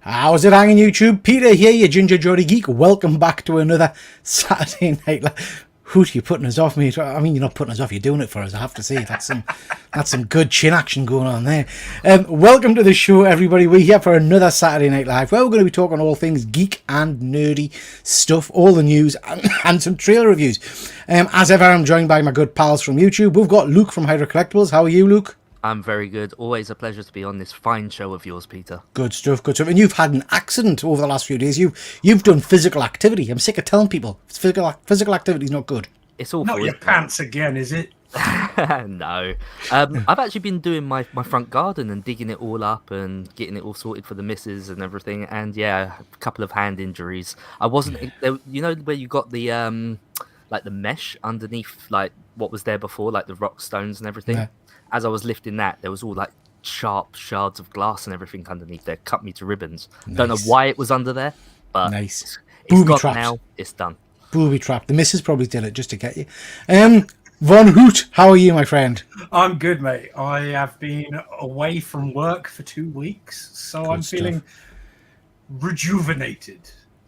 How's it hanging, YouTube? Peter here, your Ginger Jody Geek. Welcome back to another Saturday Night Live. Hoot, you're putting us off, mate. I mean, you're not putting us off, you're doing it for us, I have to say. That's some good chin action going on there. Welcome to the show, everybody. We're here for another Saturday Night Live, where we're going to be talking all things geek and nerdy stuff, all the news, and some trailer reviews. As ever, I'm joined by my good pals from YouTube. We've got Luke from Hydra Collectibles. How are you, Luke? I'm very good. Always a pleasure to be on this fine show of yours, Peter. Good stuff, good stuff. And you've had an accident over the last few days. You've done physical activity. I'm sick of telling people physical activity is not good. It's awful. Not your pants again, is it? No. I've actually been doing my front garden and digging it all up and getting it all sorted for the missus and everything. And yeah, a couple of hand injuries. I wasn't, you know, where you got the like the mesh underneath, like what was there before, like the rock stones and everything. Yeah. As I was lifting that, there was all like sharp shards of glass and everything underneath there. Cut me to ribbons. Nice. Don't know why it was under there, but nice. It's got now. It's done. Booby trap. The missus probably did it just to get you. Von Hoot, how are you, my friend? I'm good, mate. I have been away from work for 2 weeks, so good I'm feeling rejuvenated.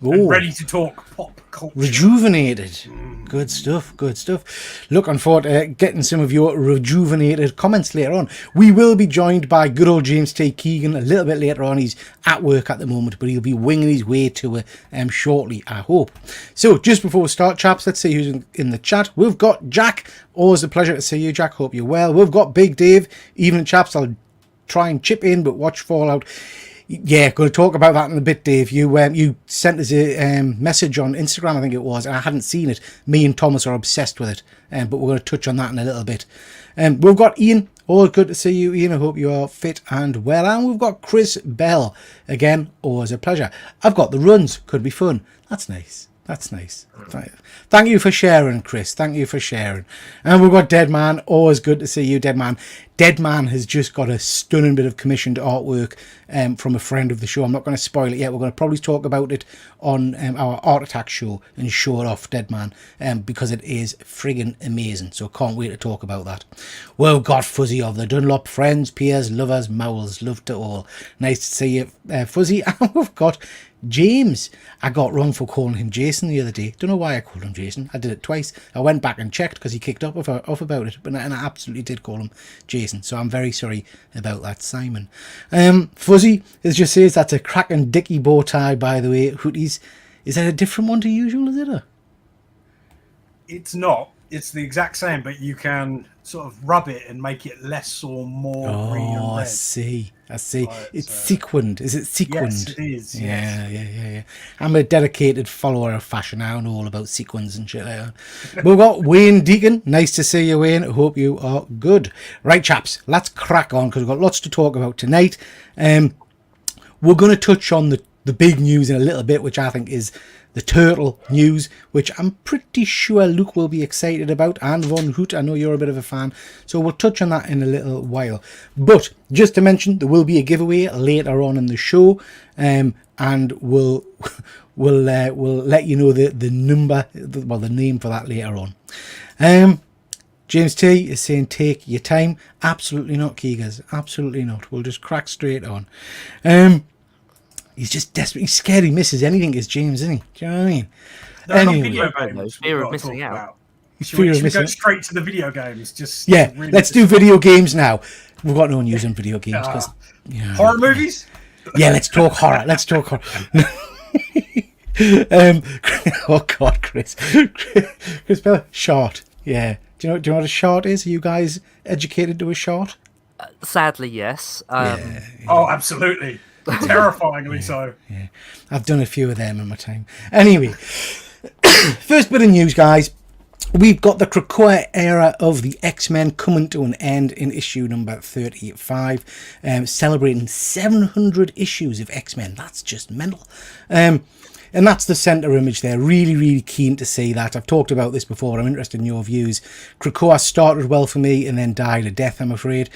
And ready to talk pop culture. Rejuvenated. Good stuff, good stuff. Looking forward to getting some of your rejuvenated comments later on. We will be joined by good old James T. Keegan a little bit later on. He's at work at the moment, but he'll be winging his way to it shortly, I hope. So, just before we start, chaps, let's see who's in the chat. We've got Jack. Always a pleasure to see you, Jack. Hope you're well. We've got Big Dave. Evening, chaps. I'll try and chip in, but watch Fallout. Yeah, going to talk about that in a bit, Dave. You sent us a message on Instagram, I think it was, and I hadn't seen it. Me and Thomas are obsessed with it, but we're going to touch on that in a little bit. We've got Ian. Always good to see you, Ian. I hope you are fit and well. And we've got Chris Bell. Again, always a pleasure. I've got the runs. Could be fun. That's nice. That's nice. Thank you for sharing, Chris. Thank you for sharing. And we've got Dead Man. Always good to see you, Dead Man. Dead Man has just got a stunning bit of commissioned artwork from a friend of the show. I'm not going to spoil it yet. We're going to probably talk about it on our Art Attack show and show it off, Dead Man, because it is friggin' amazing. So can't wait to talk about that. We've got Fuzzy of the Dunlop. Friends, peers, lovers, mouths. Love to all. Nice to see you, Fuzzy. And we've got James. I got wrong for calling him Jason the other day. Don't know why I called him Jason. I did it twice. I went back and checked because he kicked off about it, and I absolutely did call him Jason. So I'm very sorry about that, Simon. Fuzzy is just says that's a cracking dicky bow tie, by the way. Hooties, is that a different one to usual? Is it? It's not. It's the exact same, but you can sort of rub it and make it less or more green and red. I see. It's sequined. Is it sequined? Yes, it is. Yeah. I'm a dedicated follower of fashion. I know all about sequins and shit like that. We've got Wayne Deacon. Nice to see you, Wayne. Hope you are good. Right, chaps, let's crack on because we've got lots to talk about tonight. We're going to touch on the big news in a little bit, which I think is the Turtle news, which I'm pretty sure Luke will be excited about, and Von Hoot, I know you're a bit of a fan, so we'll touch on that in a little while. But just to mention, there will be a giveaway later on in the show, and we'll let you know the name for that later on. James T is saying take your time. Absolutely not, Keegers. Absolutely not. We'll just crack straight on. He's just desperate. He's scared he misses anything. Is James, isn't he? Do you know what I mean? Anyway. Video games. Fear of missing out. Should we go straight to the video games? Really let's do video games now. We've got no news on video games because horror movies. Yeah, let's talk horror. Oh God, Chris Bell, short. Yeah. Do you know what a short is? Are you guys educated to a short? Sadly, yes. Yeah. Oh, absolutely. Terrifyingly so. Yeah, I've done a few of them in my time. Anyway, first bit of news, guys. We've got the Krakoa era of the X-Men coming to an end in issue number 35, celebrating 700 issues of X-Men. That's just mental. And that's the centre image there. Really, really keen to see that. I've talked about this before. I'm interested in your views. Krakoa started well for me and then died a death, I'm afraid.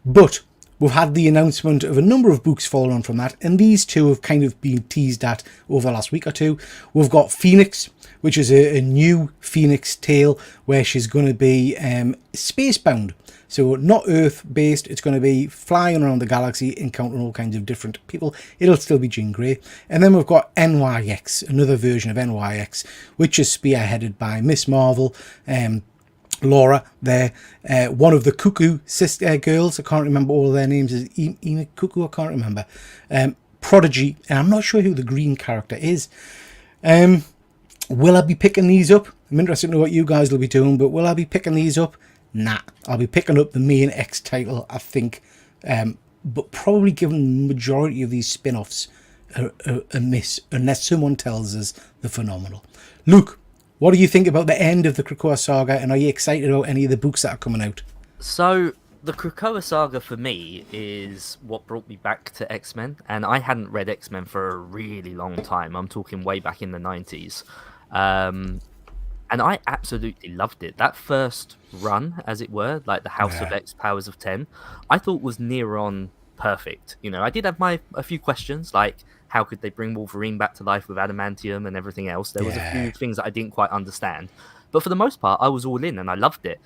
But we've had the announcement of a number of books following on from that, and these two have kind of been teased at over the last week or two. We've got Phoenix, which is a new Phoenix tale where she's going to be space-bound. So not Earth-based, it's going to be flying around the galaxy, encountering all kinds of different people. It'll still be Jean Grey. And then we've got NYX, another version of NYX, which is spearheaded by Miss Marvel, Laura there, one of the Cuckoo sister girls. I can't remember all of their names. Is Ina Cuckoo? I can't remember. Prodigy, and I'm not sure who the green character is. Will I be picking these up? I'm interested to know what you guys will be doing, but will I be picking these up? Nah, I'll be picking up the main X title, I think, but probably given the majority of these spin-offs a miss, unless someone tells us they're phenomenal. Luke, what do you think about the end of the Krakoa saga, and are you excited about any of the books that are coming out? So, the Krakoa saga for me is what brought me back to X-Men, and I hadn't read X-Men for a really long time. I'm talking way back in the 90s. And I absolutely loved it. That first run, as it were, like the House of X, Powers of 10, I thought was near on perfect. You know, I did have a few questions, like how could they bring Wolverine back to life with adamantium and everything else. There was a few things that I didn't quite understand. But for the most part, I was all in and I loved it.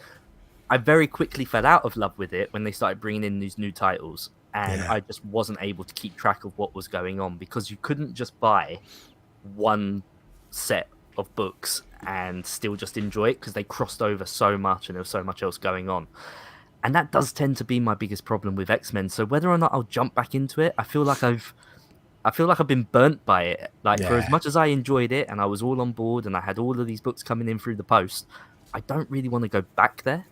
I very quickly fell out of love with it when they started bringing in these new titles. And I just wasn't able to keep track of what was going on, because you couldn't just buy one set of books and still just enjoy it, because they crossed over so much and there was so much else going on. And that does tend to be my biggest problem with X-Men. So whether or not I'll jump back into it, I feel like I've been burnt by it. Like, for as much as I enjoyed it and I was all on board and I had all of these books coming in through the post, I don't really want to go back there.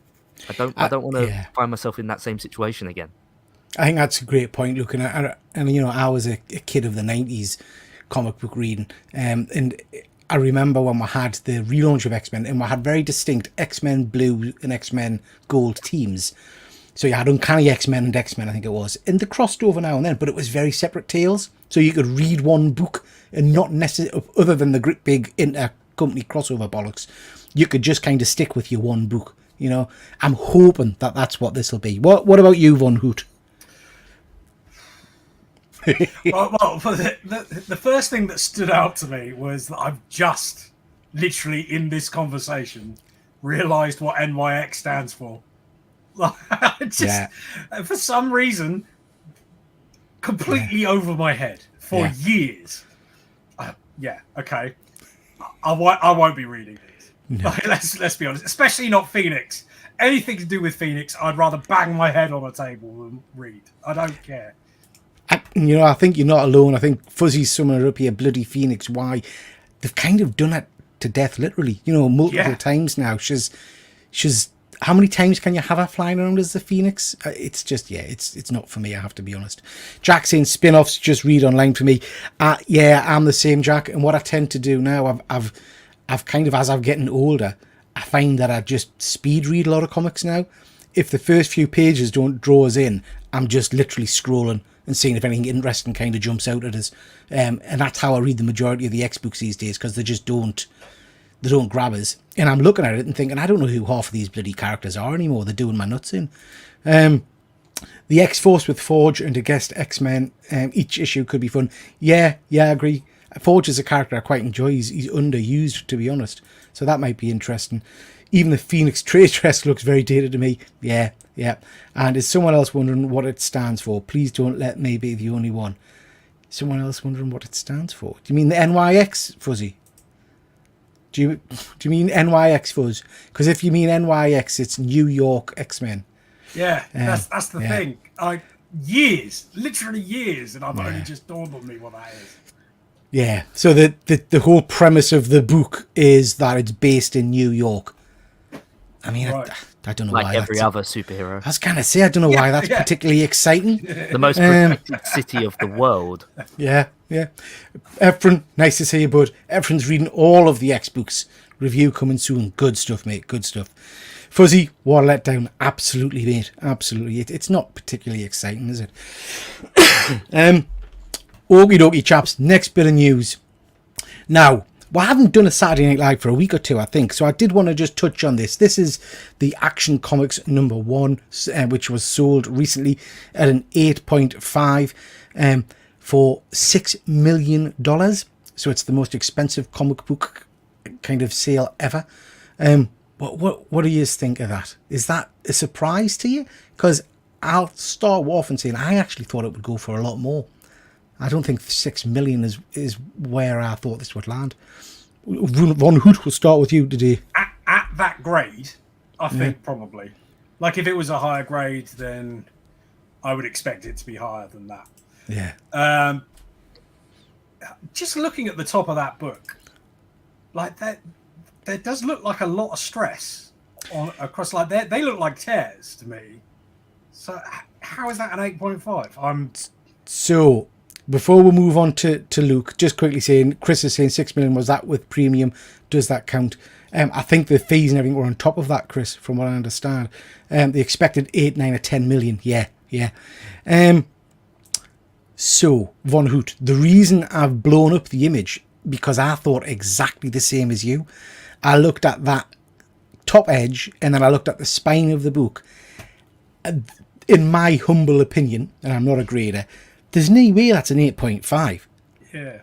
I don't want to find myself in that same situation again. I think that's a great point, looking at, and you know, I was a kid of the 90s comic book reading, and I remember when we had the relaunch of X-Men, and we had very distinct X-Men Blue and X-Men Gold teams. So you had Uncanny X-Men and X-Men, I think it was, and they crossed over now and then, but it was very separate tales. So you could read one book and not necessarily, other than the great big inter-company crossover bollocks, you could just kind of stick with your one book. You know, I'm hoping that that's what this will be. What about you, Von Hoot? well, the first thing that stood out to me was that I've just, literally in this conversation, realised what NYX stands for. For some reason, completely over my head for years. Okay. I won't be reading these. No. Let's be honest, especially not Phoenix. Anything to do with Phoenix, I'd rather bang my head on a table than read. I don't care. You know, I think you're not alone. I think Fuzzy's summing it up here, bloody Phoenix. Why? They've kind of done it to death, literally. You know, multiple times now. She's. How many times can you have her flying around as the Phoenix? It's just, it's not for me, I have to be honest. Jack saying spin-offs, just read online for me. I'm the same, Jack. And what I tend to do now, I've kind of, as I'm getting older, I find that I just speed read a lot of comics now. If the first few pages don't draw us in, I'm just literally scrolling and seeing if anything interesting kind of jumps out at us. And that's how I read the majority of the X books these days, because they just don't grab us. And I'm looking at it and thinking, I don't know who half of these bloody characters are anymore. They're doing my nuts in. The X-Force with Forge and a guest X-Men, each issue could be fun. Yeah, I agree. Forge is a character I quite enjoy. He's underused, to be honest. So that might be interesting. Even the Phoenix trade dress looks very dated to me. Yeah. And is someone else wondering what it stands for? Please don't let me be the only one. Someone else wondering what it stands for. Do you mean the NYX, Fuzzy? Do you mean NYX Fuzz? Because if you mean NYX, it's New York X-Men. Yeah, that's the thing. Literally years, and I've only just dawned on me what that is. Yeah, so the whole premise of the book is that it's based in New York. I mean, right. I don't know why. Like every other superhero. I was going to say, I don't know why that's particularly exciting. The most protected city of the world. Yeah. Efren, nice to see you, bud. Efren's reading all of the X books. Review coming soon. Good stuff, mate. Good stuff. Fuzzy, what a letdown. Absolutely, mate. Absolutely. It's not particularly exciting, is it? Okie dokie, chaps. Next bit of news. Now, Well, I haven't done a Saturday Night Live for a week or two, I think, so I did want to just touch on this. This is the Action Comics #1, which was sold recently at an 8.5 for $6 million. So it's the most expensive comic book kind of sale ever. What do you think of that? Is that a surprise to you? Because I'll start off and saying I actually thought it would go for a lot more. I don't think 6 million is where I thought this would land. Von Hoot, we'll start with you today. At that grade, I think probably. Like if it was a higher grade, then I would expect it to be higher than that. Yeah. Just looking at the top of that book, like that, there does look like a lot of stress across. Like they look like tears to me. So how is that an 8.5? So before we move on to Luke, just quickly saying, Chris is saying 6 million. Was that with premium? Does that count? I think the fees and everything were on top of that, Chris, from what I understand. They expected 8, 9 or 10 million. Yeah. So, Von Hoot, the reason I've blown up the image, because I thought exactly the same as you. I looked at that top edge, and then I looked at the spine of the book. In my humble opinion, and I'm not a grader, there's no way that's an 8.5. Yeah.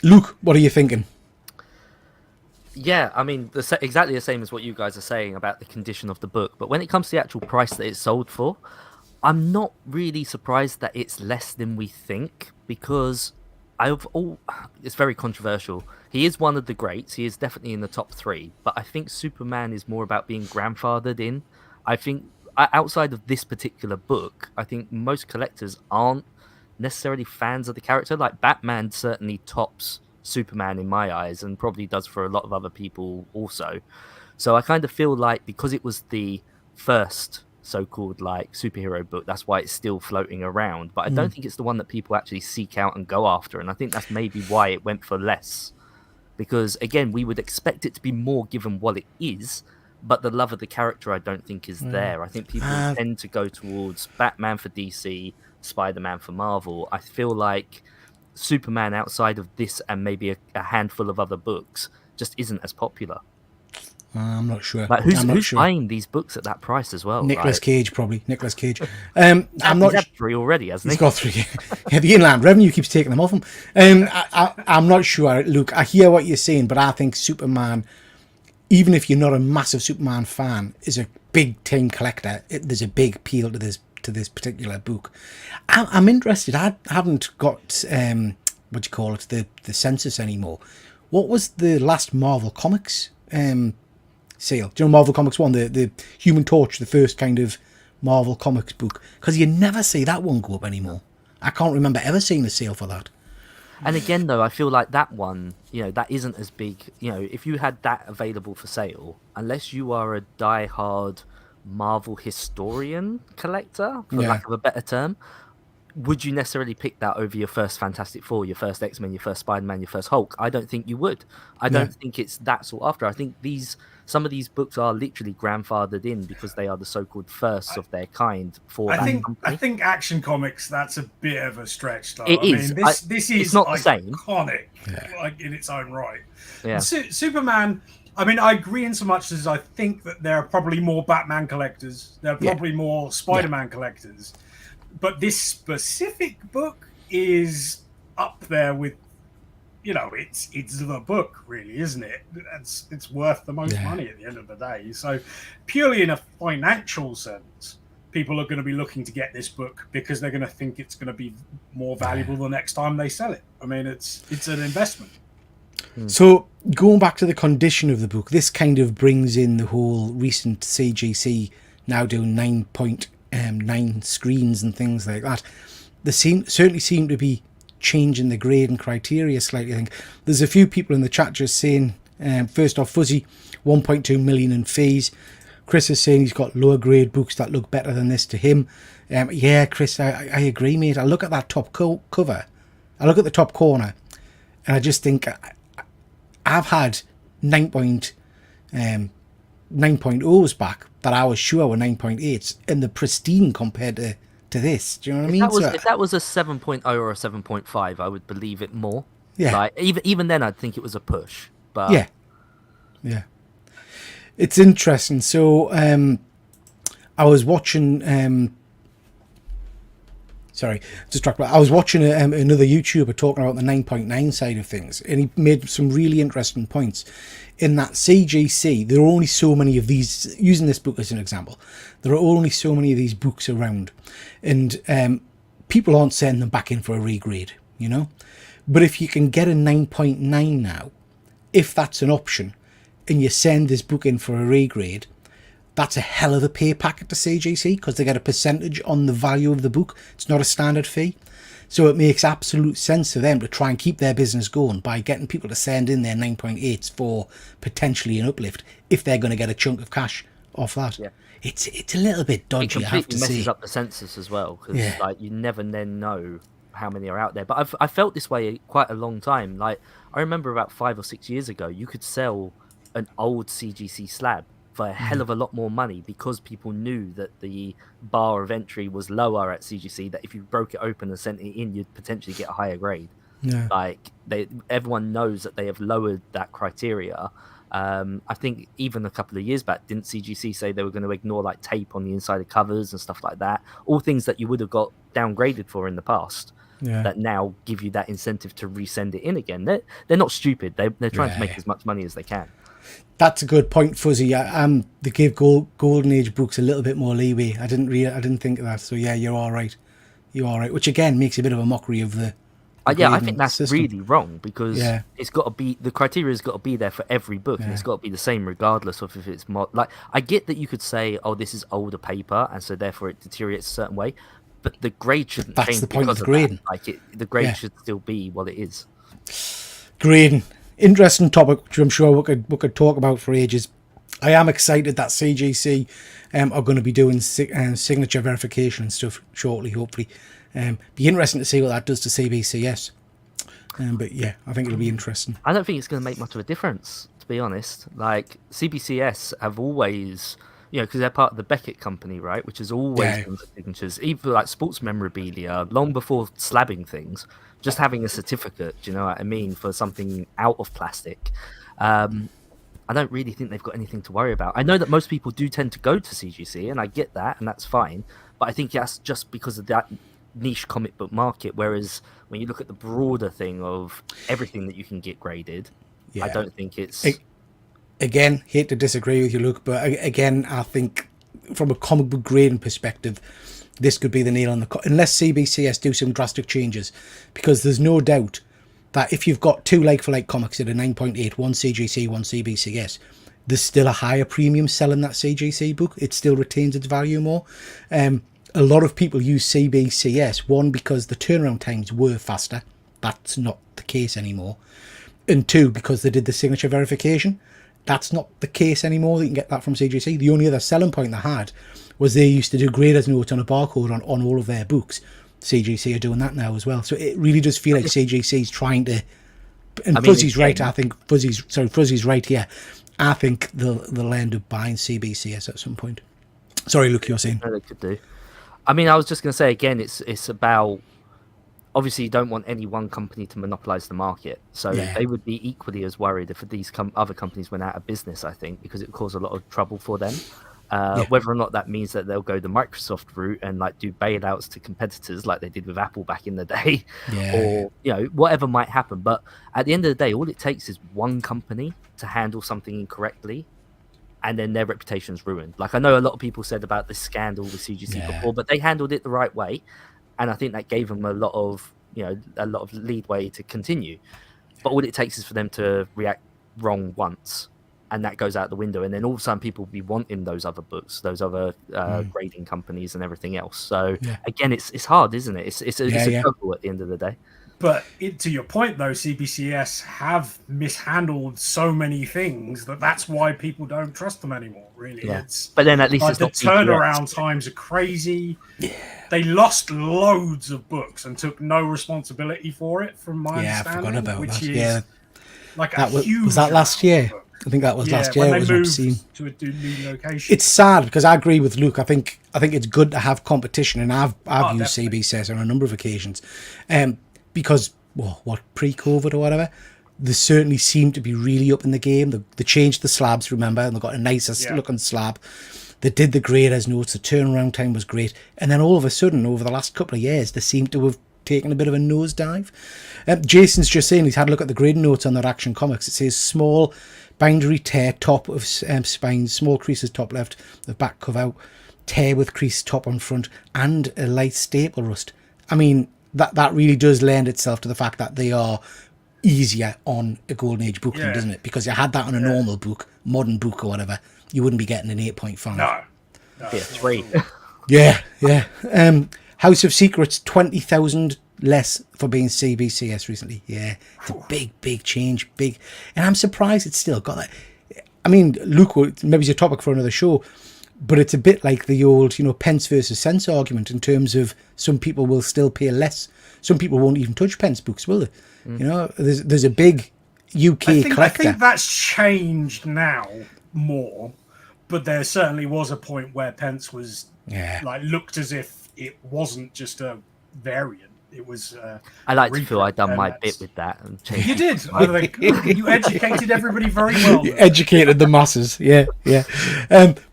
Luke, what are you thinking? Yeah, I mean, exactly the same as what you guys are saying about the condition of the book. But when it comes to the actual price that it's sold for, I'm not really surprised that it's less than we think, because it's very controversial. He is one of the greats. He is definitely in the top 3. But I think Superman is more about being grandfathered in. I think outside of this particular book, I think most collectors aren't necessarily fans of the character. Like Batman certainly tops Superman in my eyes, and probably does for a lot of other people also. So I kind of feel like because it was the first so-called like superhero book, that's why it's still floating around. But I don't think it's the one that people actually seek out and go after, and I think that's maybe why it went for less. Because again, we would expect it to be more given what it is, but the love of the character I don't think is there. I think people tend to go towards Batman for DC, Spider-Man for Marvel. I feel like Superman outside of this and maybe a handful of other books just isn't as popular. I'm not sure. Like who's buying these books at that price as well? Nicolas Cage, probably. Nicolas Cage. I'm not. He's had 3 already, hasn't he? He's got 3. Yeah, the inland revenue keeps taking them off him. I'm not sure, Luke. I hear what you're saying, but I think Superman, even if you're not a massive Superman fan, is a big time collector. There's a big appeal to this particular book. I'm interested. I haven't got what do you call it, the census anymore. What was the last Marvel Comics sale? Do you know Marvel Comics 1, the Human Torch, the first kind of Marvel Comics book? Because you never see that one go up anymore. I can't remember ever seeing a sale for that. And again, though, I feel like that one, that isn't as big. If you had that available for sale, unless you are a die-hard Marvel historian collector, for lack of a better term, would you necessarily pick that over your first Fantastic Four, your first X-Men, your first Spider-Man, your first Hulk? I don't think you would. I don't think it's that sought after. I think some of these books are literally grandfathered in because they are the so-called firsts of their kind for that company. I think Action Comics, that's a bit of a stretch, though. It is. This is it's not the same. Iconic, like in its own right. Yeah. Superman. I mean, I agree in so much as I think that there are probably more Batman collectors. There are probably more Spider-Man collectors. But this specific book is up there with, it's the book, really, isn't it? It's worth the most money at the end of the day. So purely in a financial sense, people are going to be looking to get this book because they're going to think it's going to be more valuable the next time they sell it. I mean, it's an investment. So going back to the condition of the book, this kind of brings in the whole recent CGC now doing 9.9 screens and things like that. They certainly seem to be changing the grade and criteria slightly. I think there's a few people in the chat just saying, first off, Fuzzy, 1.2 million in fees. Chris is saying he's got lower grade books that look better than this to him. Yeah, Chris, I agree, mate. I look at that top cover. I look at the top corner, and I just think I've had 9.0s back that I was sure were 9.8s, and they're pristine compared to this. Do you know what I mean? If that was a 7.0 or a 7.5, I would believe it more. Yeah. Like even then, I'd think it was a push. But Yeah. It's interesting. So I was watching. Sorry, distracted. I was watching another YouTuber talking about the 9.9 side of things, and he made some really interesting points. In that CGC, there are only so many of these. Using this book as an example, there are only so many of these books around, and people aren't sending them back in for a regrade. You know, but if you can get a 9.9 now, if that's an option, and you send this book in for a regrade, that's a hell of a pay packet to CGC because they get a percentage on the value of the book. It's not a standard fee. So it makes absolute sense for them to try and keep their business going by getting people to send in their 9.8s for potentially an uplift if they're going to get a chunk of cash off that. Yeah. It's a little bit it dodgy, I have to completely messes say. up the census as well, because Yeah. like you never then know how many are out there. But I felt this way quite a long time. Like I remember about 5 or 6 years ago, you could sell an old CGC slab for a hell of a lot more money because people knew that the bar of entry was lower at CGC, that if you broke it open and sent it in, you'd potentially get a higher grade. Yeah. Like everyone knows that they have lowered that criteria. I think even a couple of years back, didn't CGC say they were going to ignore like tape on the inside of covers and stuff like that? All things that you would have got downgraded for in the past. Yeah. That now give you that incentive to resend it in again. They're not stupid. They're trying to make Yeah. as much money as they can. That's a good point, Fuzzy. They gave Golden Age books a little bit more leeway. I didn't think of that. So yeah, you're all right. You're all right. Which again makes a bit of a mockery of the Yeah, I grading think that's system. really wrong because Yeah. it's got to be, the criteria's got to be there for every book, and Yeah. it's got to be the same regardless of if it's like I get that you could say, oh, this is older paper, and so therefore it deteriorates a certain way, but the grade shouldn't That's change the point because of of grading. that. Like the grade Yeah. should still be what it is. Grading. Interesting topic, which I'm sure we could talk about for ages. I am excited that CGC are going to be doing signature verification and stuff shortly, hopefully. Be interesting to see what that does to CBCS. But yeah, I think it'll be interesting. I don't think it's going to make much of a difference, to be honest. Like CBCS have always, because they're part of the Beckett company, right? Which has always Yeah. been for signatures, even like sports memorabilia, long before slabbing things. Just having a certificate, do you know what I mean, for something out of plastic. I don't really think they've got anything to worry about. I know that most people do tend to go to CGC, and I get that, and that's fine. But I think that's just because of that niche comic book market. Whereas when you look at the broader thing of everything that you can get graded, I Yeah. don't think it's... Again, hate to disagree with you, Luke, but again, I think from a comic book grading perspective, this could be the nail on the unless CBCS do some drastic changes, because there's no doubt that if you've got two like-for-like comics at a 9.8, one CGC, one CBCS, there's still a higher premium selling that CGC book. It still retains its value more. A lot of people use CBCS, one, because the turnaround times were faster. That's not the case anymore. And two, because they did the signature verification. That's not the case anymore. You can get that from CGC. The only other selling point they had was they used to do graders notes on a barcode on all of their books. CGC are doing that now as well. So it really does feel like CGC's trying to... And Fuzzy's right, I think. Fuzzy's right here. I think they'll end up buying CBCS at some point. Sorry, Luke, you're saying. No, they could do. I mean, I was just going to say, again, it's about... Obviously, you don't want any one company to monopolize the market. So Yeah. they would be equally as worried if these other companies went out of business, I think, because it would cause a lot of trouble for them. Whether or not that means that they'll go the Microsoft route and like do bailouts to competitors like they did with Apple back in the day, or whatever might happen. But at the end of the day, all it takes is one company to handle something incorrectly, and then their reputation's ruined. Like I know a lot of people said about this scandal with CGC before, but they handled it the right way, and I think that gave them a lot of leadway to continue. But all it takes is for them to react wrong once, and that goes out the window, and then all of a sudden people will be wanting those other books, those other grading companies and everything else. So again, it's hard, isn't it? It's a juggle at the end of the day. But to your point, though, CBCS have mishandled so many things that's why people don't trust them anymore. Really, But then at least like it's the not turnaround times are crazy. Yeah. They lost loads of books and took no responsibility for it, from my understanding. I forgot about which that. is like that a huge. Was that last year? I think that was last year. When it was they obscene. moved to a new location. It's sad because I agree with Luke. I think it's good to have competition, and I've used definitely. CBCS on a number of occasions, because what pre-COVID or whatever, they certainly seem to be really up in the game. They changed the slabs, remember, and they got a nicer looking slab. They did the graders notes. The turnaround time was great, and then all of a sudden, over the last couple of years, they seem to have taken a bit of a nosedive. Jason's just saying he's had a look at the grading notes on their Action Comics. It says small bindery tear top of spine, small creases top left, the back cover, tear with crease top on front, and a light staple rust. I mean, that really does lend itself to the fact that they are easier on a Golden Age book, doesn't it? Because you had that on a normal book, modern book or whatever, you wouldn't be getting an 8.5. No. Yeah, 3. Yeah. House of Secrets, 20,000 less for being CBCS recently. Yeah, it's a big change, big. And I'm surprised it's still got that. I mean, Luke, maybe it's a topic for another show, but it's a bit like the old, pence versus cents argument in terms of some people will still pay less. Some people won't even touch pence books, will they? There's a big UK collector. I think that's changed now more, but there certainly was a point where pence was looked as if it wasn't just a variant. It was. I like to feel I'd done my bit with that. And you did. You educated everybody very well. You educated the masses. Yeah.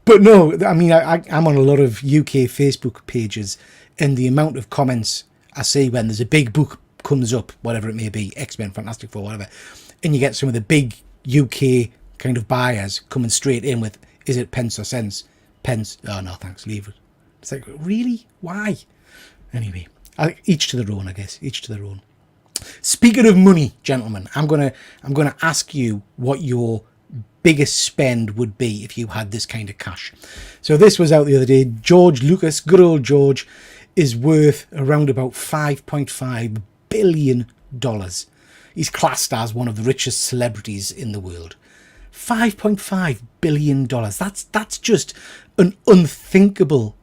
But no, I mean, I'm on a lot of UK Facebook pages, and the amount of comments I see when there's a big book comes up, whatever it may be, X-Men, Fantastic Four, whatever, and you get some of the big UK kind of buyers coming straight in with, is it pence or cents? Pence. Oh, no, thanks, leave it. It's like, really? Why? Anyway, each to their own, I guess. Each to their own. Speaking of money, gentlemen, I'm gonna ask you what your biggest spend would be if you had this kind of cash. So this was out the other day. George Lucas, good old George, is worth around about $5.5 billion. He's classed as one of the richest celebrities in the world. $5.5 billion. That's just an unthinkable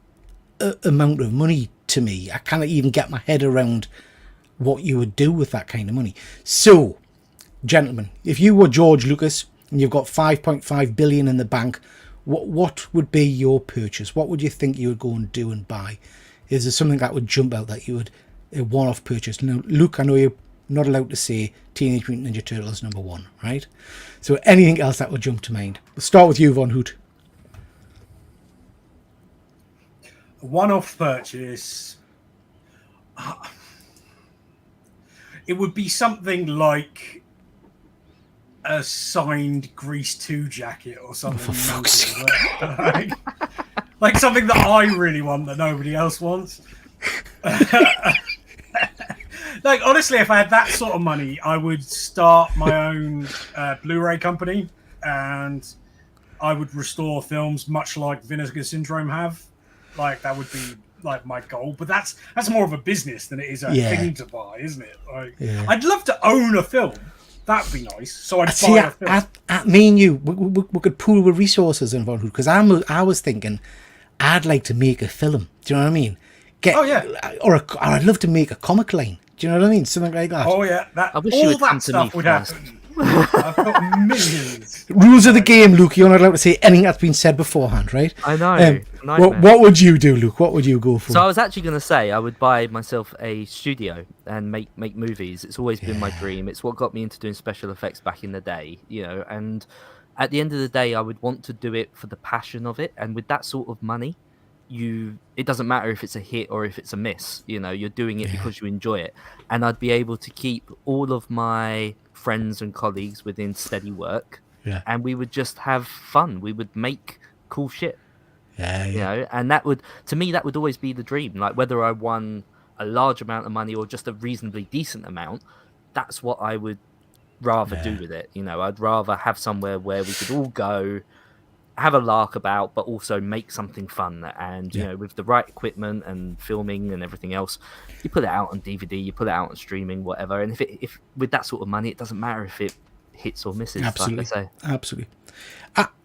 amount of money to me. I can't even get my head around what you would do with that kind of money. So, gentlemen, if you were George Lucas and you've got $5.5 billion in the bank, what would be your purchase? What would you think you would go and do and buy? Is there something that would jump out that you would, a one-off purchase? Now, Luke, I know you're not allowed to say Teenage Mutant Ninja Turtles #1, right? So anything else that would jump to mind? We'll start with you, Von Hoot. A one-off purchase. It would be something like a signed Grease 2 jacket or something. For fuck's sake. Like something that I really want that nobody else wants. Like, honestly, if I had that sort of money, I would start my own Blu-ray company, and I would restore films much like Vinegar Syndrome have. Like, that would be like my goal. But that's more of a business than it is a thing to buy, isn't it? Like, I'd love to own a film. That'd be nice. So I'd buy a film. Me and you, we could pool with resources in Von Hoot, because I was thinking I'd like to make a film. Do you know what I mean? Or I'd love to make a comic line. Do you know what I mean? Something like that. Oh yeah, I wish all that stuff would happen. I've got millions. Rules of the game, Luke. You're not allowed to say anything that's been said beforehand, right? I know. What would you do, Luke? What would you go for? So I was actually going to say I would buy myself a studio and make movies. It's always been my dream. It's what got me into doing special effects back in the day, and at the end of the day, I would want to do it for the passion of it. And with that sort of money, it doesn't matter if it's a hit or if it's a miss. You're doing it because you enjoy it. And I'd be able to keep all of my friends and colleagues within steady work, and we would just have fun. We would make cool shit. And that would, to me, that would always be the dream. Like, whether I won a large amount of money or just a reasonably decent amount, that's what I would rather do with it. I'd rather have somewhere where we could all go, have a lark about, but also make something fun. And with the right equipment and filming and everything else, you put it out on DVD, you put it out on streaming, whatever. And if with that sort of money, it doesn't matter if it hits or misses. Absolutely, like I say. Absolutely.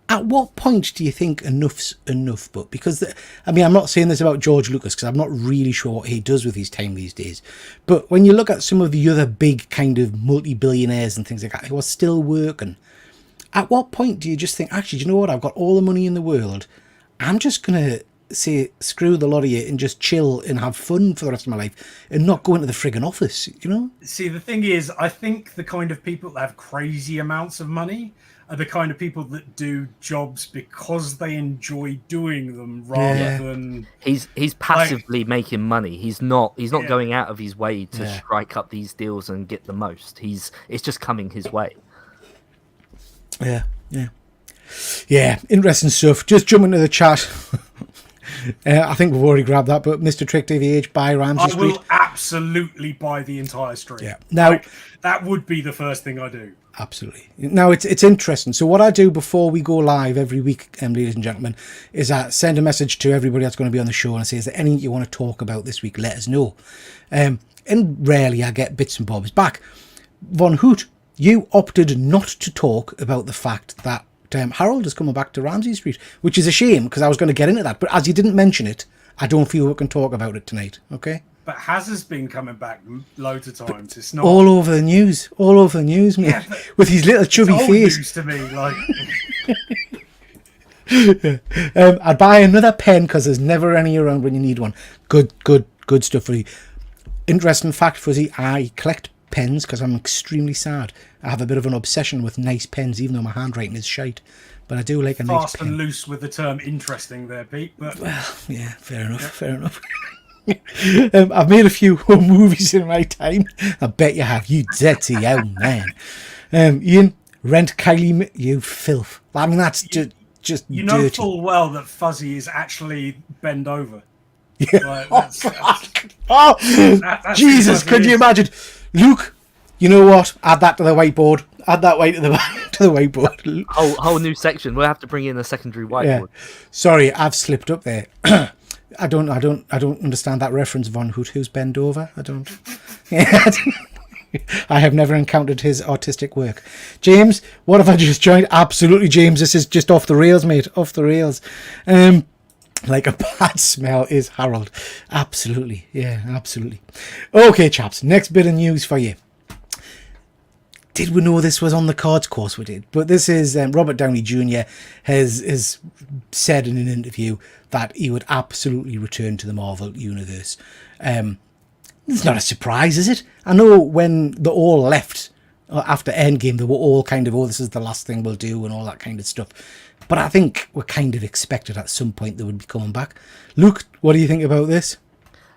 At what point do you think enough's enough? But because I'm not saying this about George Lucas, because I'm not really sure what he does with his time these days. But when you look at some of the other big kind of multi-billionaires and things like that who are still working, at what point do you just think, actually, do you know what? I've got all the money in the world. I'm just going to say screw the lot of you and just chill and have fun for the rest of my life and not go into the friggin' office, you know? See, the thing is, I think the kind of people that have crazy amounts of money are the kind of people that do jobs because they enjoy doing them rather than he's passively making money. He's not Yeah. going out of his way to strike up these deals and get the most. It's just coming his way. Yeah, interesting stuff. Just jump into the chat. I think we've already grabbed that, but Mr. Trick DVH by Ramsey I Street. will absolutely buy the entire street. Yeah. Now, Like, that would be the first thing I do. absolutely. Now, it's interesting. So what I do before we go live every week, ladies and gentlemen, is I send a message to everybody that's going to be on the show and I say, is there anything you want to talk about this week? Let us know. And rarely I get bits and bobs back. Von Hoot, you opted not to talk about the fact that Harold is coming back to Ramsey Street, which is a shame because I was going to get into that. But as you didn't mention it, I don't feel we can talk about it tonight, okay? But has been coming back loads of times. It's not All over the news, mate. Yeah, with his little chubby old face. news to me. Like, I'd buy another pen because there's never any around when you need one. Good stuff for you. Interesting fact, Fuzzy, I collect pens because I'm extremely sad. I have a bit of an obsession with nice pens, even though my handwriting is shite. But I do like a nice fast pen. and loose with the term interesting there, Pete. But Well, yeah, fair enough. I've made a few movies in my time. I bet you have. You dirty young man. Ian, rent Kylie, you filth. I mean, that's just you know dirty. full well that Fuzzy is actually bend over. Yeah. Like, Oh, that's Jesus, Fuzzy could you is. imagine? Luke, you know what? Add that to the whiteboard. Add that way to the whiteboard. Whole new section. We'll have to bring in a secondary whiteboard. Sorry, I've slipped up there. I don't understand that reference, Von Hoot. Who's bend over? I don't. I have never encountered his artistic work. James, what have I just joined? Absolutely, James. This is just off the rails, mate. Off the rails. Like a bad smell is Harold. Absolutely. Yeah, absolutely. Okay, chaps. Next bit of news for you. Did we know this was on the cards? Of course we did. But this is Robert Downey Jr. has said in an interview that he would absolutely return to the Marvel Universe. It's not a surprise, is it? I know when they all left after Endgame, they were all kind of, oh, this is the last thing we'll do and all that kind of stuff. But I think we kind of expected at some point they would be coming back. Luke, what do you think about this?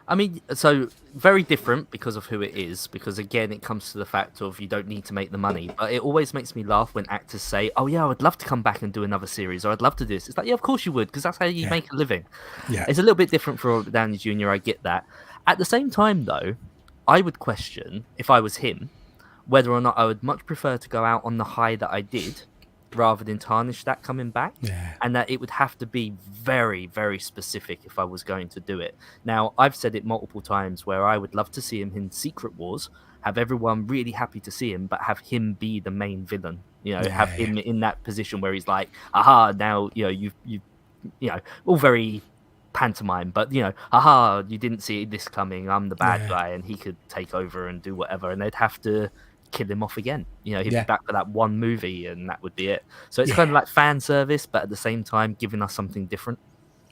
I mean, so very different because of who it is, because again, it comes to the fact of you don't need to make the money. But it always makes me laugh when actors say, oh yeah, I would love to come back and do another series, or I'd love to do this. It's like, yeah, of course you would, because that's how you make a living. Yeah. It's a little bit different for Robert Downey Jr., I get that. At the same time, though, I would question, if I was him, whether or not I would much prefer to go out on the high that I did, rather than tarnish that coming back. Yeah. And that it would have to be very, very specific if I was going to do it. Now, I've said it multiple times where I would love to see him in Secret Wars, have everyone really happy to see him, but have him be the main villain. Have him in that position where he's like, aha, now, you all very pantomime, but aha, you didn't see this coming, I'm the bad guy, and he could take over and do whatever, and they'd have to kill him off again. He'd be back for that one movie and that would be it. So it's kind of like fan service, but at the same time giving us something different.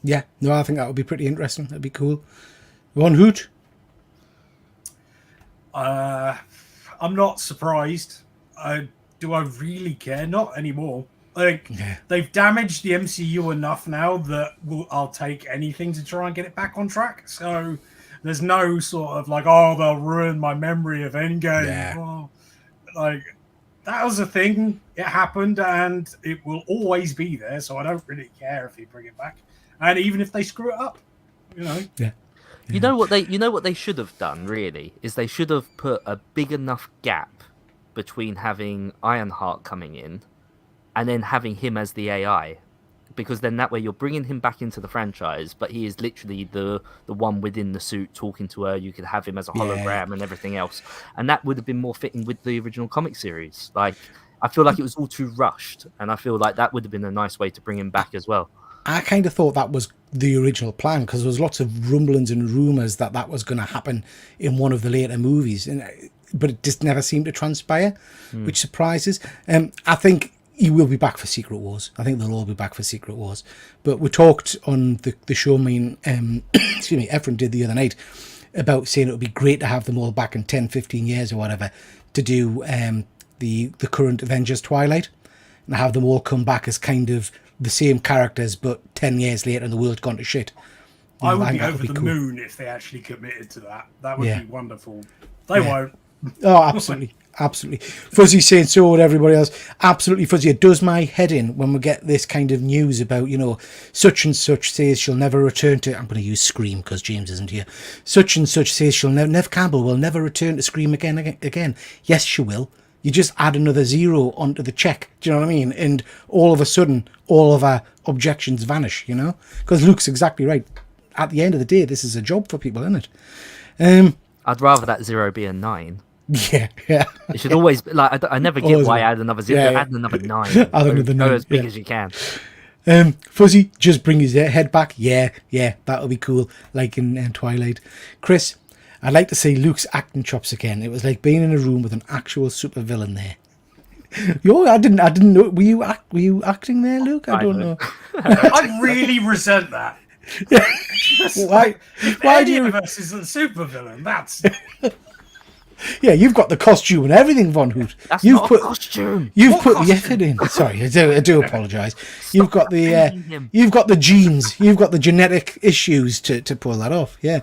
I think that would be pretty interesting. That'd be cool. Von Hoot? I'm not surprised. Do I really care? Not anymore. They've damaged the MCU enough now that I'll take anything to try and get it back on track. So there's no sort of like, oh, they'll ruin my memory of Endgame. Yeah. Oh, that was a thing. It happened, and it will always be there. So I don't really care if they bring it back, and even if they screw it up, Yeah. You know what they should have done, really, is they should have put a big enough gap between having Ironheart coming in and then having him as the AI, because then that way you're bringing him back into the franchise, but he is literally the one within the suit talking to her. You could have him as a hologram and everything else, and that would have been more fitting with the original comic series. Like, I feel like it was all too rushed, and I feel like that would have been a nice way to bring him back as well. I kind of thought that was the original plan, because there was lots of rumblings and rumours that was going to happen in one of the later movies, but it just never seemed to transpire, which surprises. I think he will be back for Secret Wars. I think they'll all be back for Secret Wars. But we talked on the show, excuse me, Efren did the other night, about saying it would be great to have them all back in 10, 15 years or whatever to do the current Avengers Twilight, and have them all come back as kind of the same characters, but 10 years later and the world's gone to shit. I would be over the moon if they actually committed to that. That would be wonderful. They won't. Oh, absolutely. Absolutely. Fuzzy saying so would everybody else. Absolutely, Fuzzy. It does my head in when we get this kind of news about, such and such says she'll never return to... I'm going to use Scream because James isn't here. Such and such says she'll Nev Campbell will never return to Scream again. Yes, she will. You just add another zero onto the check. Do you know what I mean? And all of a sudden, all of our objections vanish, Because Luke's exactly right. At the end of the day, this is a job for people, isn't it? I'd rather that 0 be a 9. Yeah. It should always be like, I never get why I add another 0. Add another 9. Add another 9. Go as big as you can. Fuzzy, just bring his head back. Yeah, that'll be cool. Like in Twilight. Chris, I'd like to see Luke's acting chops again. It was like being in a room with an actual supervillain there. I didn't know. Were you acting there, Luke? I don't know. I really resent that. Why do you versus a supervillain? That's you've got the costume and everything, Von Hoot. That's not a costume. You've put the effort in. Sorry, I do apologise. You've got the genes. You've got the genetic issues to pull that off. Yeah.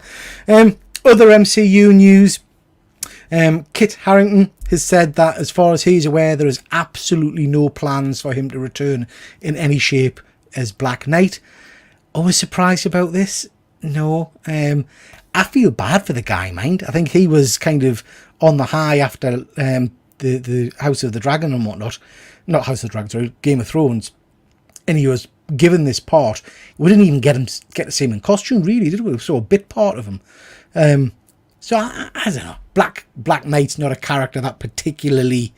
Other MCU news. Kit Harington has said that, as far as he's aware, there is absolutely no plans for him to return in any shape as Black Knight. I was surprised about this. No. I feel bad for the guy, mind. I think he was kind of on the high after the House of the Dragon and whatnot. Not House of the Dragon, sorry, Game of Thrones. And he was given this part. We didn't even get to see him in costume, really, did we? We saw a bit part of him. So I don't know. Black Knight's not a character that particularly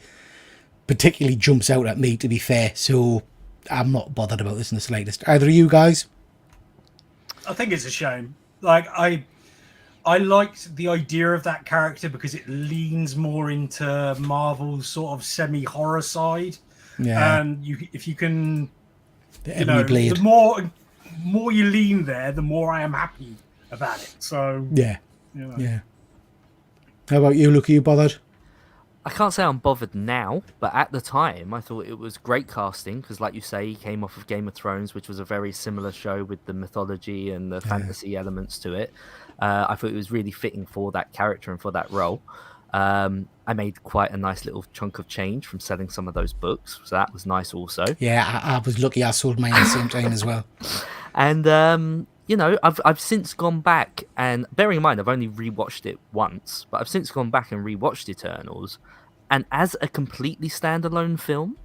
jumps out at me, to be fair. So I'm not bothered about this in the slightest. Either of you guys? I think it's a shame. Like, I liked the idea of that character because it leans more into Marvel's sort of semi-horror side. Yeah. And if you can, the more you lean there, the more I am happy about it. So yeah. How about you, Luke? Are you bothered? I can't say I'm bothered now, but at the time I thought it was great casting because, like you say, he came off of Game of Thrones, which was a very similar show with the mythology and the fantasy elements to it. I thought it was really fitting for that character and for that role. I made quite a nice little chunk of change from selling some of those books, so that was nice also. Yeah, I was lucky I sold mine at the same time as well. And I've since gone back, and bearing in mind I've only rewatched it once, but I've since gone back and rewatched Eternals, and as a completely standalone film,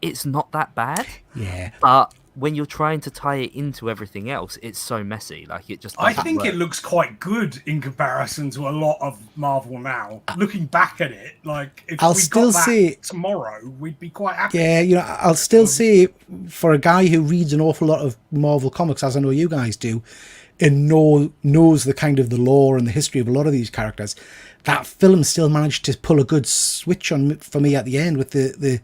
it's not that bad. Yeah. But when you're trying to tie it into everything else, it's so messy. Like, it just doesn't work. It looks quite good in comparison to a lot of Marvel now. Looking back at it, like, if tomorrow, we'd be quite happy. Yeah, I'll still say, for a guy who reads an awful lot of Marvel comics, as I know you guys do, and knows the kind of the lore and the history of a lot of these characters, that film still managed to pull a good switch on for me at the end with the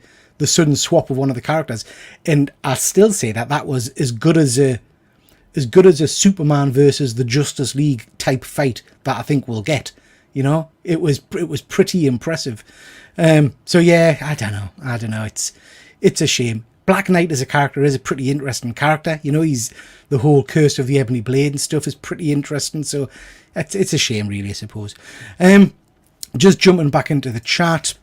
sudden swap of one of the characters. And I still say that was as good as a Superman versus the Justice League type fight that I think we'll get. It was pretty impressive. So yeah, I don't know. It's a shame. Black Knight as a character is a pretty interesting character. He's the whole Curse of the Ebony Blade and stuff is pretty interesting. So it's a shame, really, I suppose. Just jumping back into the chat.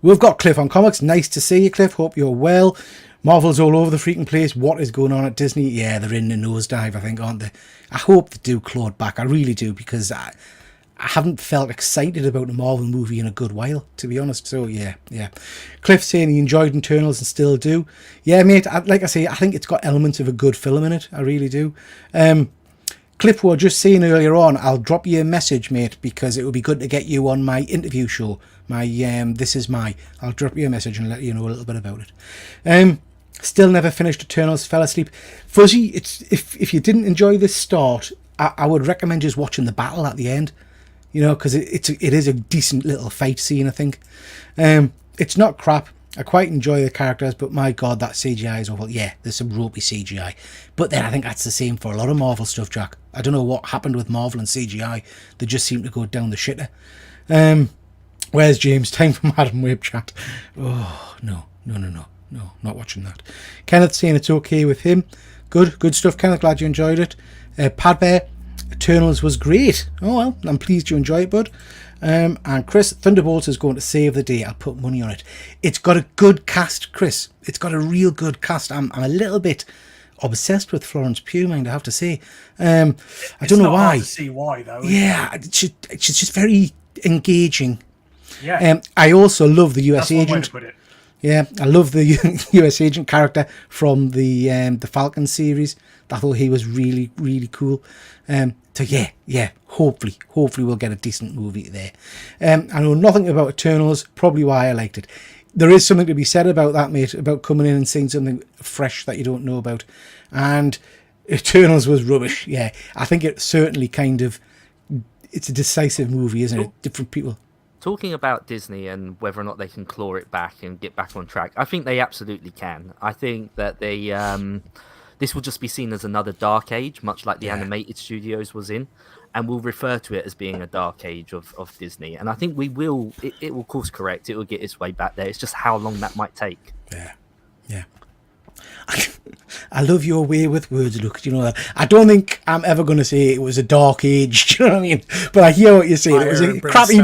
We've got Cliff on comics. Nice to see you, Cliff. Hope you're well. Marvel's all over the freaking place. What is going on at Disney? Yeah, they're in a nosedive, I think, aren't they? I hope they do Claude back. I really do, because I haven't felt excited about a Marvel movie in a good while, to be honest. So, yeah. Cliff saying he enjoyed Internals and still do. Yeah, mate, like I say, I think it's got elements of a good film in it. I really do. Cliff, we were just saying earlier on, I'll drop you a message, mate, because it would be good to get you on my interview show. I'll drop you a message and let you know a little bit about it. Still never finished Eternals, fell asleep. Fuzzy, if you didn't enjoy this start, I would recommend just watching the battle at the end. Because it is a decent little fight scene, I think. It's not crap. I quite enjoy the characters, but my God, that CGI is awful. Yeah, there's some ropey CGI. But then I think that's the same for a lot of Marvel stuff, Jack. I don't know what happened with Marvel and CGI. They just seem to go down the shitter. Where's James? Time for Madam Web chat. Oh, no, not watching that. Kenneth saying it's okay with him. Good stuff, Kenneth. Glad you enjoyed it. Padbear, Eternals was great. Oh, well, I'm pleased you enjoyed it, bud. And Chris, Thunderbolts is going to save the day. I'll put money on it. It's got a good cast, Chris. It's got a real good cast. I'm a little bit obsessed with Florence Pugh, mind I have to say. I don't know why. Hard to see why though. Yeah, she's just very engaging. Yeah. I also love the US That's one way agent. to put it. Yeah, I love the US agent character from the Falcon series. I thought he was really, really cool. So yeah, hopefully we'll get a decent movie there. I know nothing about Eternals, probably why I liked it. There is something to be said about that, mate, about coming in and seeing something fresh that you don't know about. And Eternals was rubbish, yeah. I think it certainly it's a decisive movie, isn't it? Different people. Talking about Disney and whether or not they can claw it back and get back on track, I think they absolutely can. I think that this will just be seen as another dark age, much like the animated studios was in, and we'll refer to it as being a dark age of Disney. And I think it will course correct. It will get its way back there. It's just how long that might take. Yeah. I love your way with words, look. You know that. I don't think I'm ever going to say it was a dark age. Do you know what I mean? But I hear what you're saying. It was crappy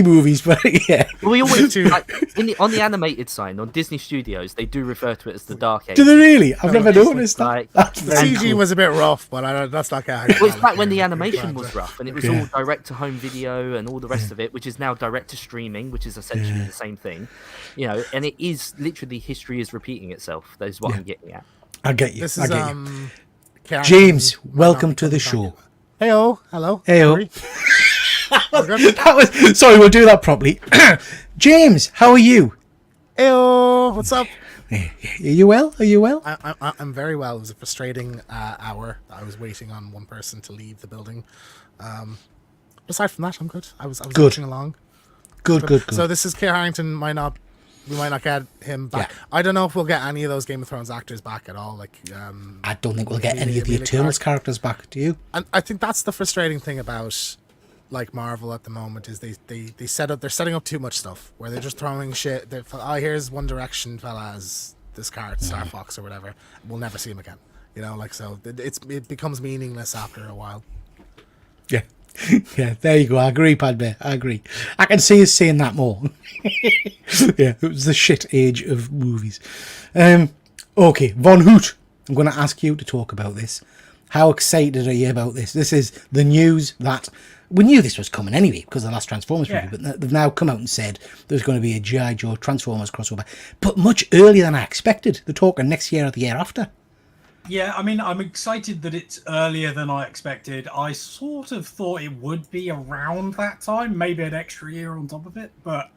movies, but yeah. We always on the animated side on Disney Studios, they do refer to it as the dark age. Do they really? I've never noticed that. The CG was a bit rough, but that's not going to. Well, it's back when the animation was rough, and it was all direct-to-home video and all the rest of it, which is now direct-to-streaming, which is essentially the same thing. You know, and it is literally history is repeating itself. That is what I'm getting at. I get you. This is James, welcome to the show. Heyo, hello. Heyo. Sorry, we'll do that properly. James, how are you? Heyo, what's up? Are you well? I'm very well. It was a frustrating hour. I was waiting on one person to leave the building. Aside from that, I'm good. I was good. watching along. Good. So this is Kit Harington. We might not get him back. Yeah. I don't know if we'll get any of those Game of Thrones actors back at all. I don't think we'll get any of the Eternals characters back. Do you? And I think that's the frustrating thing about Marvel at the moment is they're setting up too much stuff where they're just throwing shit. Here's One Direction fella as this character, Star Fox or whatever. We'll never see him again. You know, so it becomes meaningless after a while. Yeah. Yeah, there you go. I agree, Padme. I agree. I can see us saying that more. Yeah, it was the shit age of movies. Okay, Von Hoot, I'm going to ask you to talk about this. How excited are you about this? This is the news that we knew this was coming anyway because of the last Transformers movie, but they've now come out and said there's going to be a G.I. Joe Transformers crossover, but much earlier than I expected. They're talking next year or the year after. Yeah, I mean, I'm excited that it's earlier than I expected. I sort of thought it would be around that time, maybe an extra year on top of it. But,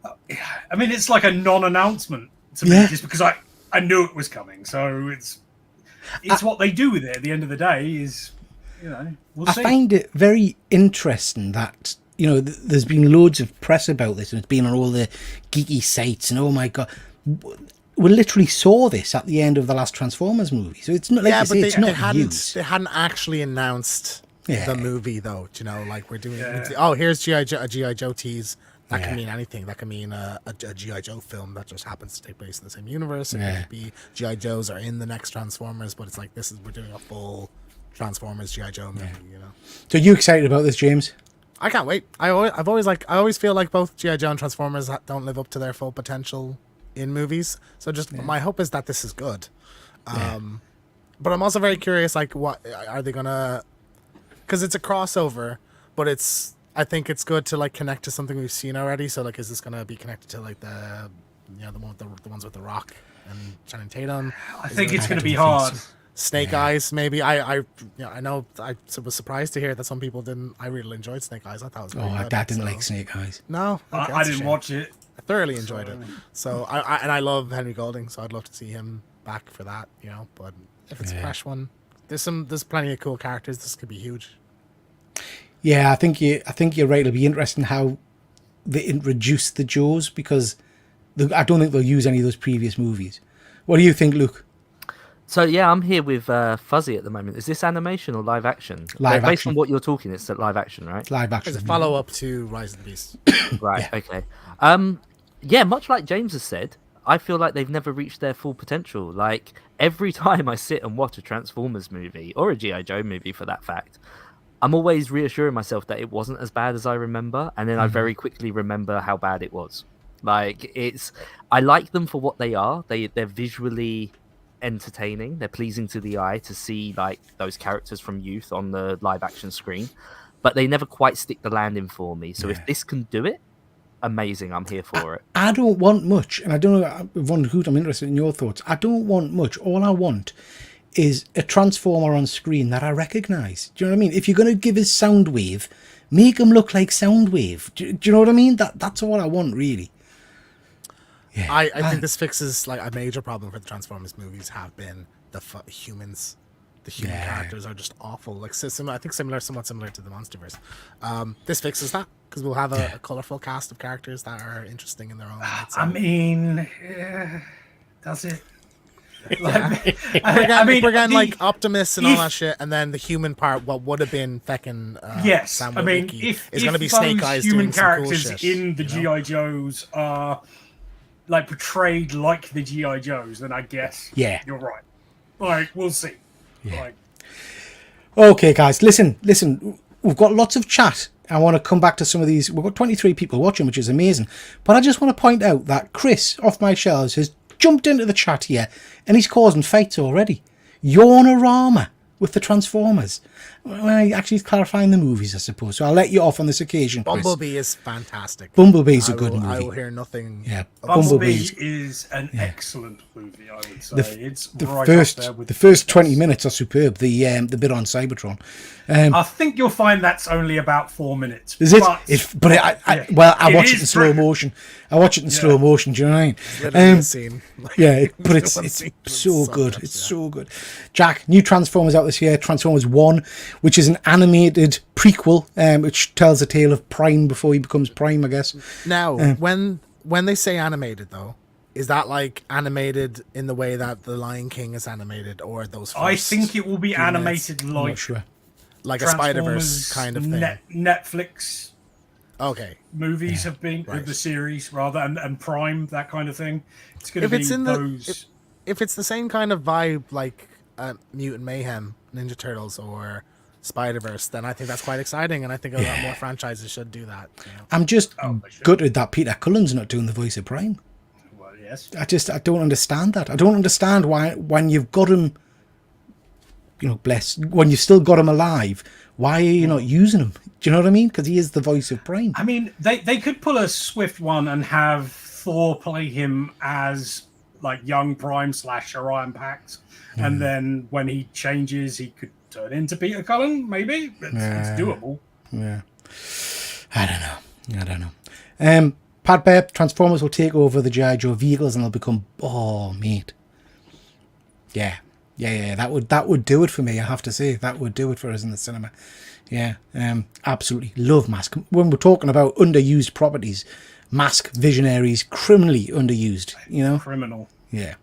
I mean, it's like a non-announcement to me just because I knew it was coming. So it's what they do with it at the end of the day is, we'll see. I find it very interesting that, there's been loads of press about this and it's been on all the geeky sites and oh my God. We literally saw this at the end of the last Transformers movie, so it's not like it's not used. They hadn't actually announced the movie, though. We're doing. Here's a GI Joe tease. That can mean anything. That can mean a GI Joe film that just happens to take place in the same universe. It could be GI Joes are in the next Transformers, but it's like we're doing a full Transformers GI Joe movie. So you excited about this, James? I can't wait. I always feel like both GI Joe and Transformers don't live up to their full potential in movies, so my hope is that this is good. But I'm also very curious, what are they gonna, because it's a crossover, but I think it's good to connect to something we've seen already. So is this gonna be connected to the ones with the Rock and Channing Tatum? I think it's gonna be hard. Snake Eyes, maybe. I know I was surprised to hear that some people didn't. I really enjoyed Snake Eyes. I thought it was my dad didn't like Snake Eyes. No, okay, I didn't watch it. I thoroughly enjoyed it. So I love Henry Golding, so I'd love to see him back for that, but if it's a fresh one, there's plenty of cool characters. This could be huge. Yeah, I think you're right. It'll be interesting how they introduce the Joes because I don't think they'll use any of those previous movies. What do you think, Luke? So yeah, I'm here with Fuzzy at the moment. Is this animation or live action? Live Based action. on what you're talking, it's live action, right? It's live action. It's a follow up to Rise of the Beast. Right. Okay. Yeah, much like James has said, I feel like they've never reached their full potential. Like every time I sit and watch a Transformers movie or a G.I. Joe movie for that fact, I'm always reassuring myself that it wasn't as bad as I remember, and then I very quickly remember how bad it was. Like I like them for what they are. They're visually entertaining. They're pleasing to the eye to see like those characters from youth on the live action screen, but they never quite stick the landing for me. So if this can do it, amazing. I'm here for it. I don't want much, and I don't know, Von Hoot, I'm interested in your thoughts. I don't want much. All I want is a Transformer on screen that I recognise. Do you know what I mean? If you're going to give us Soundwave, make him look like Soundwave. Do you know what I mean? That's all I want, really. Yeah. I think this fixes like a major problem for the Transformers movies have been the humans. The human characters are just awful. Like I think somewhat similar to the Monsterverse. This fixes that because we'll have a colourful cast of characters that are interesting in their own right. So. I mean, does it? Like, we're getting like Optimus and all that shit, and then the human part, what would have been feckin' yes. Sam I mean, Witwicky, if is going to be those Snake Eyes human doing some cool characters shit, in the GI Joes are like portrayed like the GI Joes, then I guess you're right. Like we'll see. Yeah. Like, okay, guys, listen. We've got lots of chat. I want to come back to some of these. We've got 23 people watching, which is amazing. But I just want to point out that Chris, off my shelves, has jumped into the chat here, and he's causing fights already. Yawnorama with the Transformers. Well, actually, he's clarifying the movies, I suppose. So I'll let you off on this occasion, Chris. Bumblebee is fantastic. Bumblebee's a good movie. I will hear nothing. Yeah, Bumblebee is an excellent movie, I would say. It's right up there with the first 20 minutes are superb. The bit on Cybertron. I think you'll find that's only about 4 minutes. Is it? But I watch it in slow motion. I watch it in slow motion. Do you know what I mean? Scene. Yeah, but it's so good. It's so good. Jack, new Transformers out this year. Transformers 1, which is an animated prequel, which tells the tale of Prime before he becomes Prime, I guess. Now, when they say animated, though, is that like animated in the way that The Lion King is animated, or those? I think it will be animated like a Spider-Verse kind of thing. Netflix. Okay. Movies have been the series rather, and Prime, that kind of thing. It's going to be those. If it's the same kind of vibe, like Mutant Mayhem, Ninja Turtles, or Spider-Verse, then I think that's quite exciting, and I think a lot more franchises should do that. You know? I'm just gutted that Peter Cullen's not doing the voice of Prime. Well, yes. I don't understand that. I don't understand why, when you've got him, when you've still got him alive, why are you not using him? Do you know what I mean? Because he is the voice of Prime. I mean, they could pull a swift one and have Thor play him as like young Prime / Orion Pax, and then when he changes, he could turn into Peter Cullen. Maybe it's doable. Yeah, I don't know. Pat Bear, Transformers will take over the G.I. Joe vehicles and they'll become mate. Yeah. That would do it for me. I have to say that would do it for us in the cinema. Yeah, absolutely love Mask. When we're talking about underused properties, Mask, Visionaries, criminally underused. Criminal. Yeah.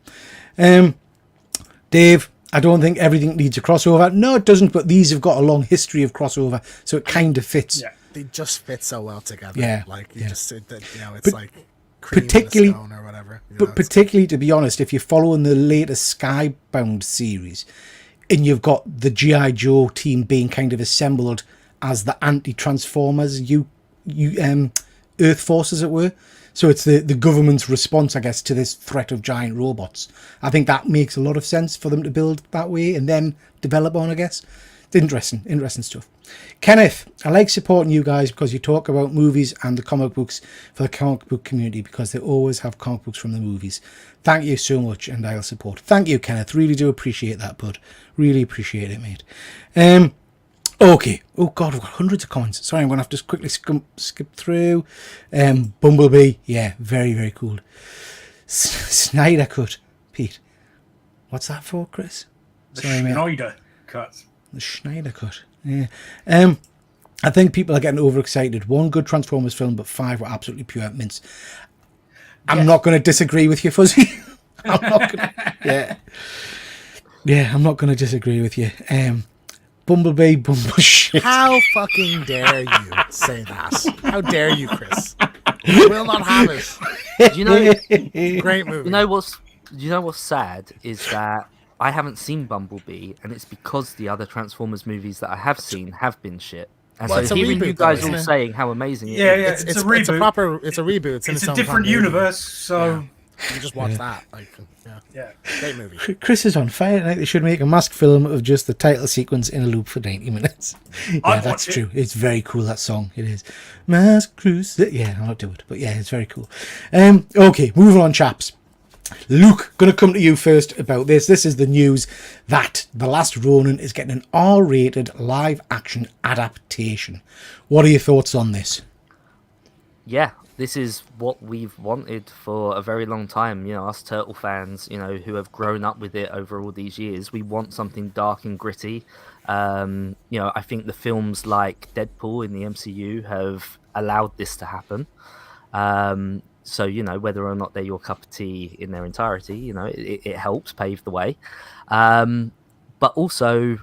Dave, I don't think everything needs a crossover. No, it doesn't. But these have got a long history of crossover, so it kind of fits. Yeah, they just fit so well together. Yeah, like it's like. Particularly, or whatever, particularly to be honest, if you're following the latest Skybound series, and you've got the G.I. Joe team being kind of assembled as the anti-Transformers, Earth Force, as it were. So it's the government's response, I guess, to this threat of giant robots. I think that makes a lot of sense for them to build that way and then develop on, I guess. It's interesting stuff. Kenneth, I like supporting you guys because you talk about movies and the comic books for the comic book community because they always have comic books from the movies. Thank you so much, and I'll support. Thank you, Kenneth. Really do appreciate that, bud. Really appreciate it, mate. Okay. Oh, God, we've got hundreds of comments. Sorry, I'm going to have to quickly skip through. Bumblebee. Yeah, very, very cool. Snyder Cut. Pete, what's that for, Chris? Snyder Cut. The Schneider Cut. Yeah. I think people are getting overexcited. 1 good Transformers film, but 5 were absolutely pure mince. I'm not going to disagree with you, Fuzzy. I'm not going to... Yeah, I'm not going to disagree with you. Bumblebee, Bumbleshit. How fucking dare you say that? How dare you, Chris? I will not have it. Do you know? Great movie. You know what's sad is that I haven't seen Bumblebee, and it's because the other Transformers movies that I have seen have been shit. And Well, it's so a hearing reboot, you guys though, all isn't it? saying how amazing it Yeah, is. yeah. It's It's a a reboot. proper. It's a reboot. It's in It's its a own different continuity. universe, so You just watch that. Like, yeah. great movie. Chris is on fire. Like, they should make a masked film of just the title sequence in a loop for 90 minutes. Yeah, I'd that's watch it. true. It's very cool, that song. It is. Mask Cruise. Yeah, I'll do it. But yeah, it's very cool. Okay, moving on, chaps. Luke, going to come to you first about this. This is the news that The Last Ronin is getting an R-rated live-action adaptation. What are your thoughts on this? Yeah, this is what we've wanted for a very long time. You know, us Turtle fans, you know, who have grown up with it over all these years. We want something dark and gritty. You know, I think the films like Deadpool in the MCU have allowed this to happen. So, you know, whether or not they're your cup of tea in their entirety, you know, it helps pave the way. But also,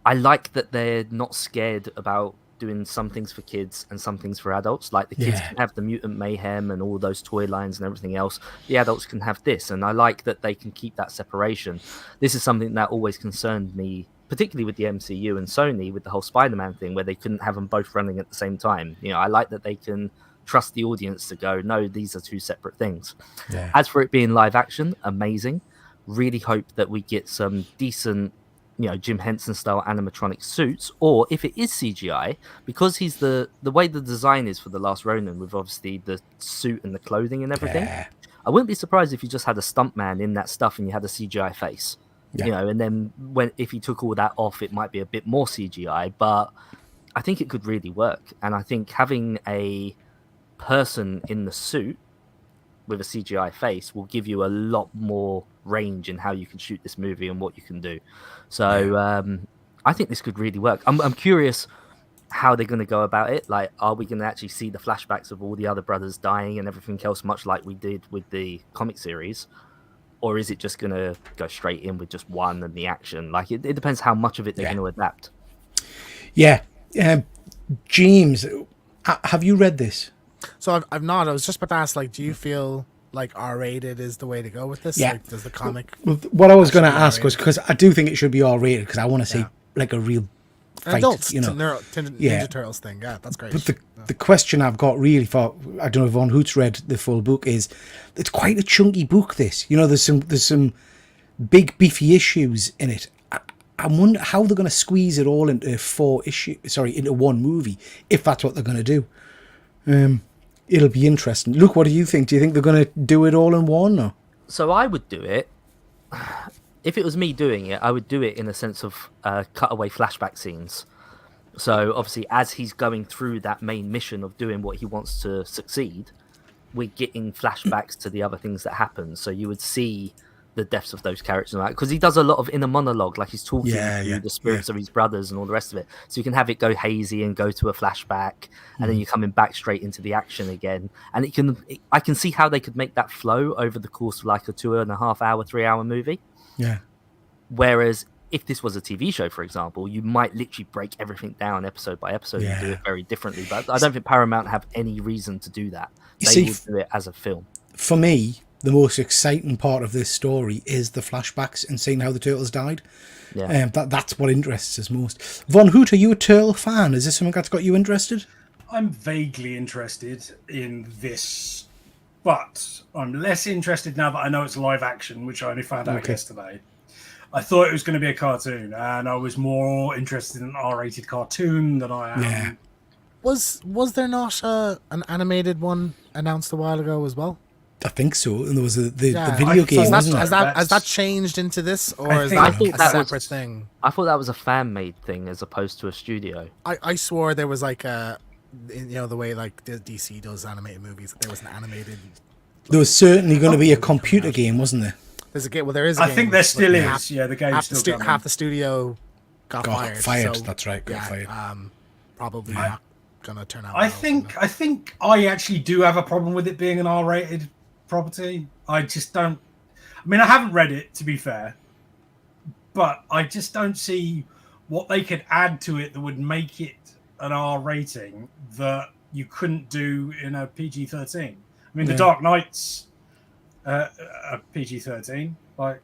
I like that they're not scared about doing some things for kids and some things for adults. Like the kids can have the Mutant Mayhem and all those toy lines and everything else. The adults can have this. And I like that they can keep that separation. This is something that always concerned me, particularly with the MCU and Sony, with the whole Spider-Man thing, where they couldn't have them both running at the same time. You know, I like that they can trust the audience to go, no, these are two separate things. Yeah. As for it being live action, amazing. Really hope that we get some decent, you know, Jim Henson style animatronic suits, or if it is CGI, because he's the way the design is for The Last Ronin, with obviously the suit and the clothing and everything. Yeah. I wouldn't be surprised if you just had a stuntman in that stuff and you had a CGI face. Yeah. You know, and then if you took all that off, it might be a bit more CGI, but I think it could really work. And I think having a person in the suit with a CGI face will give you a lot more range in how you can shoot this movie and what you can do. So I think this could really work. I'm curious how they're going to go about it. Like, are we going to actually see the flashbacks of all the other brothers dying and everything else, much like we did with the comic series? Or is it just going to go straight in with just one and the action? Like, it depends how much of it they're going to adapt. Yeah. James, have you read this? So I've not. I was just about to ask, like, do you feel like R-rated is the way to go with this? Yeah. Like, does the comic... Well, what I was going to be ask was, R-rated? because I do think it should be R-rated, because I want to see like a real fight, Adults, you know. Ninja Turtles thing. Yeah, that's great. But the question I've got really for, I don't know if Von Hoot's read the full book, is it's quite a chunky book, this. You know, there's some big beefy issues in it. I wonder how they're going to squeeze it all into into one movie, if that's what they're going to do. It'll be interesting. Luke, what do you think? Do you think they're going to do it all in one? Or? So I would do it. If it was me doing it, I would do it in a sense of cutaway flashback scenes. So obviously, as he's going through that main mission of doing what he wants to succeed, we're getting flashbacks to the other things that happen. So you would see the deaths of those characters, because he does a lot of inner monologue, like he's talking to the spirits of his brothers and all the rest of it. So you can have it go hazy and go to a flashback, and then you're coming back straight into the action again. And I can see how they could make that flow over the course of like a 2.5 hour, 3 hour movie. Yeah. Whereas if this was a TV show, for example, you might literally break everything down episode by episode and do it very differently. But I don't think Paramount have any reason to do that. They will do it as a film. For me, the most exciting part of this story is the flashbacks and seeing how the turtles died. Yeah. That's what interests us most. Von Hoot, are you a turtle fan? Is this something that's got you interested? I'm vaguely interested in this, but I'm less interested now that I know it's live action, which I only found out yesterday. I thought it was going to be a cartoon, and I was more interested in an R-rated cartoon than I am. Yeah. Was there not an animated one announced a while ago as well? I think so. And there was the video game, wasn't it? Has that changed into this, or is I that think a that separate thing? I thought that was a fan-made thing as opposed to a studio. I swore there was like the way like DC does animated movies. There was an animated. There was certainly going to be a computer game, wasn't there? There's a game. Well, there is. I think there still is. The game's still half the studio got fired. Fired. So, that's right. Got fired. Probably not gonna turn out. I well, think you know? I think I actually do have a problem with it being an R-rated property. I just don't. I mean, I haven't read it, to be fair, but I just don't see what they could add to it that would make it an R rating that you couldn't do in a PG-13. I mean, The Dark Knight's a PG-13. Like,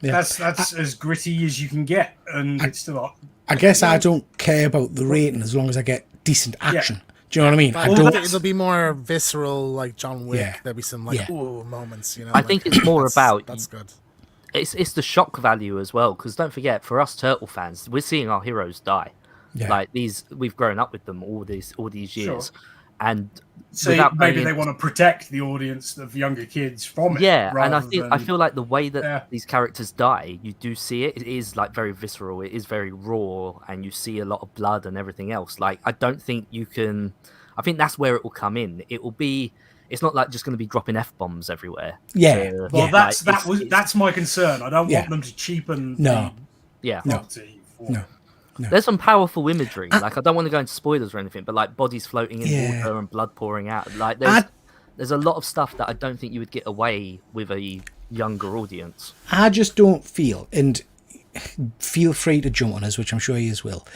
that's as gritty as you can get, and it's still. I guess I don't care about the rating as long as I get decent action. Do you know what I mean? I don't. It'll be more visceral, like John Wick. Yeah. There'll be some like ooh moments. You know, I think it's more about that's good. It's the shock value as well, because don't forget, for us Turtle fans, we're seeing our heroes die. Yeah. Like we've grown up with them all these years, and So maybe they want to protect the audience of younger kids from it. Yeah, and I than- feel like the way that these characters die, you do see it. It is like very visceral. It is very raw, and you see a lot of blood and everything else. Like, I don't think you can. I think that's where it will come in. It will be. It's not like just going to be dropping F-bombs everywhere. Yeah. Well, yeah. that's my concern. I don't want them to cheapen the property. No. There's some powerful imagery. Like, I don't want to go into spoilers or anything, but like bodies floating in water and blood pouring out. Like, there's a lot of stuff that I don't think you would get away with a younger audience. I just don't feel, and feel free to jump on us, which I'm sure you will.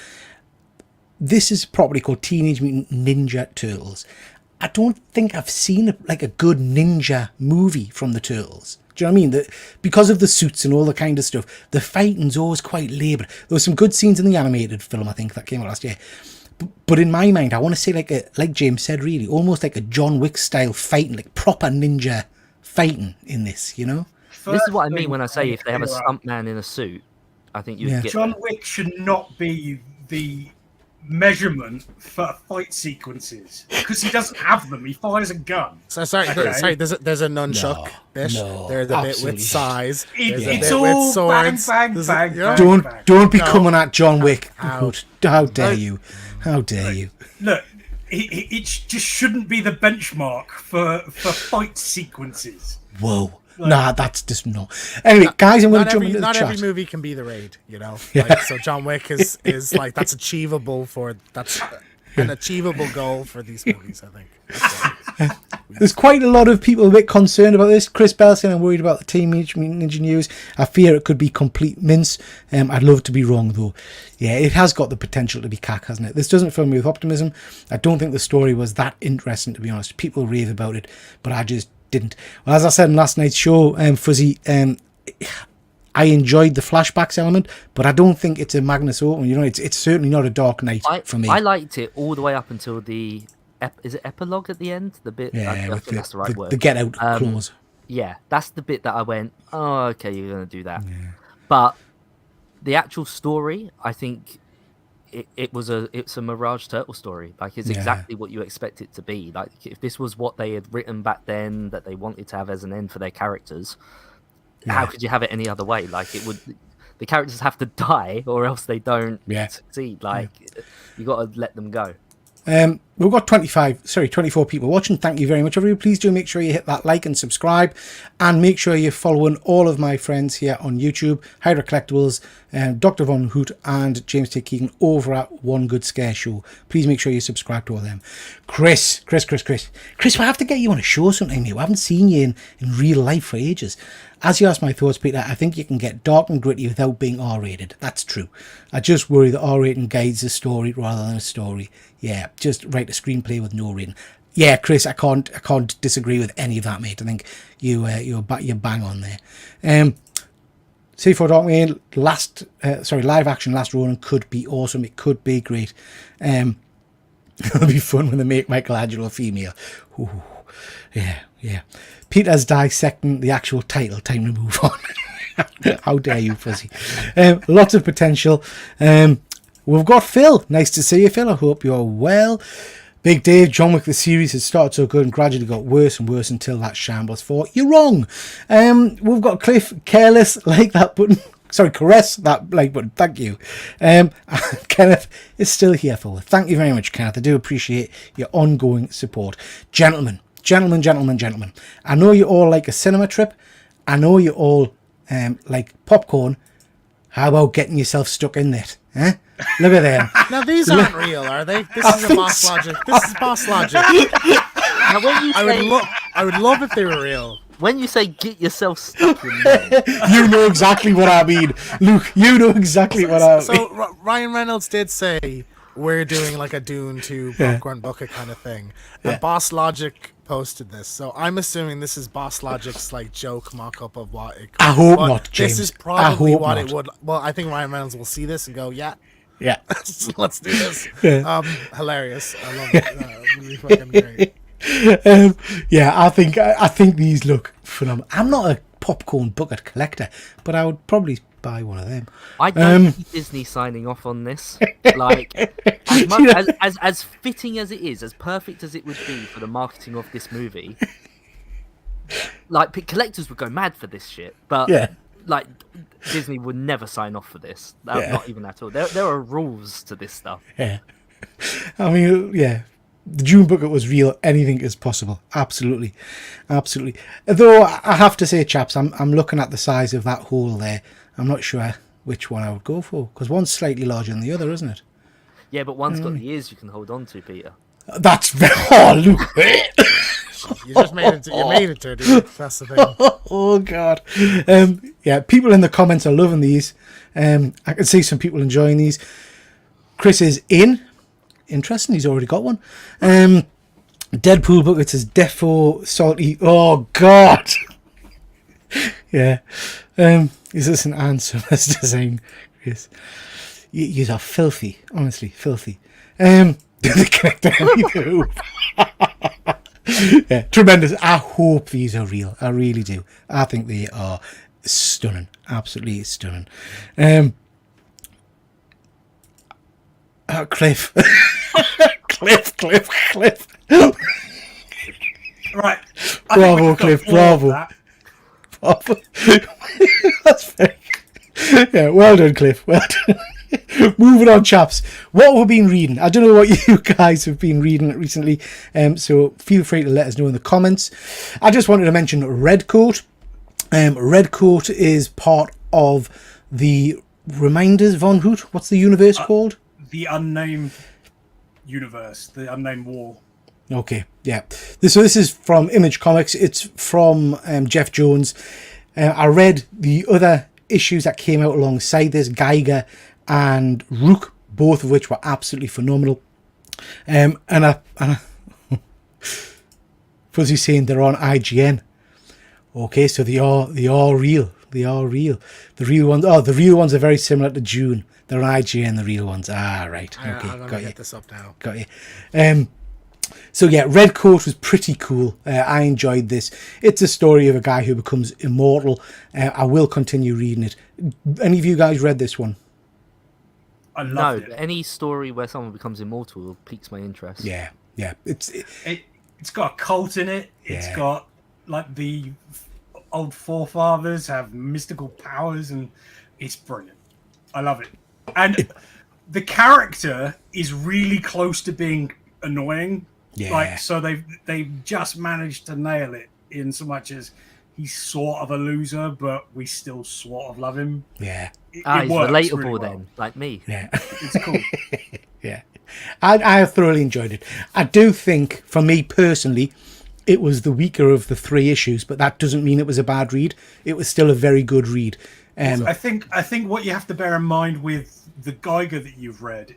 This is a property called Teenage Mutant Ninja Turtles. I don't think I've seen a good ninja movie from the Turtles. Do you know what I mean? Because of the suits and all the kind of stuff, the fighting's always quite laboured. There were some good scenes in the animated film, I think, that came out last year. But in my mind, I want to say like James said, really, almost like a John Wick style fighting, like proper ninja fighting in this, you know? This is what I mean when I say if they have a stuntman in a suit, I think you'd get John Wick should not be the measurement for fight sequences because he doesn't have them. He fires a gun. So sorry. There's a nunchuck bit. There's a bit with size. It's all swords. Bang, bang, bang. Don't be coming at John Wick. How dare you? How dare you? Look, it just shouldn't be the benchmark for fight sequences. Whoa. Nah, that's just no. Anyway, guys, I'm going to jump into the chat. Not every movie can be the Raid, you know. Like, so John Wick is like that's an achievable goal for these movies, I think. There's quite a lot of people a bit concerned about this. Chris Bell saying, I'm worried about the Teenage Mutant Ninja news. I fear it could be complete mince. I'd love to be wrong, though. Yeah, it has got the potential to be cack, hasn't it? This doesn't fill me with optimism. I don't think the story was that interesting, to be honest. People rave about it, but I just didn't. Well, as I said in last night's show, Fuzzy, I enjoyed the flashbacks element, but I don't think it's a Magnus Open. You know, it's certainly not a Dark Knight for me. I liked it all the way up until the is it epilogue at the end? The bit, I think that's the right word. The get out clause. Yeah, that's the bit that I went, oh, okay, you're going to do that. Yeah. But the actual story, I think it's a Mirage Turtle story. Like, it's exactly what you expect it to be. Like, if this was what they had written back then that they wanted to have as an end for their characters, how could you have it any other way? Like, it would, the characters have to die or else they don't succeed. Like, you got to let them go. We've got 24 people watching. Thank you very much, everybody. Please do make sure you hit that like and subscribe, and make sure you're following all of my friends here on YouTube, Hydra Collectibles, Dr. Von Hoot, and James T. Keegan over at One Good Scare Show. Please make sure you subscribe to all of them. Chris, we have to get you on a show sometime, mate. We haven't seen you in real life for ages. As you asked my thoughts, Peter, I think you can get dark and gritty without being R-rated. That's true. I just worry that R-rating guides the story rather than a story. Yeah, just write a screenplay with no rating. Yeah, Chris, I can't disagree with any of that, mate. I think you're bang on there. C4 Darkman, live action Last Ronin could be awesome. It could be great. It'll be fun when they make Michelangelo a female. Ooh, yeah. Peter's dissecting the actual title. Time to move on. How dare you, Fuzzy? Lots of potential. We've got Phil. Nice to see you, Phil. I hope you're well. Big Dave, John Wick the series had started so good and gradually got worse and worse until that shambles fought. You're wrong. We've got Cliff, careless, like that button. Sorry, caress that like button. Thank you. Kenneth is still here for us. Thank you very much, Kenneth. I do appreciate your ongoing support. Gentlemen. I know you all like a cinema trip. I know you all like popcorn. How about getting yourself stuck in it? Eh? Look at them. Now these aren't real, are they? This is a think boss so. logic. This is boss logic. Now, when you say I would love if they were real. when you say get yourself stuck in there, You know exactly what I mean. Luke, you know exactly what I mean. So Ryan Reynolds did say we're doing like a Dune 2 popcorn bucket kind of thing, and Boss Logic posted this. So I'm assuming this is Boss Logic's like joke mock-up of what it. I hope but not, James. This is probably hope what not. it would. Well, I think Ryan Reynolds will see this and go, "Yeah, Yeah. let's do this." Yeah. Hilarious. I love it. Really fucking great. Yeah, I think these look phenomenal. I'm not a popcorn bucket collector, but I would probably buy one of them. I don't see Disney signing off on this. Like, as, much, as fitting as it is, as perfect as it would be for the marketing of this movie, like collectors would go mad for this shit. But like, Disney would never sign off for this. Not even at all. There are rules to this stuff. Yeah. I mean, yeah. The June bucket was real. Anything is possible. Absolutely. Absolutely. Though I have to say, chaps, I'm looking at the size of that hole there. I'm not sure which one I would go for, because one's slightly larger than the other, isn't it? Yeah, but one's got the ears you can hold on to, Peter. That's very... Oh, Luke. You just made it. You made it to it. Dude. That's the thing. Oh, God. Yeah, people in the comments are loving these. I can see some people enjoying these. Chris is in. Interesting, he's already got one. Deadpool buckets is defo salty. Oh, God. Yeah. Is this an answer? That's design, Chris. You are filthy, honestly, filthy. The connector. Yeah, tremendous. I hope these are real. I really do. I think they are stunning, absolutely stunning. Cliff. Cliff. Right. Bravo, Cliff, bravo. That's very... Yeah, well done, Cliff. Well done. Moving on, chaps. What have we been reading? I don't know what you guys have been reading recently, so feel free to let us know in the comments. I just wanted to mention Redcoat. Redcoat is part of the Reminders von Hoot. What's the universe called? The Unnamed Universe, the Unnamed War. Okay, yeah. This is from Image Comics. It's from Jeff Jones. I read the other issues that came out alongside this, Geiger and Rook, both of which were absolutely phenomenal. And Fuzzy's saying they're on IGN. Okay, so they are real. They are real. The real ones are very similar to June. They're on IGN, the real ones. Ah, right. Okay, I'm gonna get this up now. Got you. So yeah, Redcoat was pretty cool. I enjoyed this. It's a story of a guy who becomes immortal. I will continue reading it. Any of you guys read this one? I loved it. Any story where someone becomes immortal piques my interest. Yeah. It's got a cult in it. It's got like the old forefathers have mystical powers, and it's brilliant. I love it. And the character is really close to being annoying. Yeah. Like, so they've just managed to nail it in so much as he's sort of a loser, but we still sort of love him. Yeah. He's works relatable really well. then, like me. Yeah. It's cool. Yeah. I thoroughly enjoyed it. I do think, for me personally, it was the weaker of the three issues, but that doesn't mean it was a bad read. It was still a very good read. I think what you have to bear in mind with the Geiger that you've read,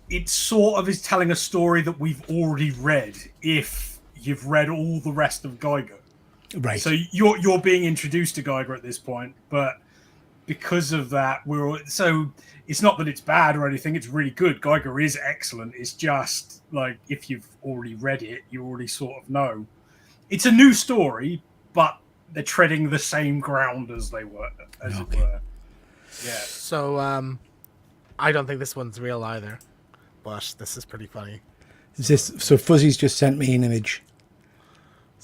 it sort of is telling a story that we've already read if you've read all the rest of Geiger. Right. So you're being introduced to Geiger at this point, but because of that, so it's not that it's bad or anything. It's really good. Geiger is excellent. It's just like if you've already read it, you already sort of know. It's a new story, but they're treading the same ground as they were, as it were. Yeah. So I don't think this one's real either, but this is pretty funny. So Fuzzy's just sent me an image.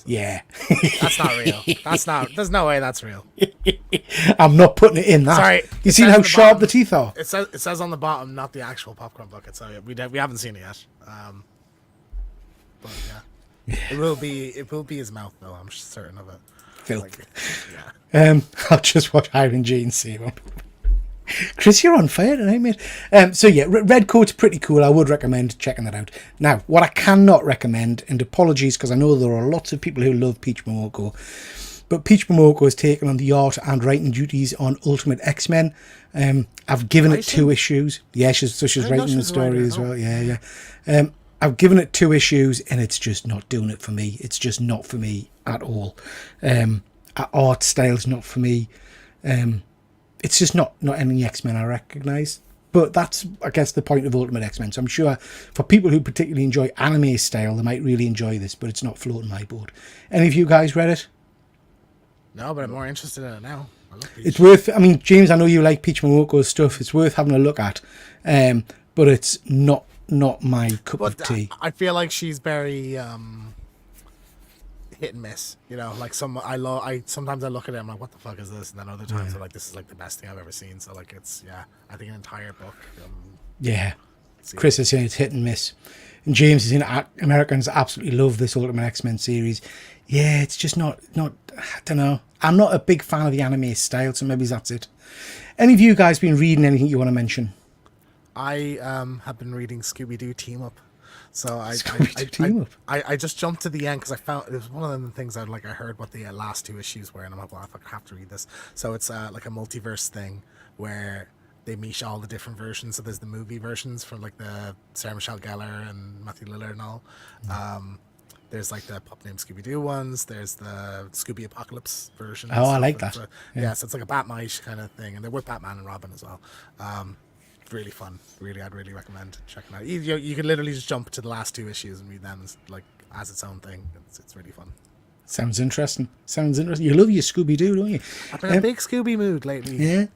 Yeah. That's not real. There's no way that's real. I'm not putting it in that. Sorry. You see how sharp the teeth are? It says on the bottom, not the actual popcorn bucket. So we haven't seen it yet. But yeah, it will be his mouth though. I'm certain of it. Filth. Yeah. I'll just watch Iron Jane see one. Chris, you're on fire tonight, mate. So yeah, Redcoat's pretty cool. I would recommend checking that out. Now, what I cannot recommend, and apologies because I know there are lots of people who love Peach Momoko, but Peach Momoko has taken on the art and writing duties on Ultimate X-Men. I've given it 2 issues. Yeah, she's writing the story as well. Yeah. I've given it 2 issues, and it's just not doing it for me. It's just not for me at all. Art style's not for me. It's just not any X-Men I recognise. But that's, I guess, the point of Ultimate X-Men. So I'm sure for people who particularly enjoy anime style, they might really enjoy this, but it's not floating my boat. Any of you guys read it? No, but I'm more interested in it now. I love Peach. It's worth, I mean, James, I know you like Peach Momoko's stuff. It's worth having a look at. But it's not my cup of tea. I feel like she's very hit and miss. You know, like sometimes I look at it, I'm like, what the fuck is this? And then other times I'm like, this is like the best thing I've ever seen. So like I think an entire book. Yeah. Chris is saying it's hit and miss. And James is saying Americans absolutely love this Ultimate X-Men series. Yeah, it's just not, I don't know. I'm not a big fan of the anime style, so maybe that's it. Any of you guys been reading anything you want to mention? I have been reading Scooby-Doo Team Up. So I just jumped to the end because I found it was one of the things I heard what the last 2 issues were, and I'm like, well, I have to read this. So it's like a multiverse thing where they meet all the different versions. So there's the movie versions from like the Sarah Michelle Gellar and Matthew Lillard and all. There's like the Pup Named Scooby-Doo ones. There's the Scooby Apocalypse version. Oh, I like that. So, yeah, so it's like a Batmite kind of thing, and they're with Batman and Robin as well. Really fun. Really, I'd really recommend checking out. You can literally just jump to the last 2 issues and read them as its own thing. It's really fun. Sounds interesting. You love your Scooby-Doo, don't you? I've been in a big Scooby mood lately. Yeah.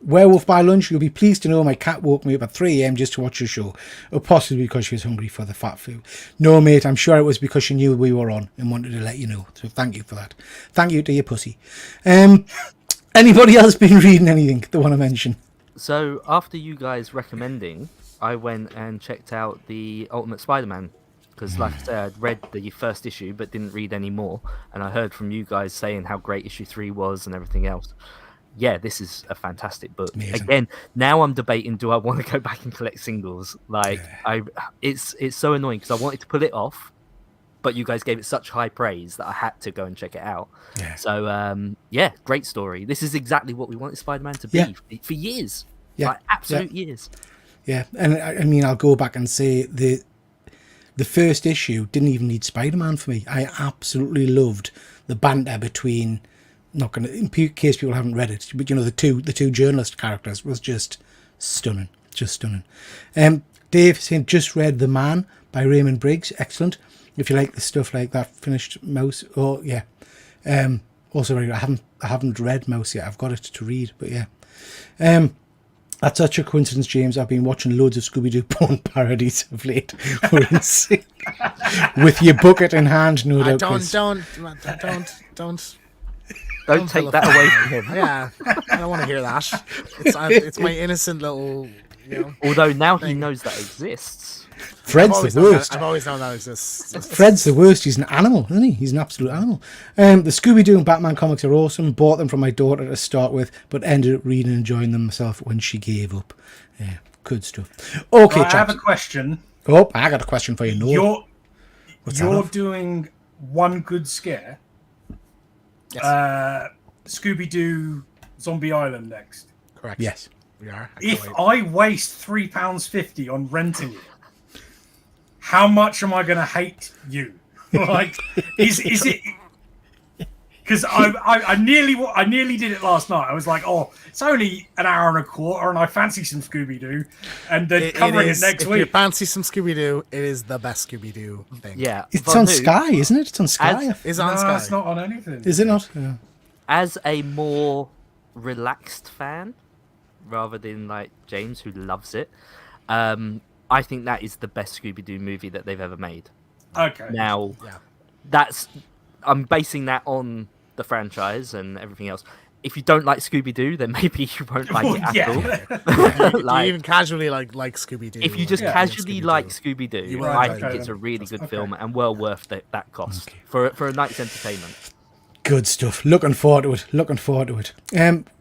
Werewolf by lunch, you'll be pleased to know my cat woke me up at 3 a.m. just to watch the show, or possibly because she was hungry for the fat food. No, mate, I'm sure it was because she knew we were on and wanted to let you know. So thank you for that. Thank you to your pussy. Anybody else been reading anything they want to mention? So after you guys recommending, I went and checked out the Ultimate Spider-Man. Because, like I said, I'd read the first issue but didn't read any more. And I heard from you guys saying how great issue 3 was and everything else. Yeah, this is a fantastic book. Amazing. Again, now I'm debating, do I want to go back and collect singles? It's so annoying because I wanted to pull it off, but you guys gave it such high praise that I had to go and check it out. Yeah. So, great story. This is exactly what we wanted Spider-Man to be for years. Yeah. Absolute years. Yeah, and I mean, I'll go back and say the first issue didn't even need Spider-Man for me. I absolutely loved the banter between... Not gonna, in case people haven't read it, but the two journalist characters was just stunning. Dave saying just read The Man by Raymond Briggs, excellent. If you like the stuff like that, finished Mouse. Oh yeah, also very good. I haven't read Mouse yet. I've got it to read, but yeah. That's such a coincidence, James. I've been watching loads of Scooby-Doo porn parodies of late. We're in sync. With your bucket in hand, no doubt. Don't take that away from him. Yeah, I don't want to hear that. It's my innocent little, Although now he knows that exists. Fred's the worst. I've always known that exists. Fred's the worst. He's an animal, isn't he? He's an absolute animal. The Scooby-Doo and Batman comics are awesome. Bought them from my daughter to start with, but ended up reading and enjoying them myself when she gave up. Yeah, good stuff. Okay, I have a question. Oh, I got a question for you. No. You're doing One Good Scare. Yes. Scooby-Doo Zombie Island next. Correct. Yes. We are. If I waste £3.50 on renting it, how much am I going to hate you? Like, is it? Because I nearly did it last night. I was like, oh, it's only an hour and a quarter, and I fancy some Scooby-Doo, and then covering it next week. If you fancy some Scooby-Doo, it is the best Scooby-Doo thing. Yeah, it's on Sky, isn't it? It's on Sky. It's on Sky. It's not on anything. Is it not? Yeah. As a more relaxed fan, rather than like James, who loves it, I think that is the best Scooby-Doo movie that they've ever made. Okay. Now, I'm basing that on the franchise and everything else. If you don't like Scooby-Doo, then maybe you won't like it at all. Do you even casually like Scooby-Doo? If you just casually like Scooby-Doo, I think it's a really good film and well worth that cost for a night's entertainment. Good stuff. Looking forward to it. Looking forward to it.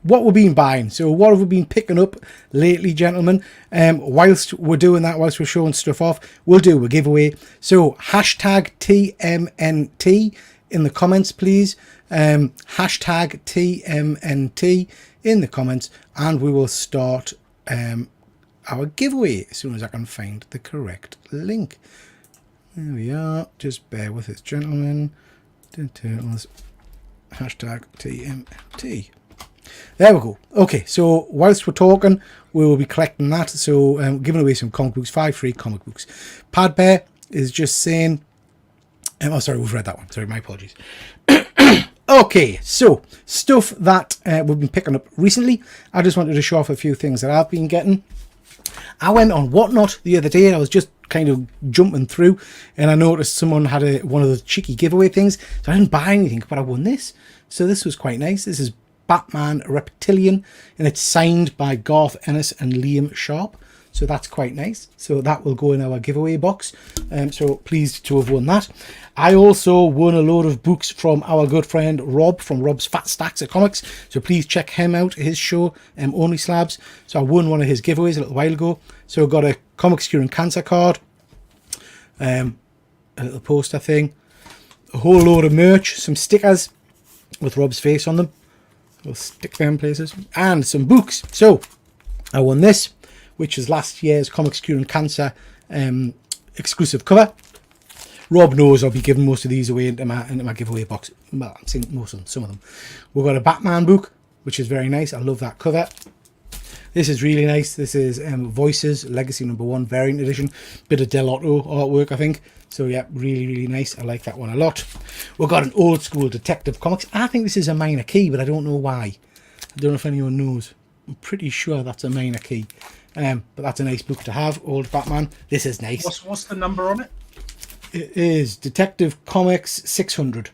What we've been buying. So what have we been picking up lately, gentlemen? Whilst we're doing that, whilst we're showing stuff off, we'll do a giveaway. So hashtag TMNT in the comments, please. Hashtag TMNT in the comments, and we will start our giveaway as soon as I can find the correct link. There we are. Just bear with us, gentlemen. Turtles. Hashtag TMT. There we go. Okay, so whilst we're talking, we will be collecting that. So giving away some comic books, 5 free comic books. Pad Bear is just saying... oh, sorry, we've read that one. Sorry, my apologies. Okay, so stuff that we've been picking up recently. I just wanted to show off a few things that I've been getting. I went on Whatnot the other day and I was just kind of jumping through and I noticed someone had one of those cheeky giveaway things. So I didn't buy anything, but I won this. So this was quite nice. This is Batman Reptilian and it's signed by Garth Ennis and Liam Sharp. So that's quite nice. So that will go in our giveaway box. So pleased to have won that. I also won a load of books from our good friend Rob from Rob's Fat Stacks of Comics. So please check him out, his show, Only Slabs. So I won one of his giveaways a little while ago. So I got a Comics Curing Cancer card, a little poster thing, a whole load of merch, some stickers with Rob's face on them. We'll stick them places. And some books. So I won this, which is last year's Comics Curing Cancer exclusive cover. Rob knows I'll be giving most of these away into my giveaway box. Well, I'm saying most of them, some of them. We've got a Batman book, which is very nice. I love that cover. This is really nice. This is Voices, Legacy #1, variant edition. Bit of Del Otto artwork, I think. So yeah, really, really nice. I like that one a lot. We've got an old school Detective Comics. I think this is a minor key, but I don't know why. I don't know if anyone knows. I'm pretty sure that's a minor key. But that's a nice book to have. Old Batman. This is nice. What's the number on it? It is Detective Comics 600.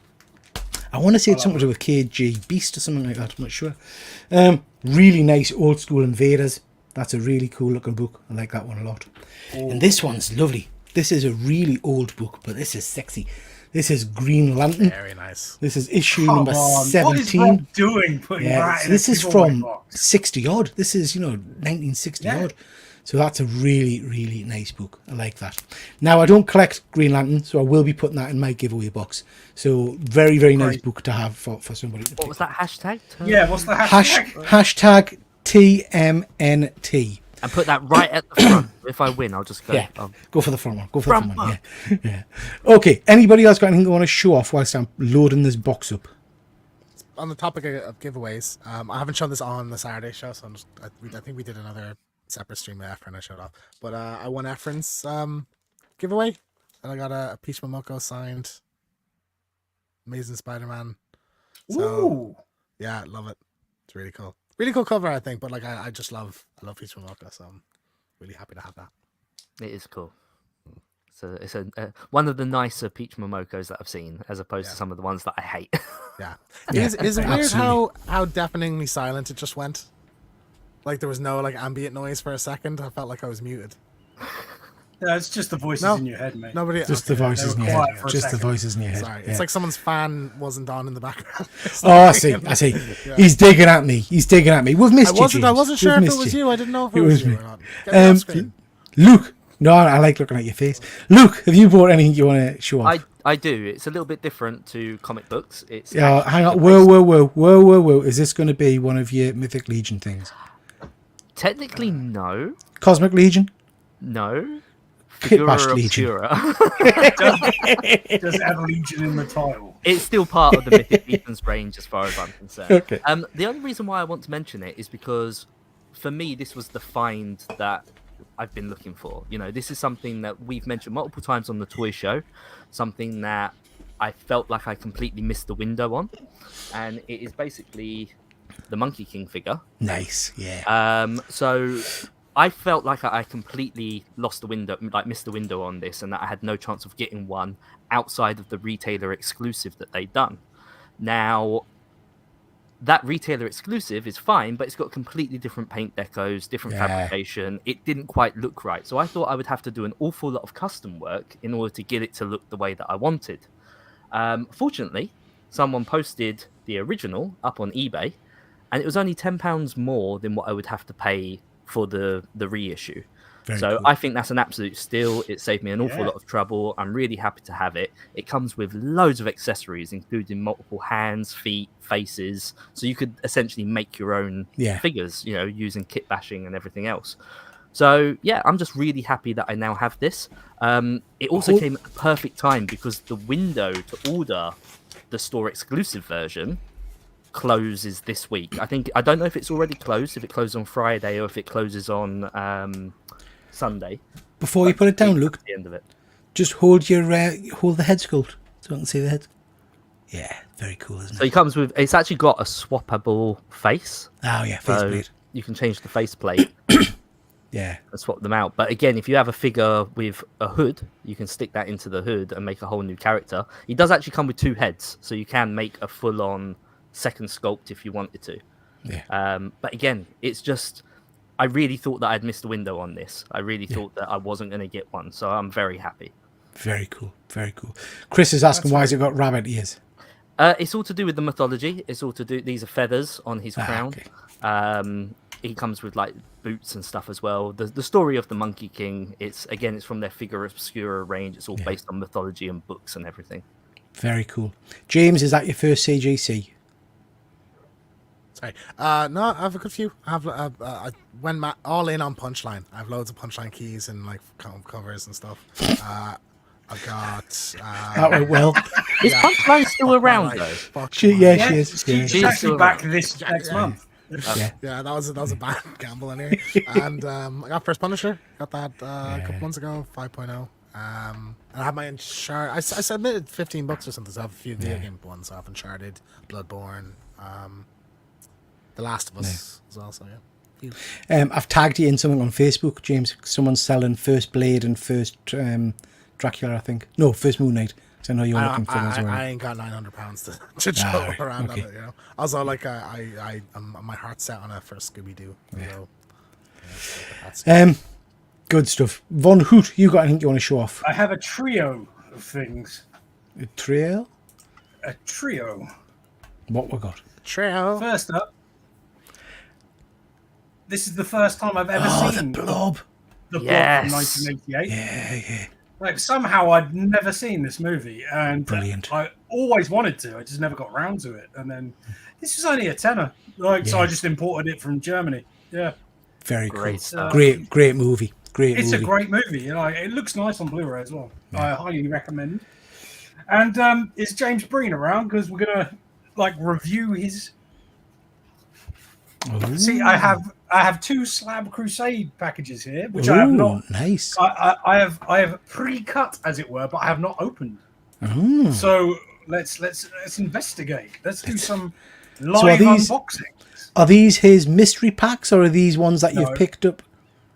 I want to say it's something to do with KG Beast or something like that. I'm not sure. Really nice old school Invaders. That's a really cool looking book. I like that one a lot. Oh. And this one's lovely. This is a really old book, but this is sexy. This is Green Lantern. Very nice. This is issue number 17. What is Rob doing? So this is from 60 odd. This is 1960 odd. So that's a really, really nice book. I like that. Now, I don't collect Green Lantern, so I will be putting that in my giveaway box. So very, very nice book to have for somebody to pick. What was that hashtag? Yeah, what's the hashtag? Hashtag TMNT. And put that right at the front. If I win, I'll just go. Yeah, go for the front one. Go for the front one. Yeah. Okay. Anybody else got anything they want to show off whilst I'm loading this box up? On the topic of giveaways, I haven't shown this on the Saturday show, so I think we did another separate stream after and I showed off. But I won Efren's giveaway, and I got a Peach Momoko signed Amazing Spider-Man. So, ooh. Yeah, love it. It's really cool. Really cool cover, I think. But like, I love Peach Momoko, so I'm really happy to have that. It is cool. So it's one of the nicer Peach Momokos that I've seen, as opposed to some of the ones that I hate. Yeah. Yeah, Is it weird absolutely. how deafeningly silent it just went? Like there was no like ambient noise for a second. I felt like I was muted. No, it's just the voices in your head, mate. Nobody. Just the voices in your quiet head. for a Just the second. voices in your head. Sorry, Yeah. it's like someone's fan wasn't on in the background. Oh, I see. Yeah. He's digging at me. We've missed you, James. I wasn't sure We've if it missed was you. you. I didn't know if It it was was you me. or not. Get me off screen. Luke. No, I like looking at your face. Luke, have you bought anything you want to show off? I do. It's a little bit different to comic books. It's Yeah, hang on. Whoa. Is this going to be one of your Mythic Legion things? Technically, no. Cosmic Legion? No. Pit Bash Figura Legion. Obscura. Does it have Legion in the title? It's still part of the Mythic Legion's range as far as I'm concerned. Okay. The only reason why I want to mention it is because, for me, this was the find that I've been looking for. This is something that we've mentioned multiple times on the toy show, something that I felt like I completely missed the window on, and it is basically the Monkey King figure. Nice, yeah. So I felt like I completely lost the window, like missed the window on this, and that I had no chance of getting one outside of the retailer exclusive that they'd done. Now, that retailer exclusive is fine, but it's got completely different paint decos, different fabrication. It didn't quite look right. So I thought I would have to do an awful lot of custom work in order to get it to look the way that I wanted. Fortunately, someone posted the original up on eBay, and it was only £10 more than what I would have to pay for the reissue. So cool. I think that's an absolute steal. It saved me an awful Yeah. lot of trouble. I'm really happy to have it. It comes with loads of accessories, including multiple hands, feet, faces. So you could essentially make your own figures, you know, using kit bashing and everything else. So yeah, I'm just really happy that I now have this. It also came at the perfect time because the window to order the store exclusive version closes this week. I don't know if it's already closed, if it closes on Friday or if it closes on Sunday. Before you put it down, Luke, The end of it. just hold the head sculpt so I can see the head. Yeah, very cool, isn't So it? it comes with. It's actually got a swappable face. Oh yeah, So faceplate. you can change the faceplate Yeah, and swap them out. But again, if you have a figure with a hood, you can stick that into the hood and make a whole new character. He does actually come with 2 heads, so you can make a full-on second sculpt if you wanted to. yeah. But again, it's just. I really thought that I'd missed the window on this. I really thought that I wasn't going to get one, so I'm very happy. Very cool, very cool. Chris is asking why has it got rabbit ears? It's all to do with the mythology. It's all to do. These are feathers on his crown. Okay. He comes with like boots and stuff as well. The story of the Monkey King. It's from their Figure Obscura range. It's all based on mythology and books and everything. Very cool. James, is that your first CGC? Sorry. No, I have a good few. I have I went all in on Punchline. I have loads of Punchline keys and like covers and stuff. I've got. That went well. Is Punchline still around though? Fuck She is. She's actually back this next month. Yeah. that was a bad gamble anyway. And I got First Punisher. Got that a couple months ago, 5.0. And I have my Uncharted. I submitted $15 or something. So I have a few video game ones. So I have Uncharted, Bloodborne, The Last of Us as well. So yeah. I've tagged you in something on Facebook, James. Someone's selling First Blade and First Dracula, I think. No, First Moon Knight. So I know you're looking for those. I ain't got £900 to show around on it, you know. Also, like I'm my heart's set on it for Scooby Doo. Yeah. Good stuff. Von Hoot, you got anything you want to show off? I have a trio of things. A trail? A trio. What we got? Trio. First up, this is the first time I've ever seen the Blob. the Yes. Blob from 1988. Yeah. Like somehow I'd never seen this movie, and Brilliant. I always wanted to. I just never got around to it. And then this was only a tenner, so I just imported it from Germany. Yeah, Very Great cool. stuff. Great movie. it's a great movie. You know, it looks nice on Blu-ray as well. I highly recommend. And is James Breen around? Because we're gonna review his. Ooh. See, I have 2 Slab Crusade packages here, which I have not. Nice. I have pre-cut, as it were, but I have not opened. Ooh. So let's investigate. Let's do some live unboxing. Are these his mystery packs, or are these ones that you've No. picked up?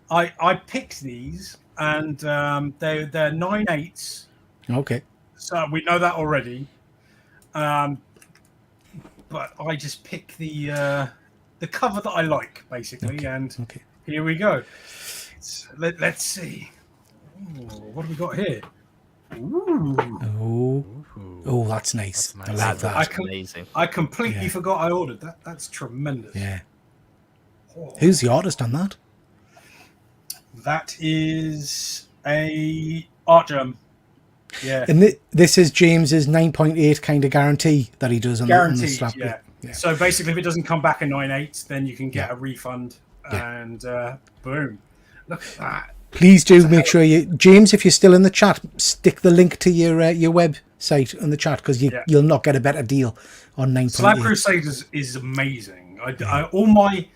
I picked these, and they're 9/8s. Okay. So we know that already. But I just pick the cover that I like, basically, and here we go. Let's see. Ooh, what have we got here? Ooh. Oh, that's nice. That's I nice. like that. That's amazing. I completely forgot I ordered that. That's tremendous. Yeah. Oh. Who's the artist on that? That is a art germ. Yeah. And this is James's 9.8 kind of guarantee that he does on the Guaranteed, slap. yeah. Yeah. So basically, if it doesn't come back a 9/8, then you can get Yeah. a refund, Yeah. and boom! Look at that. Please do make sure James, if you're still in the chat, stick the link to your website in the chat, because you'll not get a better deal on 9.8. Slab Crusaders is amazing. I all my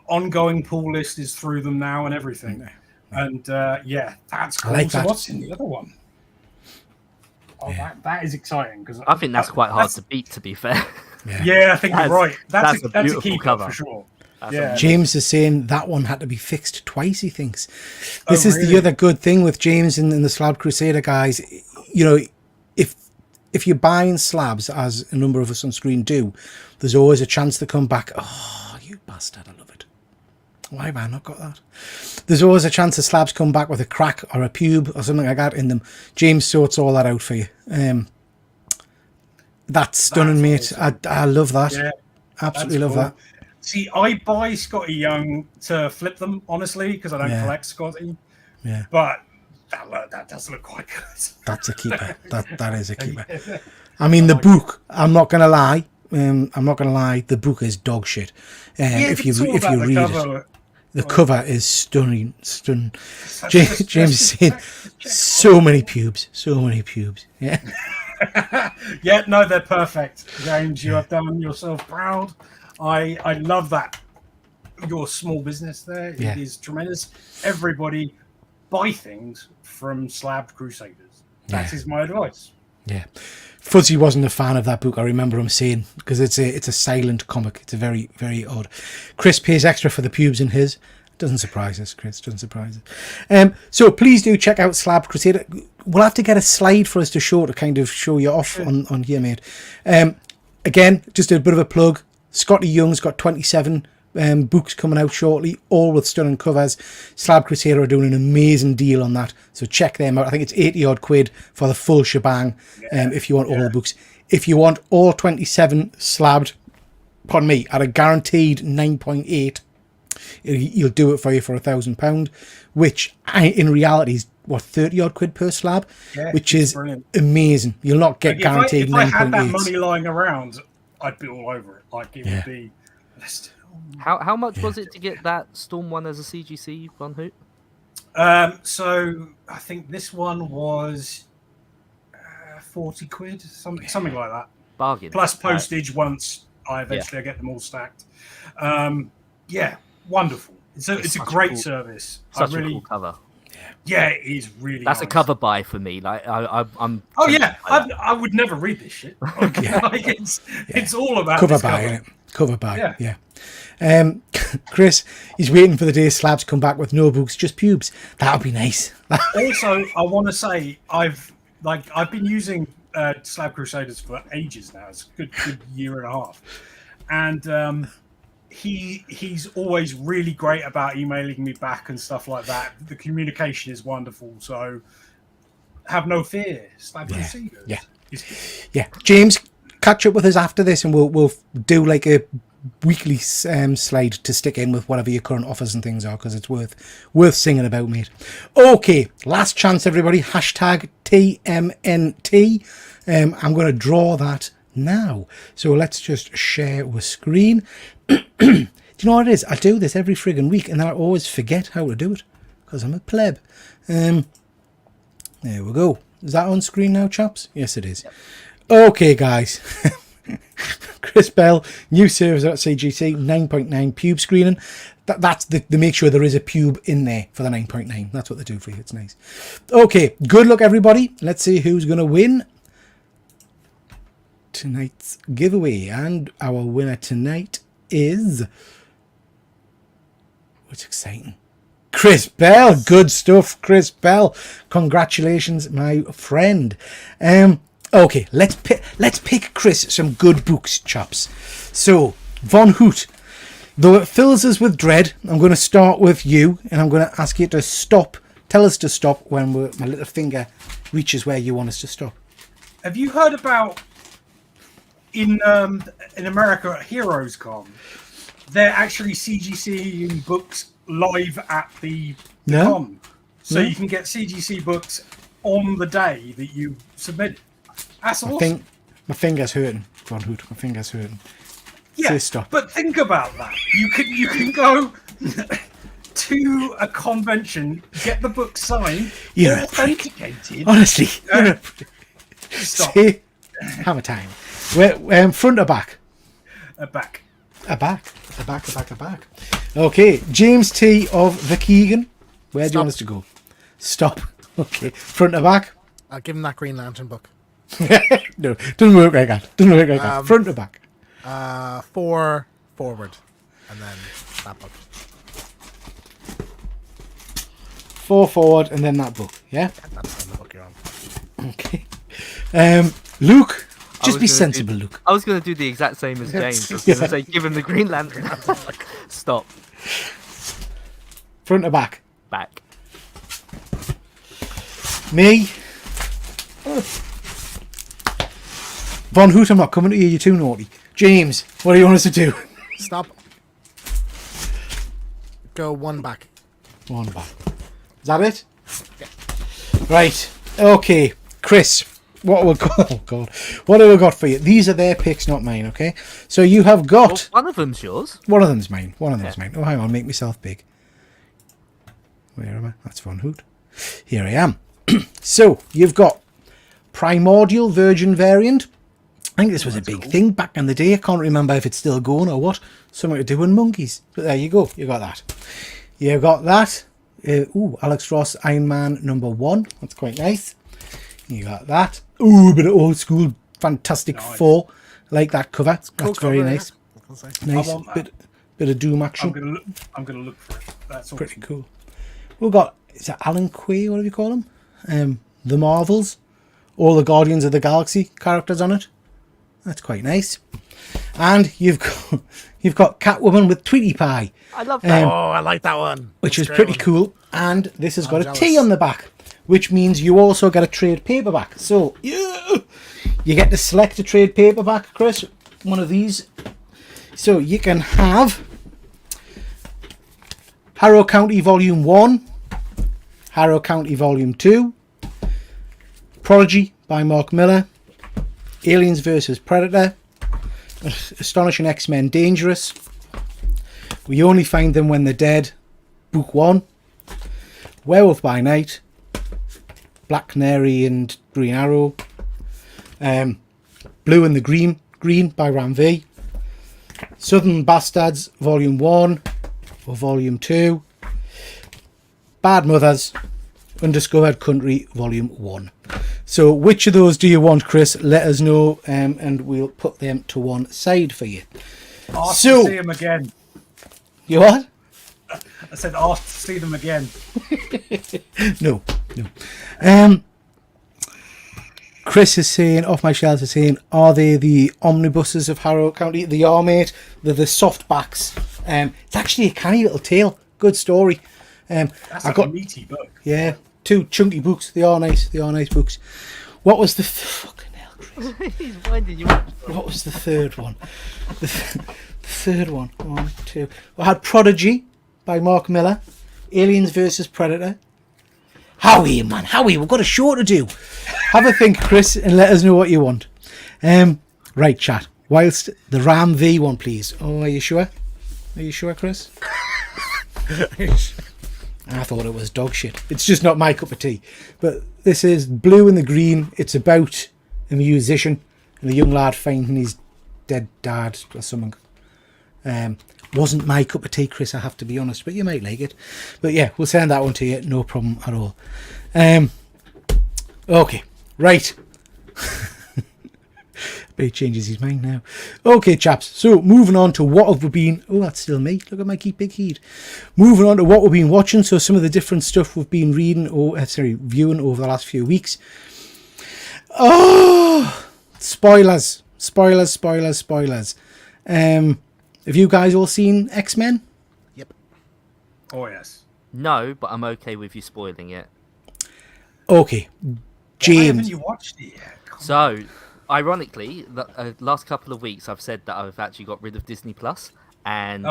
ongoing pull list is through them now and everything. And that's cool. like So that. what's in the other one? Oh, that is exciting, because I think that's quite hard to beat. To be fair. Yeah, I think you're right. that's a That's a beautiful keeper cover. for sure. That's James is saying that one had to be fixed twice, he thinks. This is the really? other good thing with James and the Slab Crusader guys. You know, if you're buying slabs, as a number of us on screen do, there's always a chance to come back. Oh, you bastard, I love it. Why have I not got that? There's always a chance the slabs come back with a crack or a pube or something like that in them. James sorts all that out for you. That's stunning, mate. awesome. I love that. Yeah, Absolutely that's love cool. See, I buy Scotty Young to flip them, honestly, because I don't Yeah. collect Scotty. Yeah. But that does look quite good. That's a keeper. That is a keeper. I mean, the book. I'm not gonna lie. The book is dog shit. If you read it, the cover is stunning. James is saying so many pubes. Yeah. Yeah, no, they're perfect. James, you have done yourself proud. I love that. Your small business there. It is tremendous. Everybody buy things from Slabbed Crusaders. That is my advice. Yeah. Fuzzy wasn't a fan of that book, I remember him saying, because it's a silent comic. It's a very, very odd. Chris pays extra for the pubes in his. Doesn't surprise us, Chris. Doesn't surprise us. So please do check out Slabbed Crusader. We'll have to get a slide for us to show to kind of show you off on here, mate. Again, just a bit of a plug. Scotty Young's got 27 books coming out shortly, all with stunning covers. Slabbed Crusader are doing an amazing deal on that, so check them out. I think it's 80 odd quid for the full shebang. If you want all the books, if you want all 27 slabbed, pardon me, at a guaranteed 9.8, he'll do it for you for £1,000, which in reality is what, 30 odd quid per slab, which is brilliant. Amazing. You'll not get guaranteed 9.8. If I had that money lying around, I'd be all over it. Like it would be. How much was it to get that Storm one as a CGC, Von Hoot? So I think this one was 40 quid, something like that. Bargain. Plus postage once I eventually get them all stacked. Wonderful. It's a great service. Such a cool cover. Yeah, it is really. That's nice. A cover buy for me. Like I'm. Oh yeah, I would never read this shit. Like, it's all about cover buy, isn't it? Cover buy. Yeah. Chris, he's waiting for the day Slabs come back with no books, just pubes. That would be nice. Also, I want to say I've been using Slabbed Crusaders for ages now. It's a good year and a half, and he's always really great about emailing me back and stuff like that. The communication is wonderful, so have no fear. Slabbed Crusaders. Yeah. James, catch up with us after this, and we'll do like a weekly slide to stick in with whatever your current offers and things are, because it's worth singing about, mate. Okay, last chance, everybody. Hashtag TMNT. I'm going to draw that now. So let's just share with screen. Do you know what it is? I do this every friggin' week, and I always forget how to do it because I'm a pleb. There we go. Is that on screen now, chaps? Yes, it is. Yep. Okay, guys. Chris Bell, new service at CGC, 9.9 pube screening. That's the make sure there is a pube in there for the 9.9. That's what they do for you. It's nice. Okay, good luck, everybody. Let's see who's going to win tonight's giveaway. And our winner tonight is... What's exciting? Chris Bell. Good stuff, Chris Bell. Congratulations, my friend. Okay, let's pick Chris some good books, chaps. So, Von Hoot, though it fills us with dread, I'm going to start with you, and I'm going to ask you to stop. Tell us to stop when my little finger reaches where you want us to stop. Have you heard about in America at HeroesCon? They're actually CGC books live at the con, so you can get CGC books on the day that you submit. That's awesome. My finger's hurting, Von Hoot. My finger's hurting. Yeah, stop. But think about that. You can go to a convention, get the book signed, authenticated. Honestly, stop. See, have a time. Front or back? Back. A back. Okay, James T of the Keegan. Where do you want us to go? Stop. Okay, front or back? I'll give him that Green Lantern book. No, doesn't work like that. Front or back? 4 forward, and then that book. 4 forward, and then that book. Yeah. That's the book you're on. Okay. Luke, just be sensible, Luke. I was going to do the exact same as James. I was going to say, give him the Green Lantern. Stop. Front or back? Back. Me. Von Hoot, I'm not coming to you. You're too naughty. James, what do you want us to do? Stop. Go one back. One back. Is that it? Yeah. Right. Okay. Chris, what have we got? Oh, God. What have we got for you? These are their picks, not mine, okay? So you have got... Well, one of them's yours. One of them's mine. One of them's mine. Oh, hang on. Make myself big. Where am I? That's Von Hoot. Here I am. So, you've got Primordial Virgin Variant. I think this was a big thing back in the day. I can't remember if it's still going or what. Something to do with monkeys. But there you go. You got that. You got that. Alex Ross Iron Man #1. That's quite nice. You got that. Ooh, a bit of old school Fantastic Four. I like that cover. That's very cover, nice. yeah. Nice. Bit of Doom action. I'm gonna look for it. That's awesome. Pretty cool. We've got, is that Alan Quay? What do you call him? The Marvels. All the Guardians of the Galaxy characters on it. That's quite nice. And you've got Catwoman with Tweety Pie. I love that. I like that one. Which That's is pretty cool. And this has got jealous. a T on the back, which means you also get a trade paperback. So you get to select a trade paperback, Chris. One of these. So you can have Harrow County Volume 1, Harrow County Volume 2, Prodigy by Mark Miller, Aliens vs. Predator, Astonishing X-Men Dangerous, We Only Find Them When They're Dead, Book 1, Werewolf by Night, Black Canary and Green Arrow, Blue and the Green by Ram V, Southern Bastards Volume 1 or Volume 2, Bad Mothers, Undiscovered Country Volume 1. So which of those do you want, Chris? Let us know, and we'll put them to one side for you. Ask to see them again. You what? I said ask to see them again. No. Chris is saying, off my shelves is saying, are they the omnibuses of Harrow County? They are, mate. They're the softbacks. It's actually a canny little tale. Good story. That's a meaty book. Yeah, 2 chunky books. They are nice. They are nice books. What was the fucking hell, Chris? He's winding you up. What was the third one? The third one. 1, 2. I had Prodigy by Mark Miller. Aliens vs. Predator. Howie, man. Howie, we've got a show to do. Have a think, Chris, and let us know what you want. Right, chat. Whilst the Ram V one, please. Oh, are you sure? Are you sure, Chris? I thought it was dog shit. It's just not my cup of tea. But this is Blue and the Green. It's about a musician and a young lad finding his dead dad or something. Wasn't my cup of tea, Chris, I have to be honest, but you might like it. But yeah, we'll send that one to you. No problem at all. Okay, right. But he changes his mind now. Okay, chaps. So moving on to what have we been... Oh, that's still me. Look at my big head. Moving on to what we've been watching. So some of the different stuff we've been reading or viewing over the last few weeks. Oh, spoilers. Have you guys all seen X-Men? Yep. Oh yes. No, but I'm okay with you spoiling it. Okay, Why James. haven't you watched it yet? So, ironically, the last couple of weeks I've said that I've actually got rid of Disney Plus, and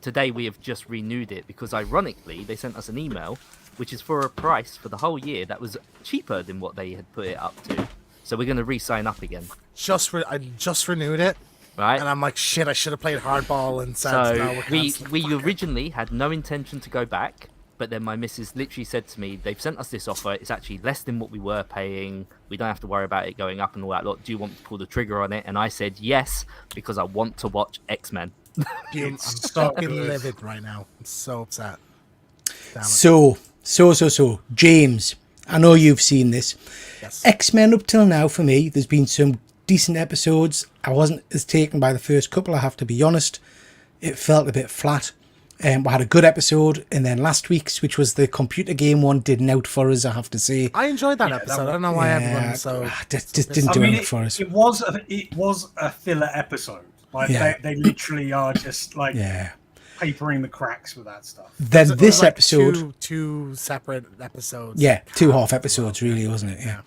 today we have just renewed it because ironically they sent us an email which is for a price for the whole year that was cheaper than what they had put it up to. So we're going to re-sign up again. I just renewed it. Right. And I'm like, shit, I should have played hardball and said, So no, we're cancelling. we originally had no intention to go back, but then my missus literally said to me, they've sent us this offer, it's actually less than what we were paying, we don't have to worry about it going up and all that lot, do you want to pull the trigger on it? And I said yes, because I want to watch X-Men. I'm fucking livid right now. I'm so upset. Damn it. So, James, I know you've seen this. Yes. X-Men up till now, for me, there's been some decent episodes. I wasn't as taken by the first couple, I have to be honest. It felt a bit flat. We had a good episode, and then last week's, which was the computer game one, didn't out for us, I have to say. I enjoyed that episode. I don't know why everyone so... just didn't do it for us. It was a filler episode. Like they literally are just like papering the cracks with that stuff. Then It this was like episode... Two separate episodes. Yeah, 2 half episodes, really, wasn't it? Yeah.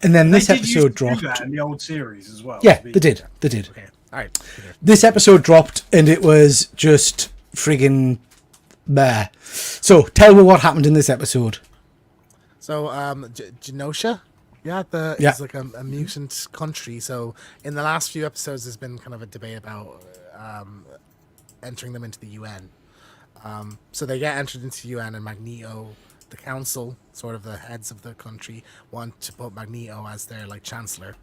And then this They did episode used to do dropped. that in the old series as well. Yeah, to be- they did. They did. Okay. All right. Peter. This episode dropped, and it was just friggin' bah. So, tell me what happened in this episode. So, Genosha, Yeah. it's like a mutant country. So, in the last few episodes, there's been kind of a debate about entering them into the UN. So they get entered into the UN, and Magneto, the council, sort of the heads of the country, want to put Magneto as their like chancellor.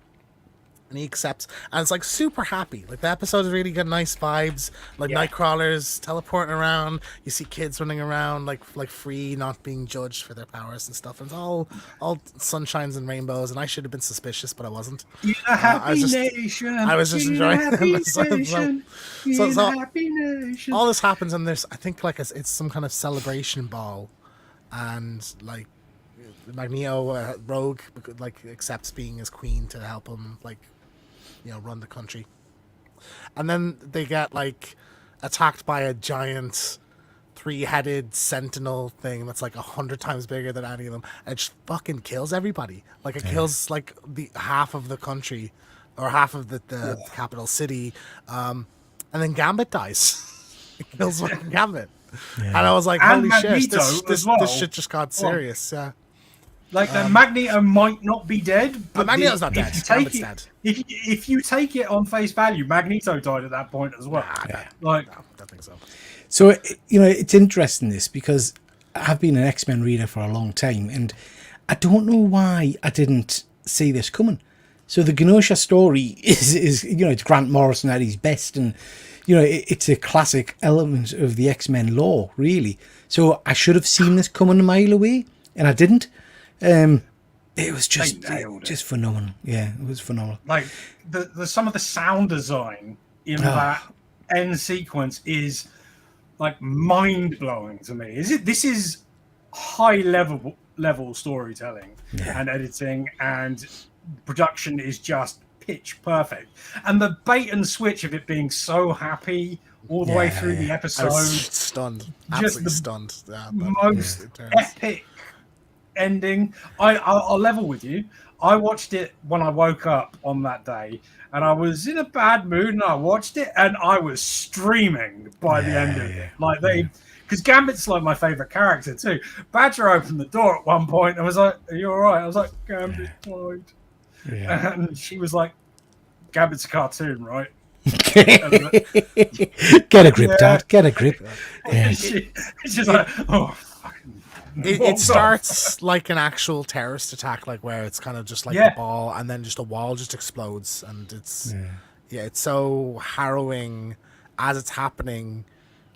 And he accepts, and it's like super happy. Like the episode really got nice vibes, like Yeah. night crawlers teleporting around. You see kids running around like free, not being judged for their powers and stuff. And it's all sunshines and rainbows. And I should have been suspicious, but I wasn't. In a happy just- nation. I was just in enjoying a happy it. So- nation, so- in so- a happy nation. All this happens, and there's I think like it's some kind of celebration ball, and like Magneto, Rogue, like accepts being his queen to help him like run the country. And then they get like attacked by a giant 3-headed sentinel thing that's like 100 times bigger than any of them, and it just fucking kills everybody. Like it kills like the half of the country or half of the capital city, and then Gambit dies. It kills fucking Gambit. And I was like, And holy shit, Magneto this as well. shit just got serious. Yeah. Like the Magneto might not be dead, but Magneto's not dead. If you, take Gambit's it, dead. if you take it on face value, Magneto died at that point as well. Like, No, don't think so. So, it's interesting this because I've been an X-Men reader for a long time, and I don't know why I didn't see this coming. So the Genosha story is it's Grant Morrison at his best, and it's a classic element of the X-Men lore, really. So I should have seen this coming a mile away, and I didn't. It was just nailed it. just phenomenal. Yeah, it was phenomenal. like the some of the sound design in that end sequence is like mind blowing to me. This is high level storytelling and editing, and production is just pitch perfect. And the bait and switch of it being so happy all the way through the I episode, was stunned. Just Absolutely the stunned. Yeah, most it turns. epic ending. I'll level with you. I watched it when I woke up on that day, and I was in a bad mood, and I watched it, and I was streaming by the end of it. Like because Gambit's like my favorite character too. Badger opened the door at one point and was like, "Are you all right?" I was like, "Gambit died," and she was like, "Gambit's a cartoon, right?" Get a grip, Dad. Get a grip. Yeah. It's just like, oh, fucking. It starts like an actual terrorist attack, like where it's kind of just like a ball, and then just a wall just explodes, and it's it's so harrowing as it's happening.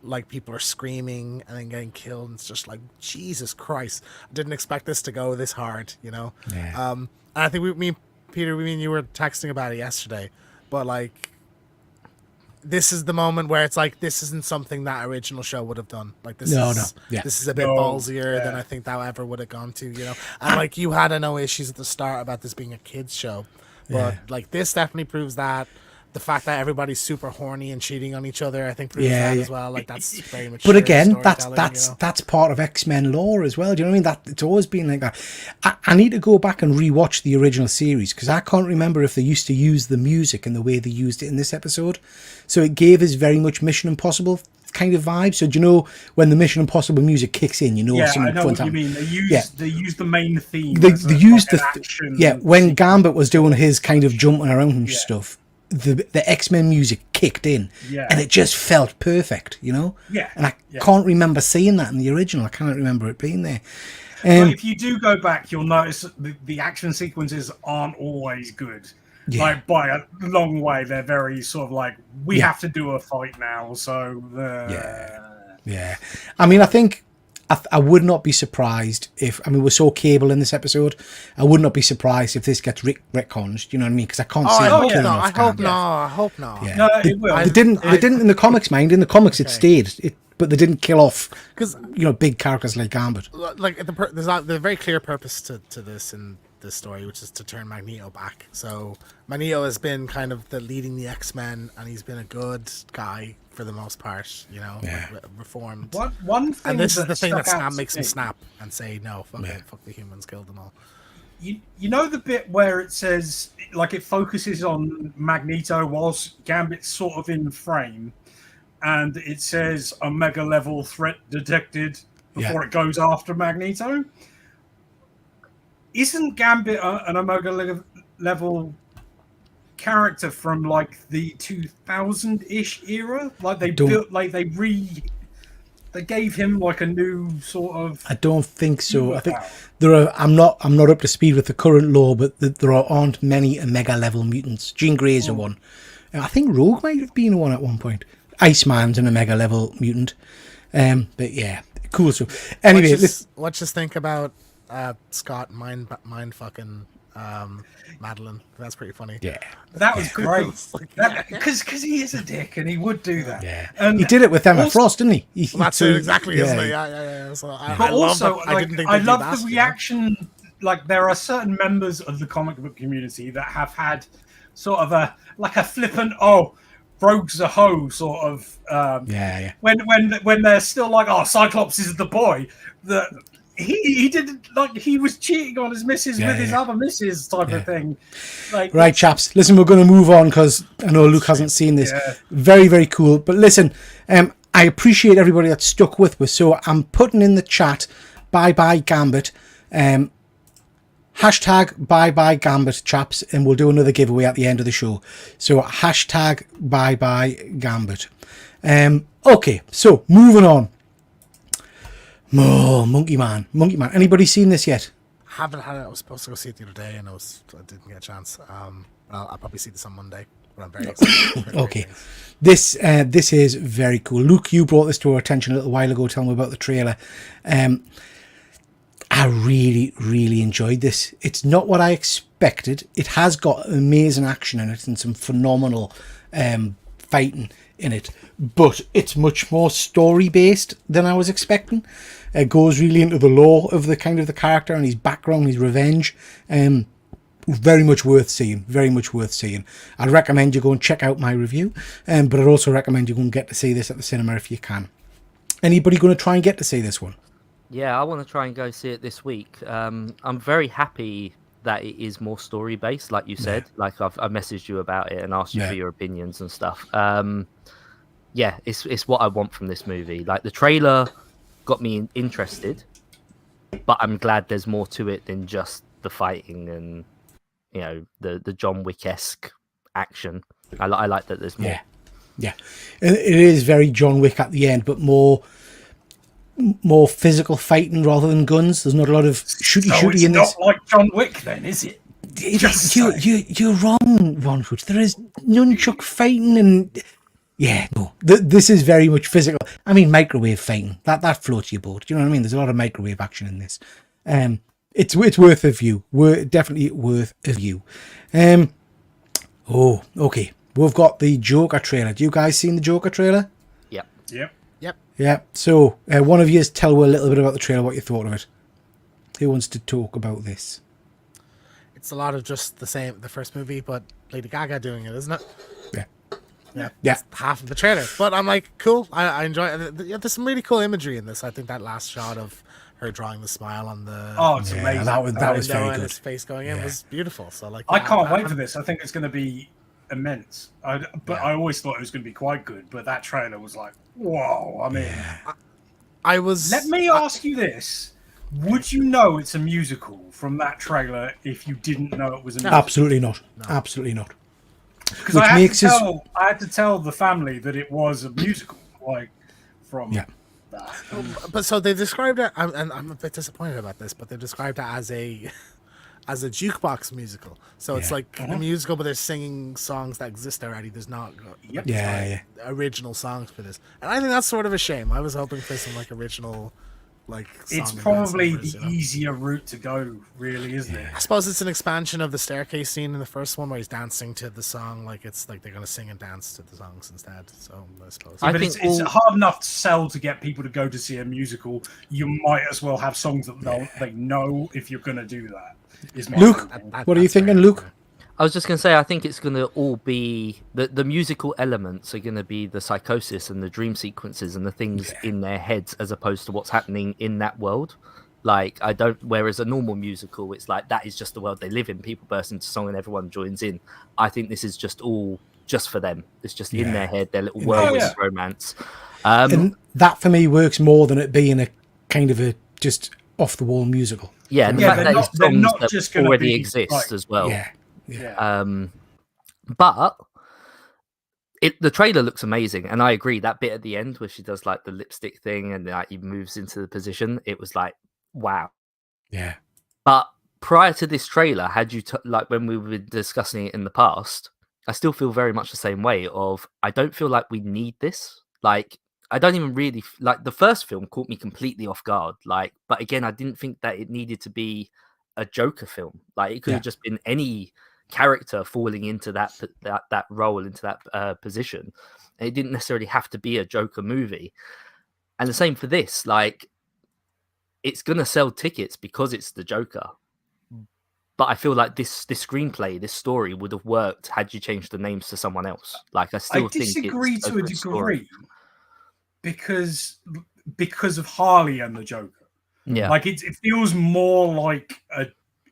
Like people are screaming and then getting killed, and it's just like Jesus Christ! I didn't expect this to go this hard, Yeah. And I think me and Peter, you were texting about it yesterday, but like. This is the moment where it's like this isn't something that original show would have done. Like this this is a bit ballsier than I think that ever would have gone to, And like you had no issues at the start about this being a kids show, but like this definitely proves that. The fact that everybody's super horny and cheating on each other, I think proves that as well. Like that's very mature. But again, storytelling, that's part of X-Men lore as well. Do you know what I mean? That it's always been like that. I need to go back and rewatch the original series because I can't remember if they used to use the music in the way they used it in this episode. So it gave us very much Mission Impossible kind of vibe. So do you know when the Mission Impossible music kicks in? I know what you mean. They use the main theme. They used action when Gambit was doing his kind of jumping around and stuff. The X-Men music kicked in and it just felt perfect, and I can't remember seeing that in the original. I can't remember it being there. But if you do go back, you'll notice the action sequences aren't always good. Like by a long way, they're very sort of like we have to do a fight now. So I mean, I think I would not be surprised if we're so Cable in this episode. I would not be surprised if this gets retconned. You know what I mean? Because I can't see it killing off Gambit. I hope not. Yeah. No, it will. They didn't in the comics, mind. In the comics, it stayed. But they didn't kill off Because big characters like Gambit. like there's a very clear purpose to this in this story, which is to turn Magneto back. So Magneto has been kind of leading the X-Men, and he's been a good guy for the most part, like reformed. One thing And this is the thing that stuck out to makes him me- snap and say, no, fuck it, fuck the humans, kill them all. you know the bit where it says, like, it focuses on Magneto whilst Gambit's sort of in frame, and it says Omega level threat detected before it goes after Magneto. Isn't Gambit an Omega level character from like the 2000-ish era? Like they built, like they gave him like a new sort of. I don't think so. I think there are. I'm not up to speed with the current lore, but there aren't many Omega level mutants. Jean Grey's a one. I think Rogue might have been one at one point. Iceman's an Omega level mutant. But yeah, cool stuff. Anyway, let's just think about Scott mind fucking Madeline. That's pretty funny. Yeah, that was great. Because he is a dick and he would do that. Yeah, and he did it with Emma Frost, didn't he? That's it exactly, isn't it? Yeah. So I love the reaction. Like there are certain members of the comic book community that have had sort of a flippant Rogue's a hoe sort of when they're still like, oh, Cyclops is the boy, that he didn't, like, he was cheating on his missus with his other missus type of thing. Like, right, chaps, listen, we're going to move on because I know Luke hasn't seen this. Very, very cool. But listen, I appreciate everybody that stuck with us. So I'm putting in the chat, bye Gambit. Hashtag bye Gambit, chaps, and we'll do another giveaway at the end of the show. So hashtag bye Gambit. Okay, so moving on. Oh, Monkey Man. Anybody seen this yet? Haven't had it. I was supposed to go see it the other day, and I didn't get a chance. I'll probably see this on Monday, but I'm very excited. Okay, this is very cool. Luke, you brought this to our attention a little while ago. Tell me about the trailer. I really, really enjoyed this. It's not what I expected. It has got amazing action in it and some phenomenal fighting in it, but it's much more story based than I was expecting. It goes really into the lore of the kind of the character and his background, his revenge. Very much worth seeing. I'd recommend you go and check out my review, but I'd also recommend you go and get to see this at the cinema if you can. Anybody going to try and get to see this one? Yeah, I want to try and go see it this week. I'm very happy that it is more story based, like you said. Like I messaged you about it and asked you for your opinions and stuff. Yeah, it's what I want from this movie. Like the trailer got me interested, but I'm glad there's more to it than just the fighting and the John Wick-esque action. I like that there's more. Yeah, it is very John Wick at the end, but more physical fighting rather than guns. There's not a lot of shooty in this. Not like John Wick, then, is it? You're wrong, Ron Hooch. There is nunchuck fighting and this is very much physical. I mean, microwave fighting that floats your boat. Do you know what I mean? There's a lot of microwave action in this. It's worth a view. Definitely worth a view. Okay. We've got the Joker trailer. Do you guys seen the Joker trailer? Yep. Yeah. So one of you tell a little bit about the trailer, what you thought of it. Who wants to talk about this? It's a lot of just the same, the first movie, but Lady Gaga doing it, isn't it? Yeah. That's half of the trailer. But I'm like, cool. I enjoy it. There's some really cool imagery in this. I think that last shot of her drawing the smile on the it's amazing. That was very good. And his face going in was beautiful. So like, I can't wait for this. I think it's going to be immense. I always thought it was going to be quite good, but that trailer was like, whoa. I mean, Let me ask you this: would you know it's a musical from that trailer if you didn't know it was a musical? Absolutely not. No. Absolutely not. Because I had to tell the family that it was a musical, like from that. But so they described it, and I'm a bit disappointed about this, but they described it as a jukebox musical. So it's like a musical, but they're singing songs that exist already. There's not original songs for this, and I think that's sort of a shame. I was hoping for some like original. It's probably the easier route to go, really, isn't it? I suppose it's an expansion of the staircase scene in the first one where he's dancing to the song. Like it's like they're going to sing and dance to the songs instead. So I suppose. But it's hard enough to sell to get people to go to see a musical. You might as well have songs that they know if you're going to do that. Luke, what are you thinking, Luke? I was just going to say, I think it's going to all be the musical elements are going to be the psychosis and the dream sequences and the things in their heads as opposed to what's happening in that world. Like, I don't. Whereas a normal musical, it's like that is just the world they live in. People burst into song and everyone joins in. I think this is just all just for them. It's just in their head, their little In their whirlwind heads. romance. And that for me works more than it being a kind of a just off the wall musical. Yeah, and the Yeah, fact they're that it's they're songs not that just going to already be exist like, as well. Yeah. yeah. But the trailer looks amazing, and I agree. That bit at the end where she does like the lipstick thing and like he moves into the position, it was like, wow. Yeah. But prior to this trailer, had you like when we were discussing it in the past, I still feel very much the same way. Of I don't feel like we need this. Like I don't even really like the first film caught me completely off guard. Like, but again, I didn't think that it needed to be a Joker film. Like it could have just been any character falling into that role, into that position. And it didn't necessarily have to be a Joker movie. And the same for this. Like it's gonna sell tickets because it's the Joker. But I feel like this screenplay, this story would have worked had you changed the names to someone else. Like I still think disagree it's to a good story. degree because of Harley and the Joker. Yeah, Like it feels more like a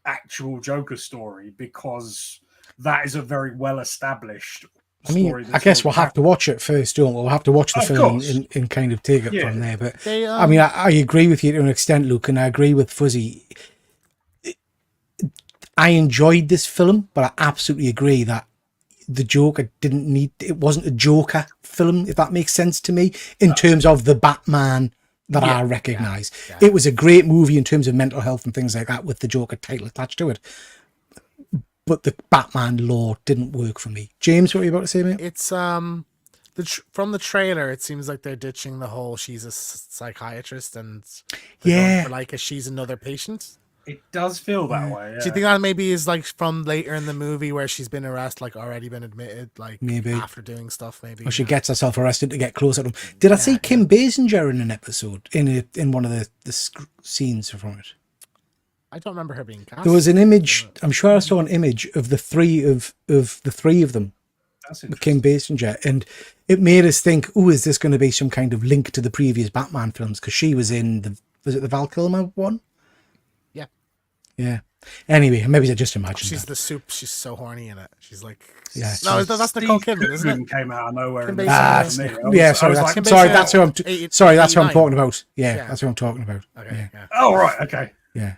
actual Joker story because that is a very well established story. I guess we'll have to watch it first, don't we? We'll have to watch the film and kind of take it from there. But I mean, I agree with you to an extent, Luke, and I agree with Fuzzy. I enjoyed this film, but I absolutely agree that the Joker it wasn't a Joker film, if that makes sense to me, in terms of the Batman that I recognise. Yeah. It was a great movie in terms of mental health and things like that with the Joker title attached to it. But the Batman lore didn't work for me. James, what were you about to say, mate? It's from the trailer, it seems like they're ditching the whole she's a psychiatrist and going for like she's another patient. It does feel that way. Yeah. Do you think that maybe is like from later in the movie where she's been arrested, like already been admitted, like maybe after doing stuff, maybe? Or she gets herself arrested to get closer to him. Did I see Kim Basinger in an episode in one of the scenes from it? I don't remember her being cast. There was an image. I'm sure I saw an image of the three of them. With Kim Basinger, and it made us think, "Oh, is this going to be some kind of link to the previous Batman films?" Because she was in was it the Val Kilmer one? Yeah. Anyway, maybe I just imagined. She's the soup. She's so horny in it. She's like, no, that's Nicole Kidman, isn't it? Came out of nowhere. That's who I'm talking about. Yeah, that's who I'm talking about. Okay. Yeah. Oh right. Okay. Yeah.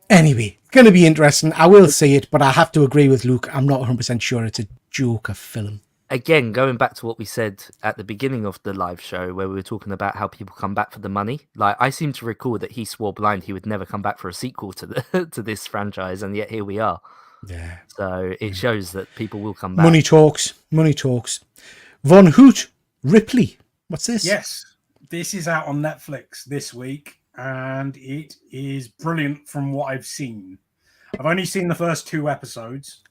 Anyway, going to be interesting. I will see it, but I have to agree with Luke. I'm not 100% sure it's a Joker film. Again, going back to what we said at the beginning of the live show where we were talking about how people come back for the money, like I seem to recall that he swore blind he would never come back for a sequel to this franchise, and yet here we are. Yeah. So it shows that people will come back. Money talks. Von Hoot, Ripley. What's this? Yes, this is out on Netflix this week, and it is brilliant from what I've seen. I've only seen the first 2 episodes.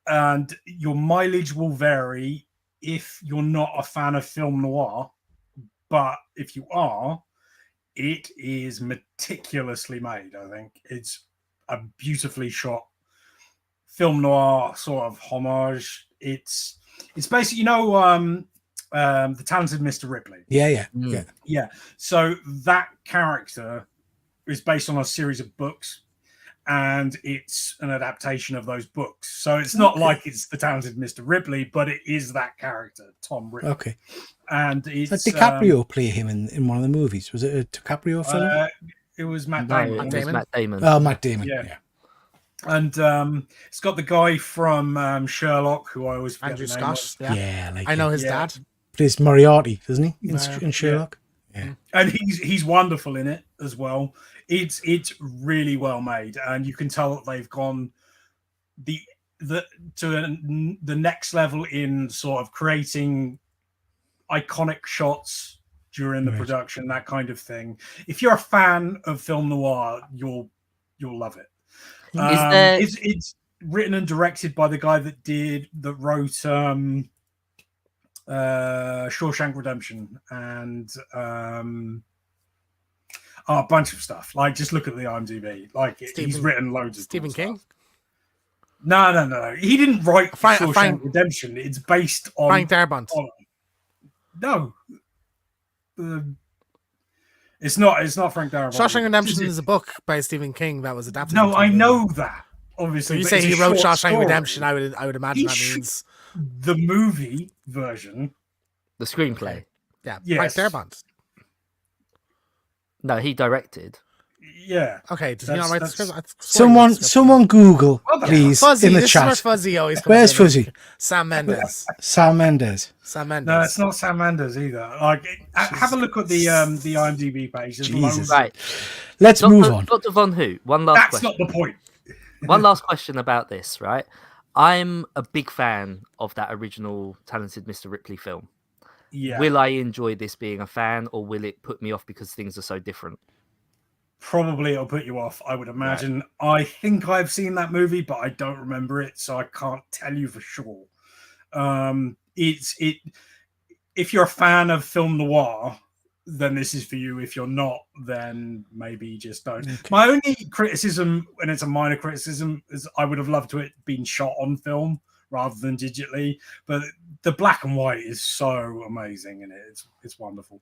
And your mileage will vary if you're not a fan of film noir, but if you are, it is meticulously made. I think it's a beautifully shot film noir sort of homage. It's basically, the Talented Mr. Ripley. Yeah. So that character is based on a series of books. And it's an adaptation of those books. So it's not like it's the Talented Mr. Ripley, but it is that character, Tom Ripley. Okay. And it's... Did DiCaprio play him in one of the movies? Was it a DiCaprio film? It was Matt Damon. Matt Damon. Oh, Matt Damon. Yeah. And it's got the guy from Sherlock, who I always forget Andrew the name Scott. of. Yeah, I know his dad. Plays Moriarty, doesn't he, in Sherlock? Yeah. And he's wonderful in it as well. It's really well made, and you can tell that they've gone the next level in sort of creating iconic shots during the production, that kind of thing. If you're a fan of film noir, you'll love it. It's written and directed by the guy that wrote Shawshank Redemption and a bunch of stuff. Like, just look at the IMDb. Like, he's written loads of Stephen King. Stuff. No. He didn't write Shawshank Redemption. It's based on Frank Darabont. No, It's not Frank Darabont. Shawshank Redemption is a book by Stephen King that was adapted. No, into a I movie. know that. Obviously, So you but say it's he a wrote short Shawshank story. Redemption? I would imagine that He means The movie version. The screenplay. yeah, Yes. Frank Darabont. No, he directed. Yeah. Okay, did he not write the script? I swore he wrote the script. Someone Google, Well, please, Fuzzy, in the this is where chat. Fuzzy always comes Where's in. Fuzzy? Sam Mendes. Sam Mendes. Sam Mendes. No, it's not Sam Mendes either. Like, have a look at the IMDb page. There's Jesus. loads. Right. Let's move on. Dr. Von Who. One last That's question. not the point. One last question about this, right? I'm a big fan of that original Talented Mr. Ripley film. Yeah. Will I enjoy this being a fan, or will it put me off because things are so different? Probably it'll put you off, I would imagine. Right. I think I've seen that movie, but I don't remember it, so I can't tell you for sure. If you're a fan of film noir, then this is for you. If you're not, then maybe just don't. Okay. My only criticism, and it's a minor criticism, is I would have loved to it been shot on film rather than digitally. But the black and white is so amazing in it. It's wonderful.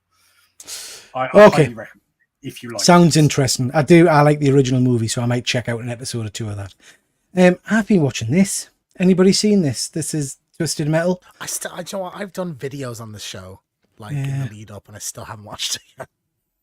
I highly recommend it if you like. Sounds interesting. I like the original movie, so I might check out an episode or two of that. I've been watching this. Anybody seen this? This is Twisted Metal. I've done videos on the show. In the lead up, and I still haven't watched it yet.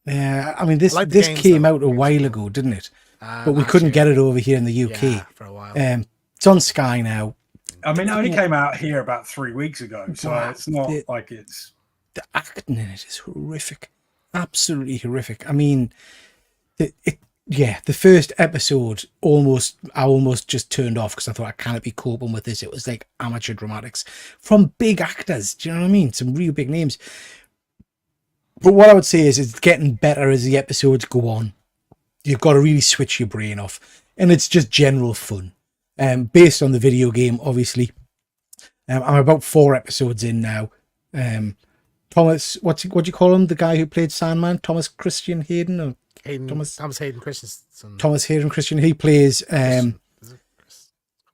Yeah, I mean this games, came out a while ago, didn't it? But we couldn't get it over here in the UK for a while. It's on Sky now. I mean, it only came out here about 3 weeks ago, so it's not like it's. The acting in it is horrific, absolutely horrific. I mean, the first episode I almost just turned off because I thought I can't be coping with this. It was like amateur dramatics from big actors. Do you know what I mean? Some real big names. But what I would say is it's getting better as the episodes go on. You've got to really switch your brain off, and it's just general fun. Based on the video game, obviously. I'm about 4 episodes in now. Thomas, what do you call him? The guy who played Sandman, Thomas Christian Hayden, or Thomas Hayden Christensen. Thomas Hayden Christian. He plays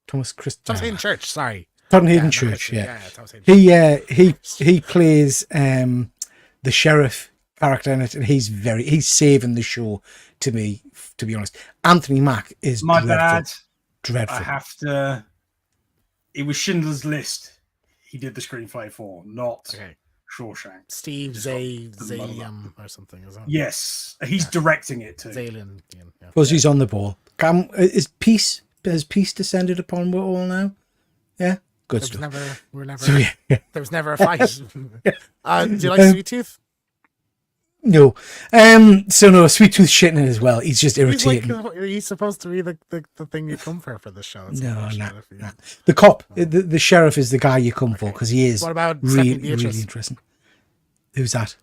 Thomas Hayden Church. Sorry, Thomas Hayden Church. Yeah. Thomas Hayden. He plays the sheriff character in it, and he's saving the show to me. To be honest, Anthony Mack is my dreadful. bad. Dreadful. I have to. It was Schindler's List. He did the screenplay for, not Shawshank. Steve Zalian or something, is that? Yes, he's directing it too. Zalian. Fuzzy's on the ball. Has peace descended upon we're all now? Yeah, good stuff. There was never a fight. Do you like Sweet Tooth? No. So no, Sweet Tooth shitting it as well. He's just irritating. He's supposed to be the thing you come for the show. No. The cop, the sheriff is the guy you come for because he is. What about really interesting? Who's that?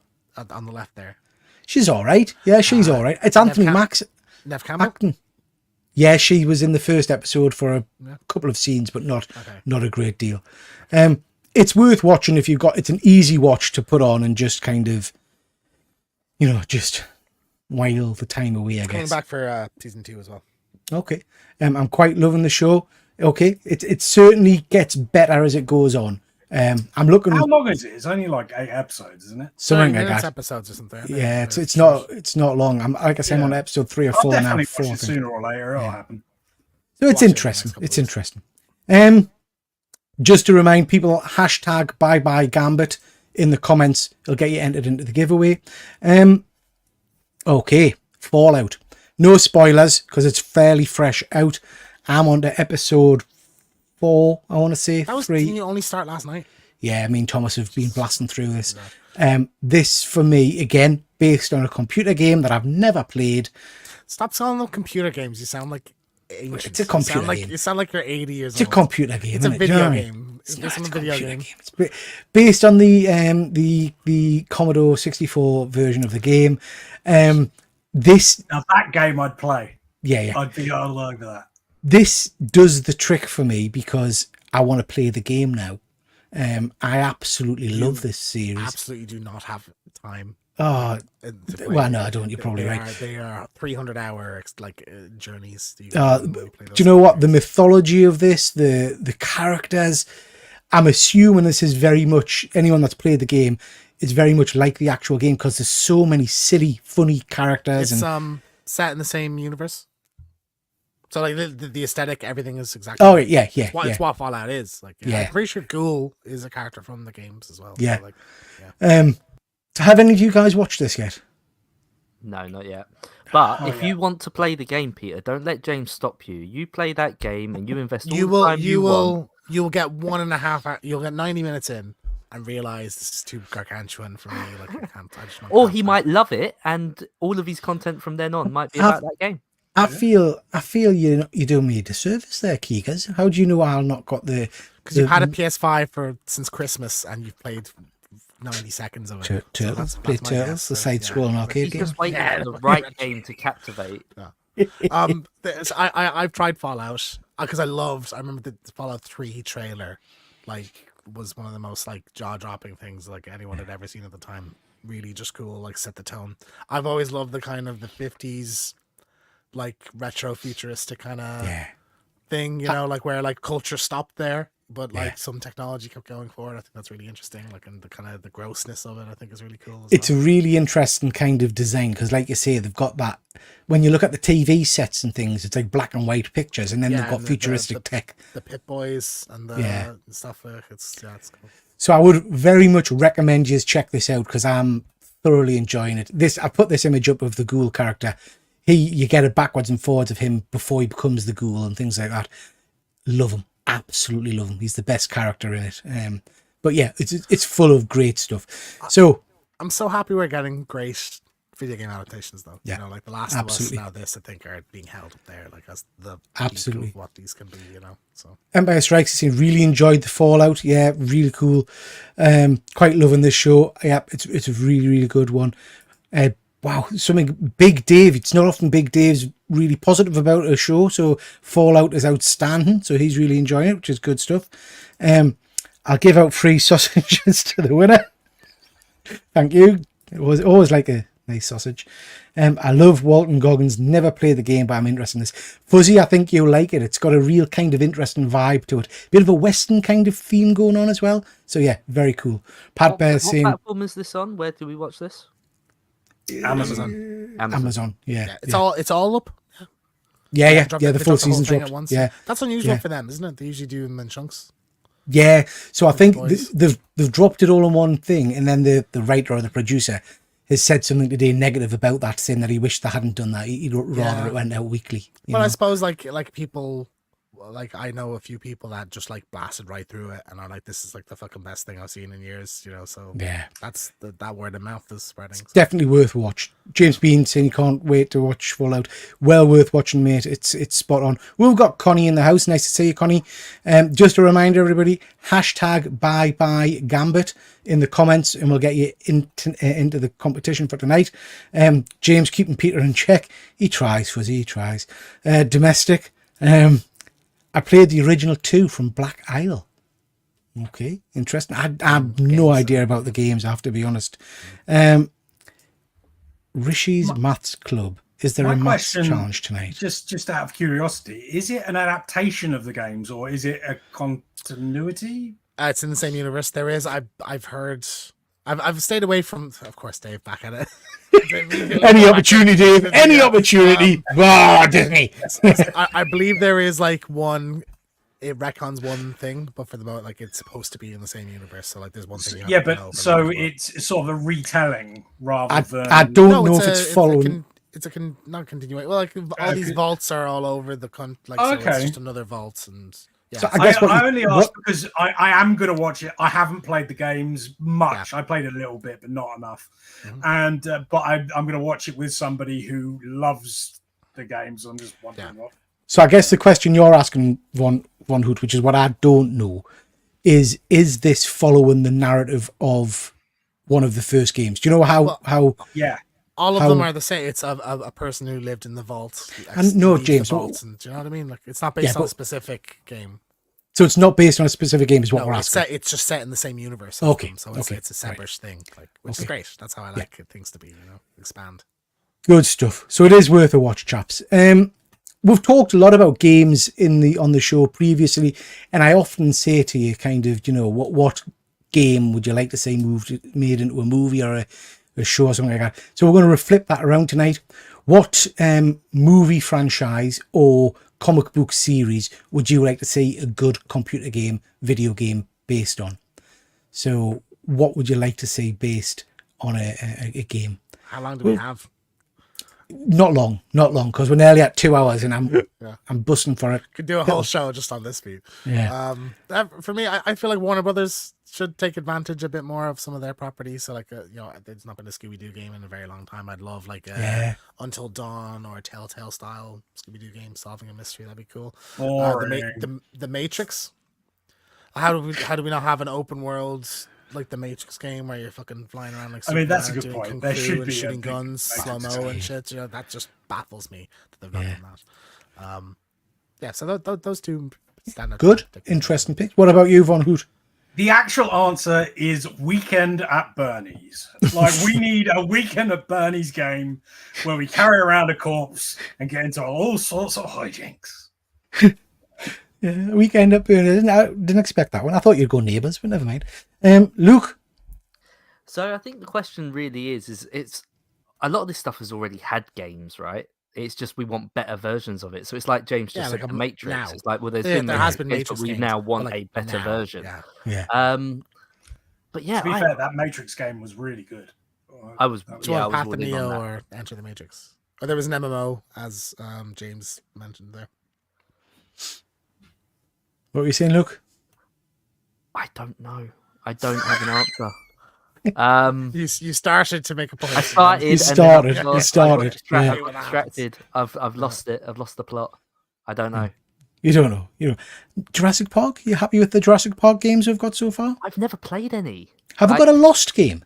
On the left there. She's all right. Yeah, she's all right. It's Anthony Mack's acting. Yeah, she was in the first episode for a couple of scenes, but not a great deal. It's worth watching if you've got. It's an easy watch to put on and just kind of, just while the time away. I guess. Coming back for season 2 as well. Okay, I'm quite loving the show. Okay, it certainly gets better as it goes on. I'm looking. How long is it? It's only like 8 episodes, isn't it? Something like that. Episodes or something. Yeah, it's not long. I'm on episode 3 or 4 now. Sooner or later, it'll happen. So it's interesting. It's interesting. Just to remind people, hashtag #ByeByeGambit in the comments. It'll get you entered into the giveaway. Okay, Fallout. No spoilers because it's fairly fresh out. I'm on to episode 4, I want to say. That was 3. Didn't you only start last night? Yeah, me and Thomas have been blasting through this. This, for me, again, based on a computer game that I've never played. Stop selling them computer games. You sound like ancient. It's a computer game. You sound like you're 80 years old. It's a computer game. It's a video game. It's a video game. It's based on the Commodore 64 version of the game. This now that game I'd play. Yeah. I'd be all over that. This does the trick for me because I want to play the game now. I absolutely love this series. Absolutely do not have time. Oh, well, no, I don't. You're probably right. They are 300-hour journeys. Do you know what? The mythology of this, the characters, I'm assuming this is very much, anyone that's played the game it's very much like the actual game because there's so many silly, funny characters. It's and set in the same universe. So like the aesthetic, everything is exactly. oh yeah, It's what Fallout is. Like, Yeah. I'm pretty sure Ghoul is a character from the games as well. Yeah. So, like, yeah. So have any of you guys watched this yet? No, not yet. But Oh, if yeah. you want to play the game, Peter, don't let James stop you. You play that game and you invest all You the will. time You want. will get 1.5. You'll get 90 minutes in and realize this is too gargantuan for me. Like I can't. I just Or can't he play. might love it, and all of his content from then on might be about that game. I feel you're doing me a disservice there, Keegas. How do you know I'll not got the? Because you've had a PS5 since Christmas and you've played 90 seconds of it. Turtles, So played my Turtles, guess. the side-scrolling arcade He's game. just waiting Yeah. for the right game to captivate. I've tried Fallout because I remember the Fallout 3 trailer, like, was one of the most like jaw-dropping things like anyone had ever seen at the time. Really just cool, like set the tone. I've always loved the kind of the 50s, like retro futuristic kind of Yeah. thing, you know, like where like culture stopped there, but like Yeah. some technology kept going forward. I think that's really interesting. Like, and the kind of the grossness of it, I think is really cool. As It's well. a really interesting kind of design because, like you say, they've got that. When you look at the TV sets and things, it's like black and white pictures, and then they've got and futuristic tech. the Pit Boys and the Yeah. stuff. It's cool. So I would very much recommend you check this out because I'm thoroughly enjoying it. I put this image up of the ghoul character. You get it backwards and forwards of him before he becomes the ghoul and things like that. Love him, absolutely love him. He's the best character in it. But yeah, it's full of great stuff. So I'm so happy we're getting great video game adaptations, though. Yeah, You know, like The Last absolutely. of Us, now this, I think, are being held up there, like as the peak Absolutely. of what these can be. You know, so Empire Strikes, I see, really enjoyed the Fallout. Yeah, really cool. Quite loving this show. Yeah, it's a really, really good one. Wow, something Big Dave. It's not often Big Dave's really positive about a show, so Fallout is outstanding. So he's really enjoying it, which is good stuff. I'll give out free sausages to the winner. Thank you. It was always like a nice sausage. I love Walton Goggins. Never played the game, but I'm interested in this. Fuzzy, I think you'll like it. It's got a real kind of interesting vibe to it. Bit of a Western kind of theme going on as well. So yeah, very cool. Pat Bear What saying platform is this on? Where do we watch this? Amazon. Amazon. Yeah, It's all up. yeah. Drop The it- they full drop the whole season's thing dropped. at once. Yeah, That's unusual Yeah. for them, isn't it? They usually do them in chunks. yeah. So I think boys. they've dropped it all in one thing, and then the writer or the producer has said something today negative about that, saying that he wished they hadn't done that. He'd rather Yeah. it went out weekly. you But know? I suppose like people, like I know a few people that just like blasted right through it and are like, this is like the fucking best thing I've seen in years. You know, so Yeah. that's that word of mouth is spreading. So. Definitely worth a watch. James Bean saying he can't wait to watch Fallout. Well worth watching, mate. It's spot on. We've got Connie in the house. Nice to see you, Connie. Just a reminder, everybody, hashtag #BuyBuyGambit in the comments and we'll get you into the competition for tonight. James keeping Peter in check. He tries, Fuzzy, he tries. Domestic. I played the original 2 from Black Isle. Okay, interesting. I have no idea about the games, I have to be honest. Rishi's Maths Club. Is there My a maths question, challenge tonight? just out of curiosity, is it an adaptation of the games or is it a continuity? It's in the same universe. There is. I've heard. I've stayed away from. Of course, Dave, back at it. Any opportunity, Dave. Any opportunity. Disney. I believe there is like one. It retcons one thing, but for the moment, like it's supposed to be in the same universe. So like, there's one thing. You have to know But for so the- it's sort of a retelling rather than. I don't No, know if it's following. not continuing. Well, like all these vaults are all over the country. Like, so Okay. it's just another vault, and yeah. So I guess I only asked because I am going to watch it. I haven't played the games much. Yeah. I played a little bit, but not enough. Mhm. And but I'm going to watch it with somebody who loves the games. I'm just wondering what. So I guess the question you're asking, Von Hoot, which is what I don't know, is this following the narrative of one of the first games? Do you know how Yeah, all of how- them are the same. It's a person who lived in the vault. And no, leaves the James, vaults, and do you know what I mean? Like, it's not based Yeah, on a but- specific game. so it's not based on a specific game is what No, we're it's asking. it's just set in the same universe. Of Okay, them, so it's, okay, it's a separate thing, like, which is Okay. great. That's how I like things to be. You know, expand. Good stuff. So it is worth a watch, chaps. We've talked a lot about games on the show previously, and I often say to you, kind of, you know, what game would you like to see made into a movie or a show or something like that? So we're going to flip that around tonight. What movie franchise or comic book series would you like to see a good computer game, video game based on? So what would you like to see based on a game? How long do we have? Not long, because we're nearly at 2 hours and I'm busting for it. Could do a whole show just on this beat. Yeah. For me, I feel like Warner Brothers should take advantage a bit more of some of their properties. So, like, there's not been a Scooby-Doo game in a very long time. I'd love, like, Until Dawn or a Telltale style Scooby-Doo game solving a mystery. That'd be cool. The Matrix. How do we not have an open world like the Matrix game where you're fucking flying around like Superman, that's a good doing point. kung There fu should and be shooting guns, slow mo and shit. That just baffles me that they've not done that. So those two stand out. Good, interesting pick. What about you, Von Hoot? The actual answer is Weekend at Bernie's. Like, we need a Weekend at Bernie's game where we carry around a corpse and get into all sorts of hijinks. Yeah, Weekend at Bernie's. I didn't expect that one. I thought you'd go Neighbours, but never mind. Luke? So I think the question really is it's a lot of this stuff has already had games, right? It's just we want better versions of it. So it's like James just said, the Matrix. now. It's like, well, there has been games, Matrix but we games, now but, want like, a better now. version. Yeah. But yeah, To be fair, that Matrix game was really good. I was Do you want Path of winning on Neo that. or Enter the Matrix? Or there was an MMO, as James mentioned there. What were you saying, Luke? I don't know. I don't have an answer. You started to make a point. I started. You and started, then I you started, I yeah. got distracted. I've lost it. I've lost the plot. I don't know. You don't know. Jurassic Park? You happy with the Jurassic Park games we've got so far? I've never played any. Have we got a Lost game?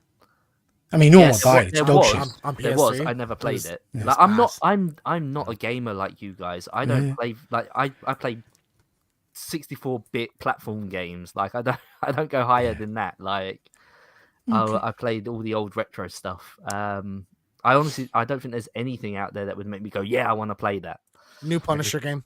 I mean, no one will buy it. It's there dog was. shit. On There was. PS3, I never played it. it's Like, I'm ass. not. I'm not a gamer like you guys. I don't play. Like I play 64-bit platform games. Like I don't go higher than that. Like I played all the old retro stuff. I honestly don't think there's anything out there that would make me go, yeah, I want to play that. New Punisher game.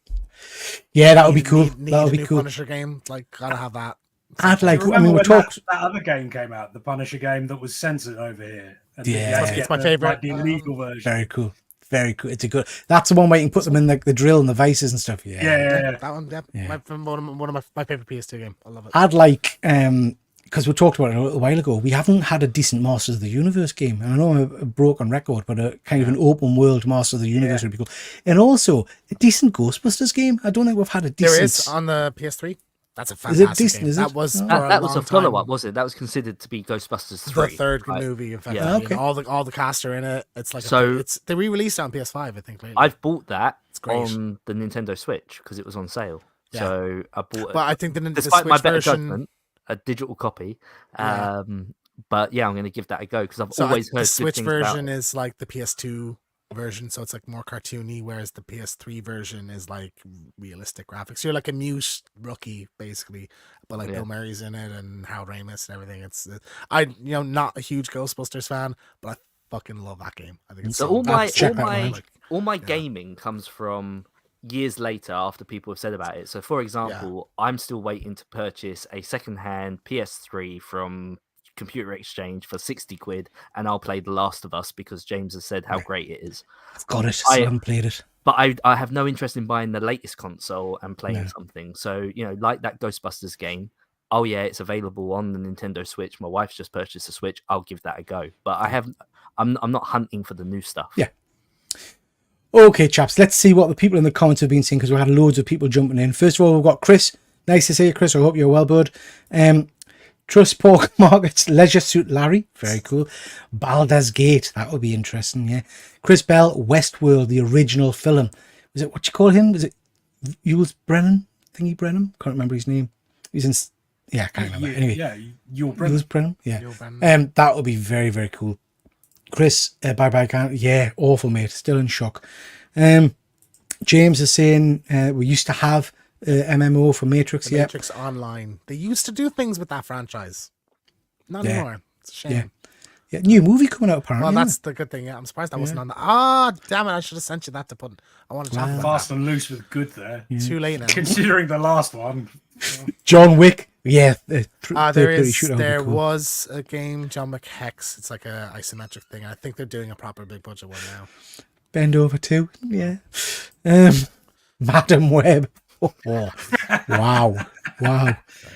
Yeah, that would be cool. Need That a would be new cool. Punisher game. Like, gotta have that. I'd like. I Remember mean, we when talked. that other game came out, the Punisher game that was censored over here. And Yeah. you had to It's get my favourite. like, the illegal version. Very cool. Very cool. It's a good. That's the one where you can put them in the drill and the vices and stuff. Yeah. That one, Yeah. one of my favorite PS2 game. I love it. I'd like, because we talked about it a little while ago, we haven't had a decent Masters of the Universe game. And I know I'm a broken record, but a kind of an open world Masters of the Universe would be cool. And also a decent Ghostbusters game. I don't think we've had a decent. There is on the PS3. That's a Is fantastic it decent? game. Is it? That was Oh. That was a long follow-up, time. was it? That was considered to be Ghostbusters 3. The third right? movie, in fact. Yeah. Okay. All the cast are in it. It's like So- they re-released it on PS5, I think. Lately. I've bought that great. on the Nintendo Switch because it was on sale. Yeah. So I bought it. But I think the Despite Switch my better version. judgment, a digital copy. Yeah. But yeah, I'm going to give that a go because I've So always heard the good Switch things about version it. is like the PS2 version, so it's like more cartoony, whereas the PS3 version is like realistic graphics. You're like a mute rookie basically, but like Bill Murray's in it and Harold Ramis and everything. Not a huge Ghostbusters fan, but I fucking love that game. I think it's So so all my gaming comes from years later after people have said about it. So for example, I'm still waiting to purchase a second-hand PS3 from Computer Exchange for 60 quid, and I'll play The Last of Us because James has said how great it is. I've got it. I haven't played it. But I have no interest in buying the latest console and playing something. So, like that Ghostbusters game, oh yeah, it's available on the Nintendo Switch. My wife's just purchased a Switch. I'll give that a go. But I'm not hunting for the new stuff. Yeah. Okay, chaps, let's see what the people in the comments have been saying because we had loads of people jumping in. First of all, we've got Chris. Nice to see you, Chris. I hope you're well, bud. Trust Pork Markets, Leisure Suit Larry, very cool. Baldur's Gate, that would be interesting, yeah. Chris Bell, Westworld, the original film. Was it, what you call him? Was it Yules Brennan? Thingy Brennan? Can't remember his name. He's in, I can't remember. Anyway, Yul Brennan. Yules Brennan, yeah. Yul Brennan. That would be very, very cool. Chris, bye-bye, yeah, awful, mate. Still in shock. James is saying we used to have MMO for Matrix, Matrix Online. They used to do things with that franchise. Not anymore. It's a shame. Yeah, new movie coming out apparently. Well, that's the good thing. Yeah, I'm surprised that wasn't on the. Damn it! I should have sent you that to put. I want to talk about Fast and loose with good there. that. Too late now. Considering the last one. John Wick. Yeah, There third-party shooter would be there cool. was a game, John McHex. It's like a isometric thing. I think they're doing a proper big budget one now. Bend Over 2, yeah. Madam Web. Oh, wow.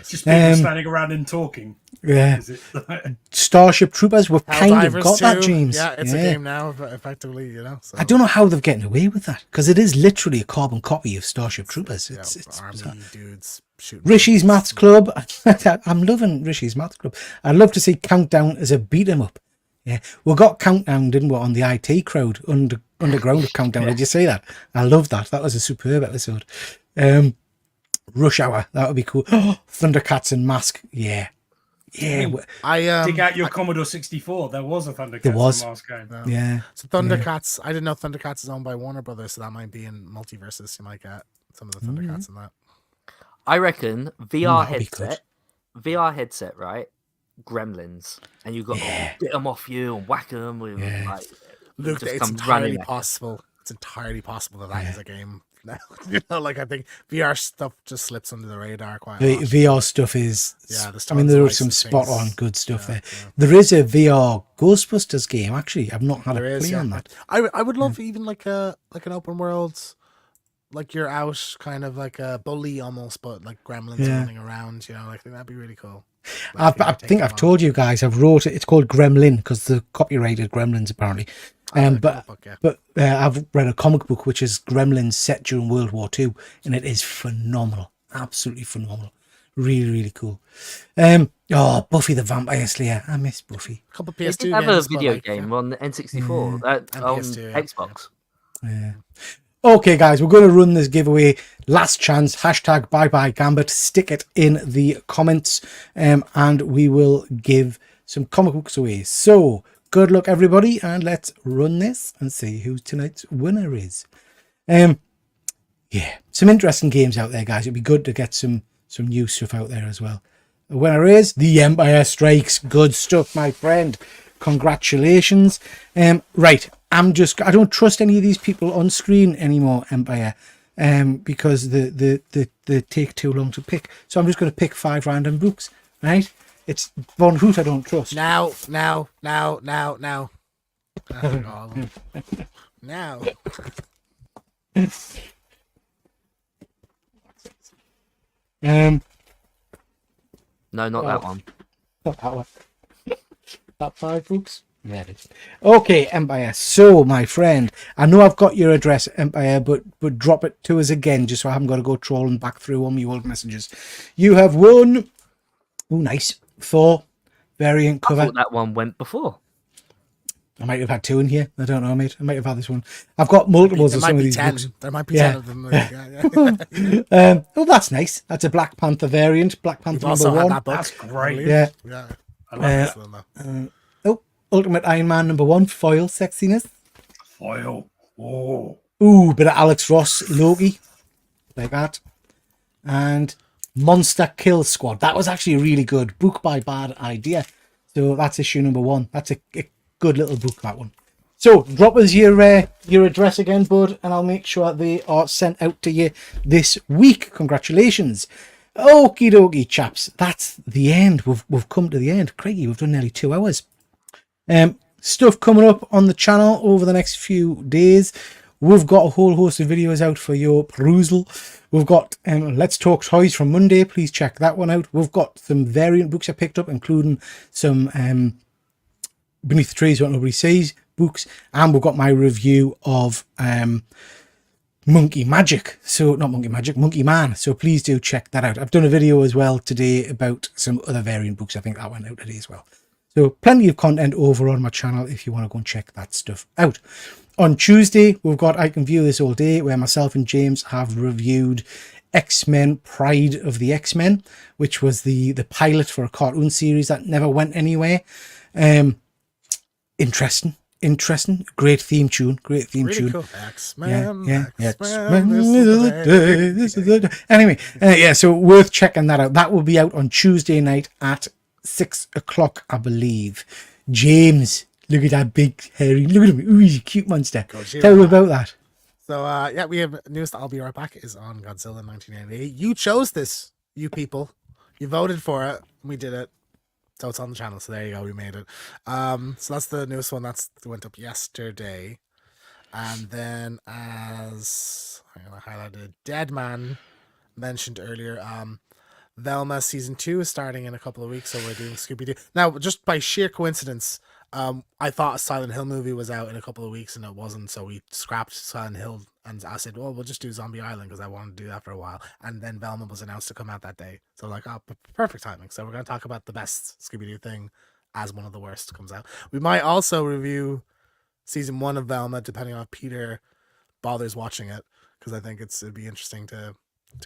Just people standing around and talking. Yeah. Is it? Starship Troopers, we've kind of Helldivers got that, 2. James. Yeah, it's a game now, effectively, you know. So. I don't know how they've getting away with that, because it is literally a carbon copy of Starship Troopers. Yeah, It's army bizarre. dudes shooting. Rishi's Maths Club. I'm loving Rishi's Maths Club. I'd love to see Countdown as a beat 'em up. Yeah, we got Countdown, didn't we, on the IT crowd underground of Countdown? Did you see that? I love that. That was a superb episode. Rush Hour, that would be cool. Thundercats and Mask. Yeah. Dig out your Commodore 64. There was a Thundercats There was. and Mask game. Yeah. So Thundercats, I didn't know Thundercats is owned by Warner Brothers, so that might be in Multiverses. You might get some of the Thundercats in that. I reckon VR that'd be good. headset, right? Gremlins, and you got to get them off you and whack them with like. Luke, just it's comes entirely running at you. possible. It's entirely possible that is a game. Now, you know, like I think VR stuff just slips under the radar quite a The lot. VR stuff is. Yeah, there's I mean, tons there of are some licensed spot things. on good stuff there. Yeah. There is a VR Ghostbusters game. Actually, I've not had There a is, play on that. I would love even like an open world, like you're out kind of like a bully almost, but like gremlins running around. You know, like I think that'd be really cool. Like, I think I've told you guys. I've wrote it. It's called Gremlin because the copyrighted Gremlins apparently. But I've read a comic book which is Gremlins set during World War II, and it is phenomenal, absolutely phenomenal, really really cool. Buffy the Vampire Slayer. I miss Buffy. A couple They PS2 did have games, a but, video like, game on the N64, And on PS2, yeah. Xbox. Yeah. Okay, guys, we're going to run this giveaway. Last chance. Hashtag bye bye Gambit. Stick it in the comments, and we will give some comic books away. So. Good luck, everybody, and let's run this and see who tonight's winner is. Some interesting games out there, guys. It'd be good to get some new stuff out there as well. The winner is The Empire Strikes. Good stuff, my friend. Congratulations. Right, I don't trust any of these people on screen anymore, Empire, because they take too long to pick. So I'm just going to pick 5 random books, right? It's Von Hoot I don't trust. Now. Now. No, not that one. Not that one. That 5 books? Yeah, it is. Okay, Empire. So, my friend, I know I've got your address, Empire, but drop it to us again, just so I haven't got to go trolling back through all my old messages. You have won. Oh, nice. Thor variant I cover. thought that one went before. I might have had 2 in here. I don't know, mate. I might have had this one. I've got multiples There of might some of be these 10. books. There might be Yeah. 10 of them. Yeah. Oh, that's nice. That's a Black Panther variant. Black Panther We've number also had 1. that book. That's great. Yeah. Yeah. I love this one. Ultimate Iron Man number 1. Foil sexiness. Foil. Oh. Ooh, bit of Alex Ross Loki. Like that. And Monster Kill Squad. That was actually a really good book by Bad Idea. So that's issue number 1. That's a good little book, that one. So drop us your address again, bud, and I'll make sure they are sent out to you this week. Congratulations. Okie dokie, chaps. That's the end. We've come to the end. Craigie, we've done nearly 2 hours. Stuff coming up on the channel over the next few days. We've got a whole host of videos out for your perusal. We've got Let's Talk Toys from Monday. Please check that one out. We've got some variant books I picked up, including some Beneath the Trees What Nobody Sees books. And we've got my review of Monkey Magic. So, not Monkey Magic, Monkey Man. So please do check that out. I've done a video as well today about some other variant books. I think that went out today as well. So plenty of content over on my channel if you want to go and check that stuff out. On Tuesday, we've got I Can View This All Day, where myself and James have reviewed X-Men Pride of the X-Men, which was the pilot for a cartoon series that never went anywhere. Interesting. Great theme tune. Really tune. cool. X-Men. Yeah. X-Men. This is the day. Anyway, so worth checking that out. That will be out on Tuesday night at 6 o'clock, I believe. James, look at that big hairy. Look at him. Ooh, he's a cute monster. Tell me about that. So, we have news that I'll Be Right Back is on Godzilla 1998. You chose this, you people. You voted for it. We did it. So it's on the channel. So there you go. We made it. So that's the newest one. That went up yesterday. And then as I'm gonna highlight it, Dead Man mentioned earlier. Velma season 2 is starting in a couple of weeks, so we're doing Scooby Doo. Now, just by sheer coincidence, I thought a Silent Hill movie was out in a couple of weeks, and it wasn't. So we scrapped Silent Hill, and I said, "Well, we'll just do Zombie Island because I wanted to do that for a while." And then Velma was announced to come out that day, so like, oh, perfect timing. So we're gonna talk about the best Scooby Doo thing as one of the worst comes out. We might also review season 1 of Velma, depending on if Peter bothers watching it, because I think it'd be interesting to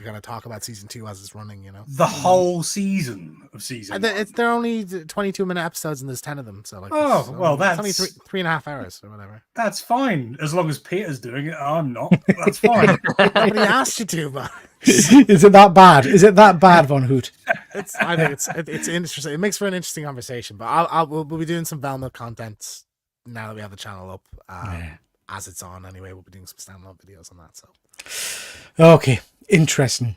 kind of talk about season 2 as it's running, you know. The whole season of season one. They're only 22-minute episodes, and there's 10 of them. So like, Oh, well, it's only that's- 3.5 hours or whatever. That's fine as long as Peter's doing it. I'm not. That's fine. Nobody asked you to, but Is it that bad? Is it that bad, Von Hoot? I think it's interesting. It makes for an interesting conversation. But we'll be doing some Velma content now that we have the channel up. As it's on anyway, we'll be doing some standalone videos on that. So Okay, interesting.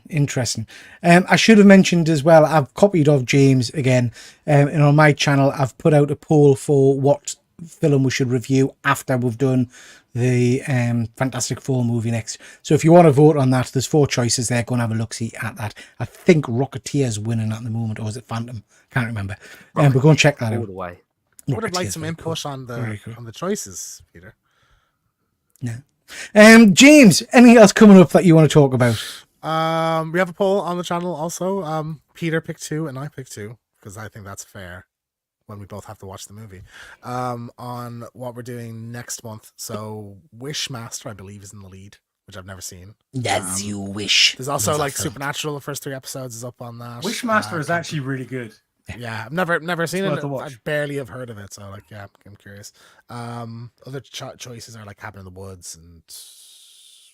I should have mentioned as well, I've copied off James again, and on my channel I've put out a poll for what film we should review after we've done the Fantastic Four movie next. So if you want to vote on that, there's 4 choices there. Go and have a look-see at that. I think Rocketeer's winning at the moment, or is it Phantom? Can't remember. But go and check that All out. the way. I would have liked Rocketeer's some very input cool. on Very cool. the choices, Peter. Yeah. James, anything else coming up that you want to talk about? We have a poll on the channel also. Peter picked 2 and I picked 2 because I think that's fair when we both have to watch the movie. On what we're doing next month. So Wishmaster, I believe, is in the lead, which I've never seen. As you wish. There's also Love that like film. Supernatural. The first 3 episodes is up on that. Wishmaster is actually really good. Yeah, I've never seen worth it. a watch. I barely have heard of it, so like, yeah, I'm curious. Other choices are like Cabin in the Woods and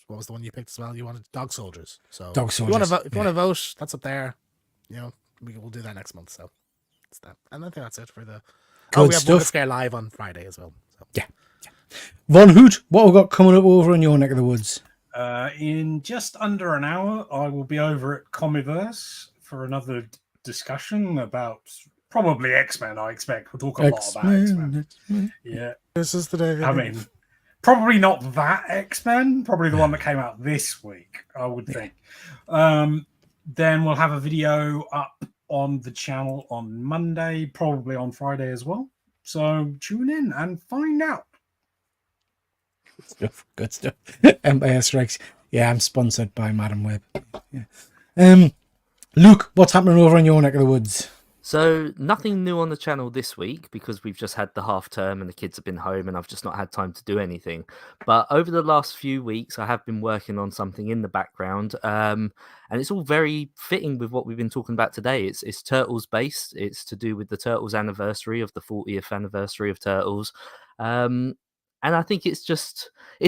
what was the one you picked as well? You wanted Dog Soldiers. So Dog If you want Soldiers, to vote, that's up there. You know, we'll do that next month. So it's that, and I think that's it for the. Good we have stuff. Wonder Scare live on Friday as well. So. Yeah. Von Hoot, what have we got coming up over in your neck of the woods? In just under an hour, I will be over at Comiverse for another discussion about probably X-Men, I expect. We'll talk a lot about X-Men. Yeah. This is the day. I mean, probably not that X-Men, probably the one that came out this week, I would think. Then we'll have a video up on the channel on Monday, probably on Friday as well. So tune in and find out. Good stuff. Empire Strikes. Yeah, I'm sponsored by Madam Web. Yeah. Luke, what's happening over in your neck of the woods? So nothing new on the channel this week because we've just had the half term and the kids have been home and I've just not had time to do anything. But over the last few weeks, I have been working on something in the background, and it's all very fitting with what we've been talking about today. It's Turtles based. It's to do with the Turtles anniversary of the 40th anniversary of Turtles, and I think it's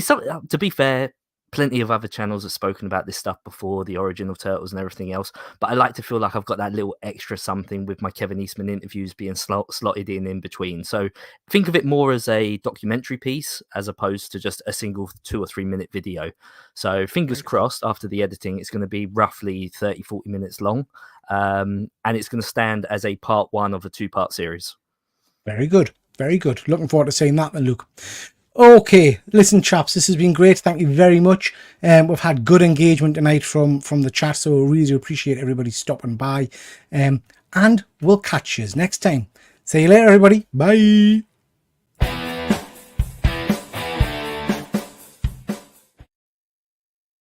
something. To be fair, plenty of other channels have spoken about this stuff before, the origin of Turtles and everything else, but I like to feel like I've got that little extra something with my Kevin Eastman interviews being slotted in between. So think of it more as a documentary piece as opposed to just a single 2 or 3 minute video. So fingers crossed, after the editing, it's going to be roughly 30-40 minutes long, and it's going to stand as a part 1 of a 2-part series. Very good. Very good. Looking forward to seeing that then, Luke. Okay, listen, chaps, this has been great. Thank you very much. We've had good engagement tonight from the chat, so we really appreciate everybody stopping by. And we'll catch you next time. See you later, everybody. Bye.